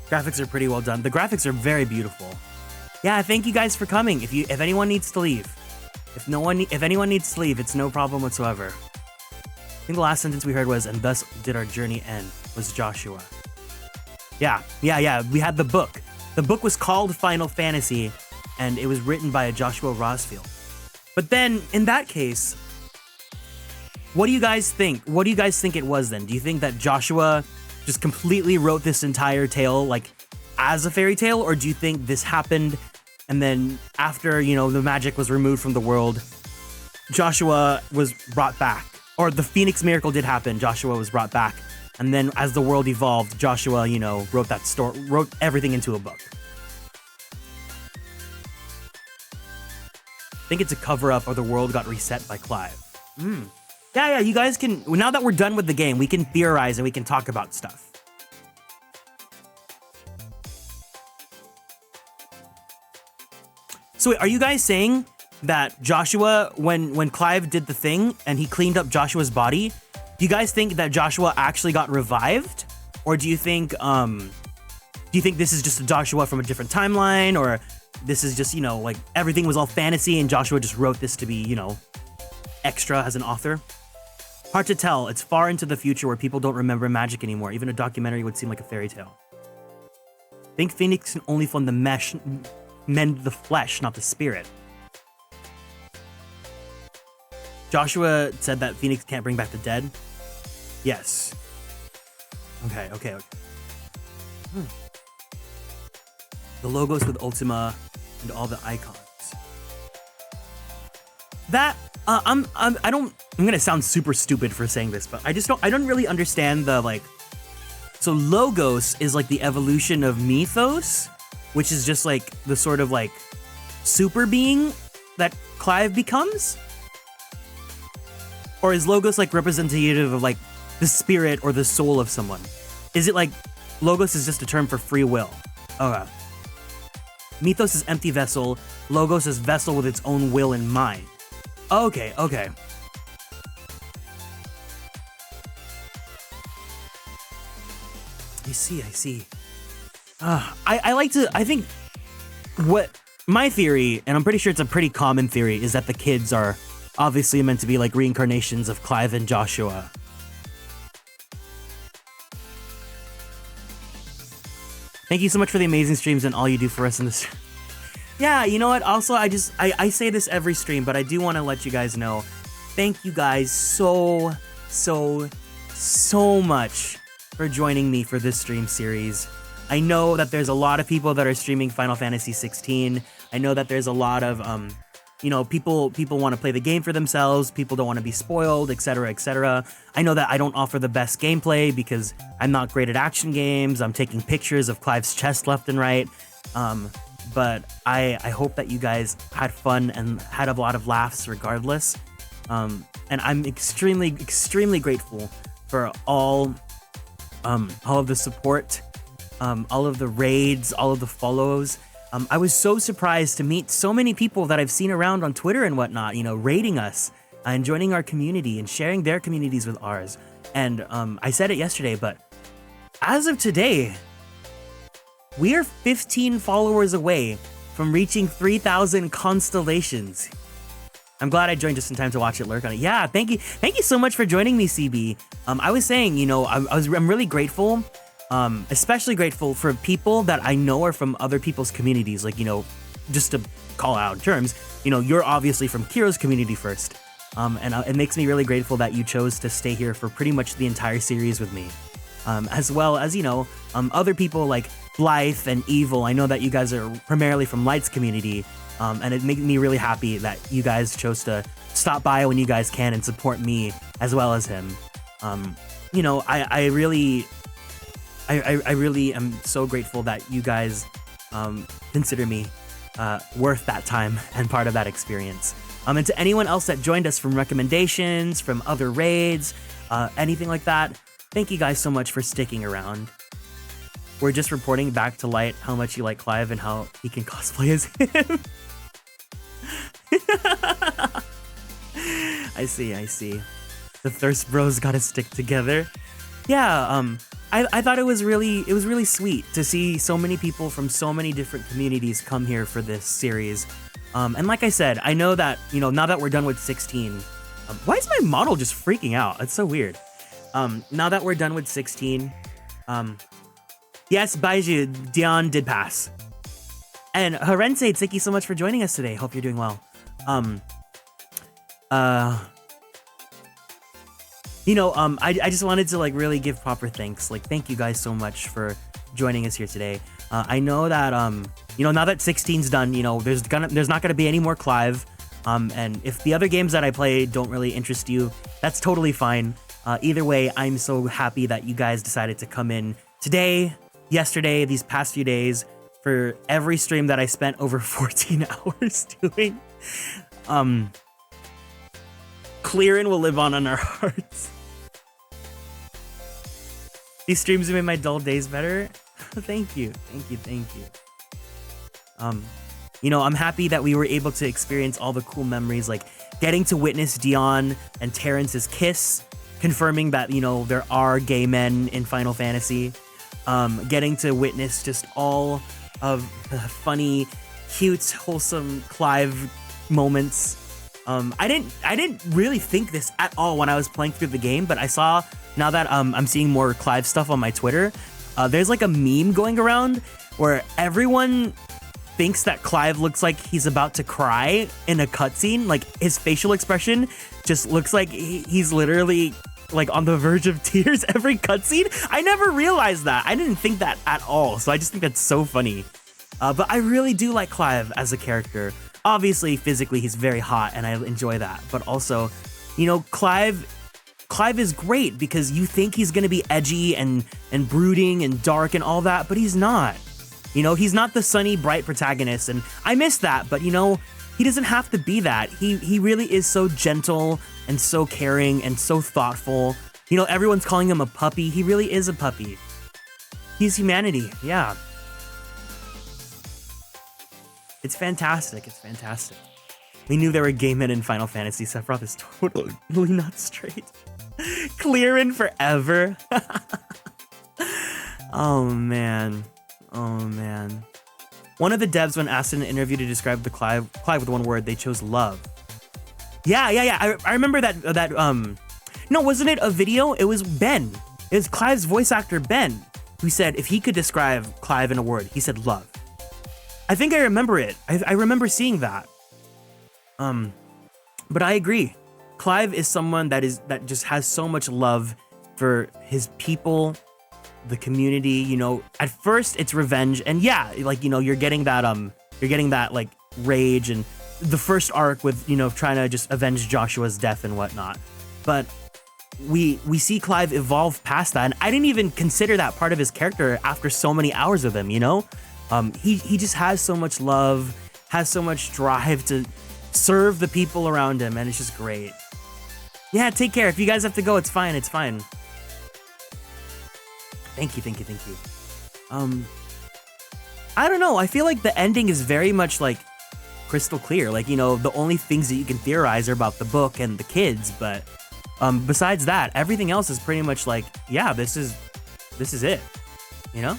Graphics are pretty well done. The graphics are very beautiful. Yeah, thank you guys for coming. If anyone needs to leave, if anyone needs to leave, it's no problem whatsoever. I think the last sentence we heard was, "And thus did our journey end," was Joshua. Yeah. We had the book. The book was called Final Fantasy, and it was written by a Joshua Rosfield. But then, in that case, what do you guys think? What do you guys think it was then? Do you think that Joshua just completely wrote this entire tale, like, as a fairy tale? Or do you think this happened, and then after, the magic was removed from the world, Joshua was brought back? Or the Phoenix Miracle did happen, Joshua was brought back, and then as the world evolved, Joshua, wrote that story, wrote everything into a book? I think it's a cover-up, or the world got reset by Clive. Yeah, you guys can, now that we're done with the game, we can theorize and we can talk about stuff. So wait, are you guys saying that Joshua, when Clive did the thing and he cleaned up Joshua's body, do you guys think that Joshua actually got revived? Or do you think this is just a Joshua from a different timeline? Or this is just, like everything was all fantasy and Joshua just wrote this to be, extra as an author? Hard to tell. It's far into the future where people don't remember magic anymore. Even a documentary would seem like a fairy tale. Think Phoenix can only from the mesh mend the flesh, not the spirit. Joshua said that Phoenix can't bring back the dead. Yes. Okay. The logos with Ultima and all the icons. That I'm gonna sound super stupid for saying this, but I don't really understand the so Logos is like the evolution of Mythos, which is just like the sort of like super being that Clive becomes? Or is Logos like representative of like the spirit or the soul of someone? Is it like Logos is just a term for free will? Okay. Mythos is empty vessel, Logos is vessel with its own will and mind. Okay. I see. I think what my theory, and I'm pretty sure it's a pretty common theory, is that the kids are obviously meant to be like reincarnations of Clive and Joshua. Thank you so much for the amazing streams and all you do for us in this. Yeah, you know what? Also, I say this every stream, but I do want to let you guys know. Thank you guys so much for joining me for this stream series. I know that there's a lot of people that are streaming Final Fantasy 16. I know that there's a lot of, you know, people want to play the game for themselves. People don't want to be spoiled, etc., etc. I know that I don't offer the best gameplay because I'm not great at action games. I'm taking pictures of Clive's chest left and right. But I hope that you guys had fun and had a lot of laughs regardless. And I'm extremely grateful for all of the support, all of the raids, all of the follows. I was so surprised to meet so many people that I've seen around on Twitter and whatnot, you know, raiding us and joining our community and sharing their communities with ours. And I said it yesterday, but as of today, we are 15 followers away from reaching 3,000 constellations. I'm glad I joined just in time to watch it lurk on it. Yeah, thank you so much for joining me, CB. I was saying, you know, I'm really grateful. Especially grateful for people that I know are from other people's communities. Like, you know, just to call out terms, you know, you're obviously from Kiro's community first. And it makes me really grateful that you chose to stay here for pretty much the entire series with me. As well as, you know, other people like Blythe and Evil. I know that you guys are primarily from Light's community. And it made me really happy that you guys chose to stop by when you guys can and support me as well as him. You know, I really am so grateful that you guys consider me worth that time and part of that experience. And to anyone else that joined us from recommendations, from other raids, anything like that, thank you guys so much for sticking around. We're just reporting back to Light how much you like Clive and how he can cosplay as him. I see. The Thirst Bros gotta stick together. Yeah, I thought it was really sweet to see so many people from so many different communities come here for this series. And like I said, I know that, you know, now that we're done with 16, why is my model just freaking out? It's so weird. Now that we're done with 16, yes, Baiju, Dion did pass. And Harense, thank you so much for joining us today. Hope you're doing well. You know, I just wanted to like really give proper thanks. Like, thank you guys so much for joining us here today. I know that you know, now that 16's done, you know, there's not gonna be any more Clive. And if the other games that I play don't really interest you, that's totally fine. Either way, I'm so happy that you guys decided to come in today, yesterday, these past few days, for every stream that I spent over 14 hours doing. Kieran will live on in our hearts. These streams have made my dull days better. Thank you. You know, I'm happy that we were able to experience all the cool memories, like getting to witness Dion and Terrence's kiss, confirming that, you know, there are gay men in Final Fantasy. Getting to witness just all of the funny, cute, wholesome Clive moments. I didn't really think this at all when I was playing through the game, but I saw, now that I'm seeing more Clive stuff on my Twitter, there's like a meme going around where everyone thinks that Clive looks like he's about to cry in a cutscene. Like, his facial expression just looks like he's literally like on the verge of tears every cutscene. I never realized that. I didn't think that at all. So I just think that's so funny. But I really do like Clive as a character. Obviously, physically, he's very hot, and I enjoy that. But also, you know, Clive is great because you think he's gonna be edgy and brooding and dark and all that, but he's not. You know, he's not the sunny, bright protagonist, and I miss that. But you know, he doesn't have to be that. He really is so gentle and so caring and so thoughtful. You know, everyone's calling him a puppy. He really is a puppy. He's humanity. Yeah. It's fantastic. We knew there were gay men in Final Fantasy. Sephiroth is totally not straight. Kieran forever. Oh man. One of the devs, when asked in an interview to describe the Clive with one word, they chose love. Yeah. I remember that. No, wasn't it a video? It was Ben. It was Clive's voice actor, Ben, who said if he could describe Clive in a word, he said love. I think I remember it. I remember seeing that. But I agree. Clive is someone that just has so much love for his people, the community. You know, at first it's revenge, and yeah, like, you know, you're getting that like rage and the first arc with, you know, trying to just avenge Joshua's death and whatnot. But we see Clive evolve past that, and I didn't even consider that part of his character after so many hours with him. You know, he just has so much love, has so much drive to serve the people around him, and it's just great. Yeah, take care. If you guys have to go, it's fine. It's fine. Thank you. I don't know. I feel like the ending is very much like crystal clear. Like, you know, the only things that you can theorize are about the book and the kids, but besides that, everything else is pretty much like, yeah, this is it. You know?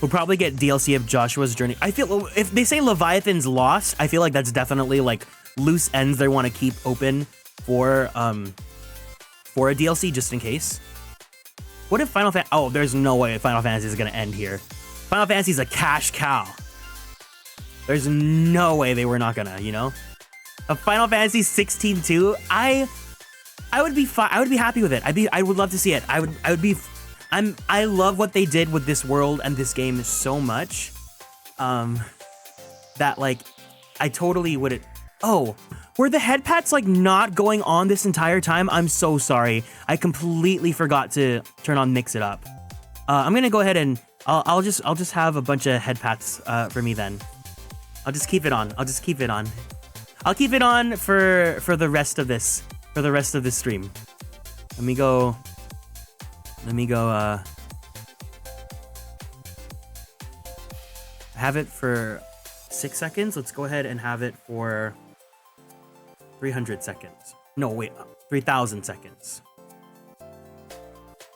We'll probably get DLC of Joshua's journey. I feel if they say Leviathan's lost, I feel like that's definitely like loose ends they want to keep open for a DLC just in case. What if Final Fantasy? Oh, there's no way Final Fantasy is gonna end here. Final Fantasy's a cash cow. There's no way they were not gonna, you know. A Final Fantasy 16 2. I would be fine. I would be happy with it. I would love to see it. I love what they did with this world and this game so much, that like, I totally would. Oh, were the head pats like not going on this entire time? I'm so sorry. I completely forgot to turn on Mix It Up. I'm gonna go ahead and I'll just have a bunch of head pats for me then. I'll just keep it on. I'll keep it on for the rest of this stream. Let me go have it for 6 seconds. Let's go ahead and have it for 300 seconds. No, wait, 3,000 seconds.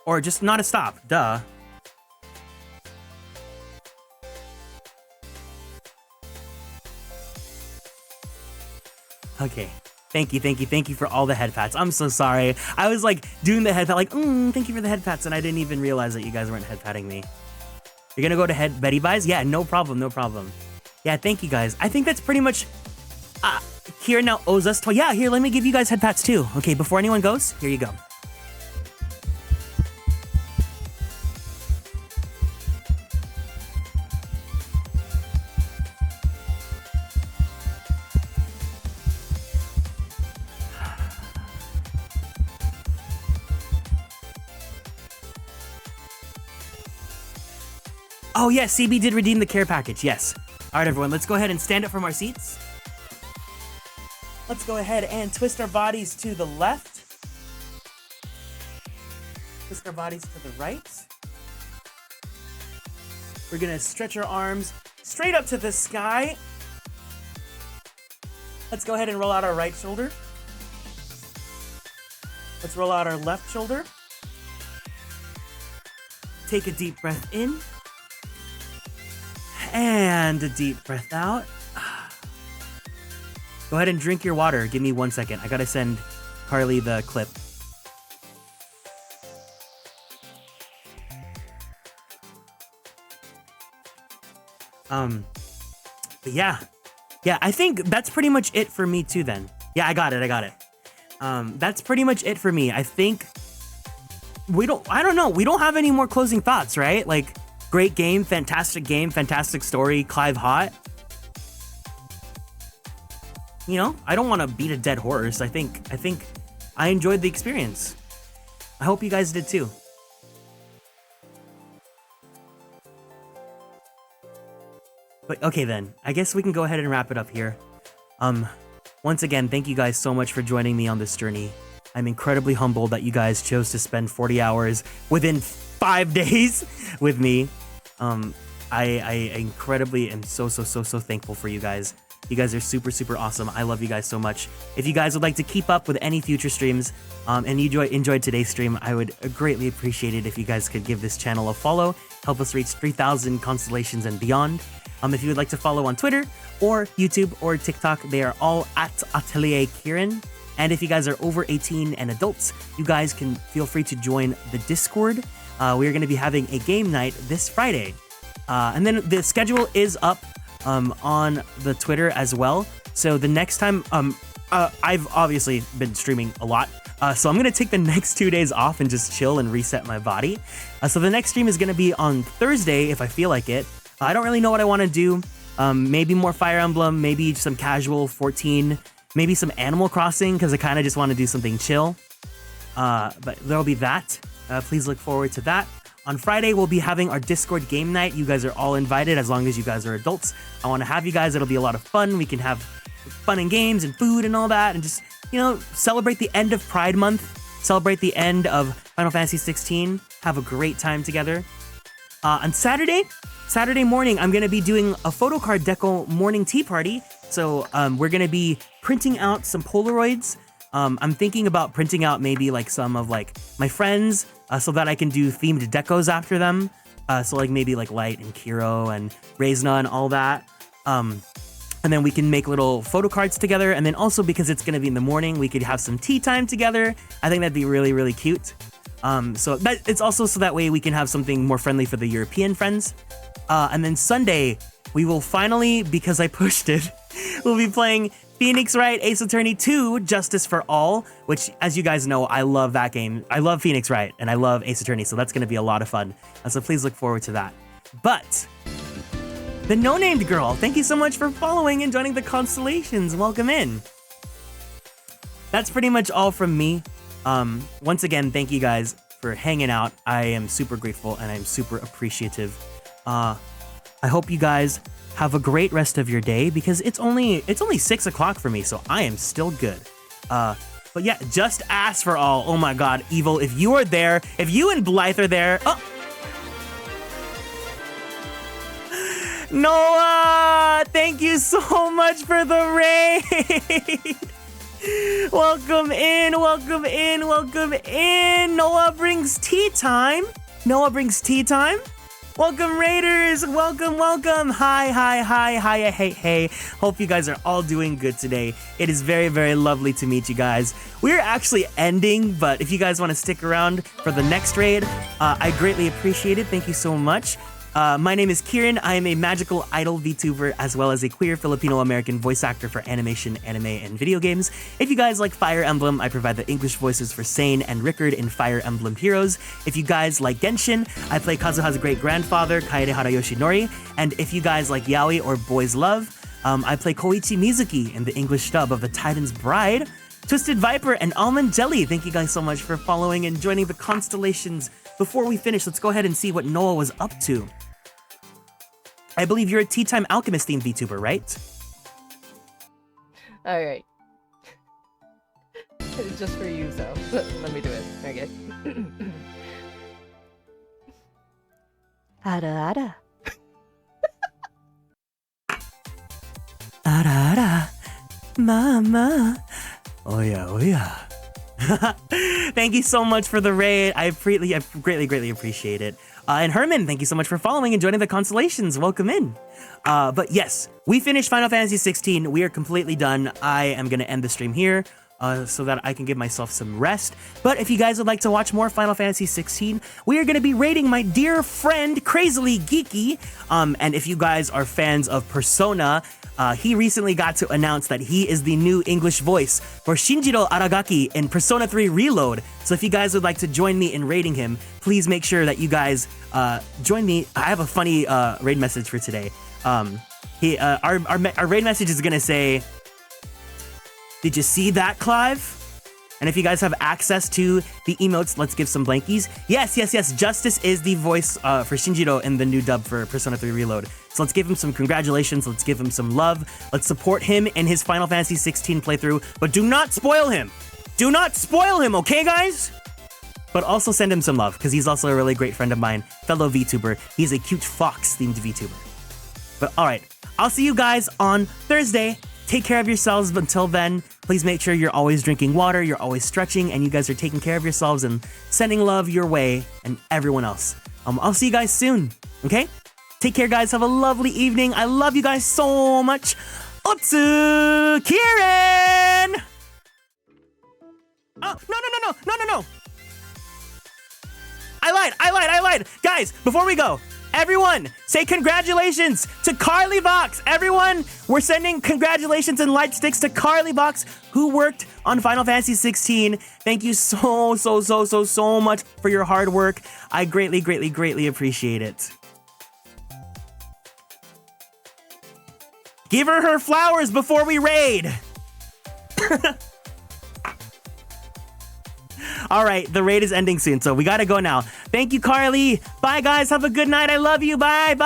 Or just not a stop, duh. Okay. Thank you for all the head pats. I'm so sorry. I was like doing the head pat, like, thank you for the head pats, and I didn't even realize that you guys weren't head patting me. You're gonna go to head Betty buys? Yeah, no problem. Yeah, thank you guys. I think that's pretty much. Kieran now owes us. Yeah, here, let me give you guys head pats too. Okay, before anyone goes, here you go. Oh yes, CB did redeem the care package, yes. All right, everyone, let's go ahead and stand up from our seats. Let's go ahead and twist our bodies to the left. Twist our bodies to the right. We're gonna stretch our arms straight up to the sky. Let's go ahead and roll out our right shoulder. Let's roll out our left shoulder. Take a deep breath in. And a deep breath out. Go ahead and drink your water. Give me 1 second. I gotta send Carly the clip. But yeah, I think that's pretty much it for me too then. Yeah, I got it. That's pretty much it for me. I think I don't know. We don't have any more closing thoughts, right? Like, great game, fantastic story, Clive hot. You know, I don't want to beat a dead horse. I think I enjoyed the experience. I hope you guys did too. But okay then, I guess we can go ahead and wrap it up here. Once again, thank you guys so much for joining me on this journey. I'm incredibly humbled that you guys chose to spend 40 hours within 5 days with me. I incredibly am so thankful for you guys. You guys are super, super awesome. I love you guys so much. If you guys would like to keep up with any future streams and you enjoyed today's stream, I would greatly appreciate it if you guys could give this channel a follow. Help us reach 3,000 constellations and beyond. If you would like to follow on Twitter or YouTube or TikTok, they are all at Atelier Kieran. And if you guys are over 18 and adults, you guys can feel free to join the Discord. We are going to be having a game night this Friday. And then the schedule is up on the Twitter as well. So the next time, I've obviously been streaming a lot. So I'm going to take the next 2 days off and just chill and reset my body. So the next stream is going to be on Thursday if I feel like it. I don't really know what I want to do. Maybe more Fire Emblem, maybe some casual 14, maybe some Animal Crossing because I kind of just want to do something chill. But there'll be that. Please look forward to that. On Friday, we'll be having our Discord game night. You guys are all invited as long as you guys are adults. I want to have you guys. It'll be a lot of fun. We can have fun and games and food and all that and just, you know, celebrate the end of Pride Month, celebrate the end of Final Fantasy 16, have a great time together. On Saturday morning, I'm going to be doing a photo card deco morning tea party. So we're going to be printing out some Polaroids. I'm thinking about printing out maybe like some of like my friends so that I can do themed decos after them. So like maybe like Light and Kiro and Reisna and all that. And then we can make little photo cards together. And then also because it's going to be in the morning, we could have some tea time together. I think that'd be really, really cute. So that it's also so that way we can have something more friendly for the European friends. And then Sunday, we will finally, because I pushed it, we'll be playing Phoenix Wright Ace Attorney 2 Justice for All, which, as you guys know, I love that game. I love Phoenix Wright and I love Ace Attorney, so that's going to be a lot of fun. So please look forward to that. But the No Named Girl, thank you so much for following and joining the Constellations. Welcome in. That's pretty much all from me. Once again, thank you guys for hanging out. I am super grateful and I'm super appreciative. I hope you guys have a great rest of your day because it's only 6 o'clock for me, so I am still good. But yeah, just ask for all. Oh my God, Evil, if you are there, if you and Blythe are there, oh. Noah, thank you so much for the raid. Welcome in, welcome in, welcome in. Noah brings tea time. Noah brings tea time. Welcome, Raiders. Welcome, welcome. Hi, hi, hi, hi, hey, hey. Hope you guys are all doing good today. It is very, very lovely to meet you guys. We're actually ending, but if you guys want to stick around for the next raid, I greatly appreciate it. Thank you so much. My name is Kieran. I am a magical idol VTuber as well as a queer Filipino-American voice actor for animation, anime, and video games. If you guys like Fire Emblem, I provide the English voices for Sane and Rickard in Fire Emblem Heroes. If you guys like Genshin, I play Kazuha's great-grandfather, Kaedehara Yoshinori. And if you guys like Yaoi or Boys Love, I play Koichi Mizuki in the English dub of The Titan's Bride. Twisted Viper and Almond Jelly, thank you guys so much for following and joining the Constellations. Before we finish, let's go ahead and see what Noah was up to. I believe you're a Tea Time Alchemist themed VTuber, right? Alright. It's just for you, so let me do it. Okay. Ara ara. Ara ara. Mama. Oh yeah, oh yeah. Thank you so much for the raid. I greatly appreciate it. And Herman, thank you so much for following and joining the Constellations. Welcome in. But yes, we finished Final Fantasy 16. We are completely done. I am going to end the stream here so that I can give myself some rest. But if you guys would like to watch more Final Fantasy 16, we are going to be raiding my dear friend, Crazily Geeky. And if you guys are fans of Persona, he recently got to announce that he is the new English voice for Shinjiro Aragaki in Persona 3 Reload. So if you guys would like to join me in raiding him, please make sure that you guys join me. I have a funny raid message for today. Our raid message is gonna say, "Did you see that, Clive?" And if you guys have access to the emotes, let's give some blankies. Yes. Justice is the voice for Shinjiro in the new dub for Persona 3 Reload. So let's give him some congratulations. Let's give him some love. Let's support him in his Final Fantasy 16 playthrough. But do not spoil him. Do not spoil him, okay, guys? But also send him some love, because he's also a really great friend of mine, fellow VTuber. He's a cute fox-themed VTuber. But all right, I'll see you guys on Thursday. Take care of yourselves. But until then, please make sure you're always drinking water, you're always stretching, and you guys are taking care of yourselves and sending love your way and everyone else. I'll see you guys soon, okay? Take care, guys. Have a lovely evening. I love you guys so much. Otsu! Kieran! Oh, no. I lied. Guys, before we go, everyone, say congratulations to Carly Vox. Everyone, we're sending congratulations and light sticks to Carly Vox, who worked on Final Fantasy 16. Thank you so much for your hard work. I greatly appreciate it. Give her flowers before we raid. All right, the raid is ending soon, so we gotta go now. Thank you, Carly. Bye, guys. Have a good night. I love you. Bye.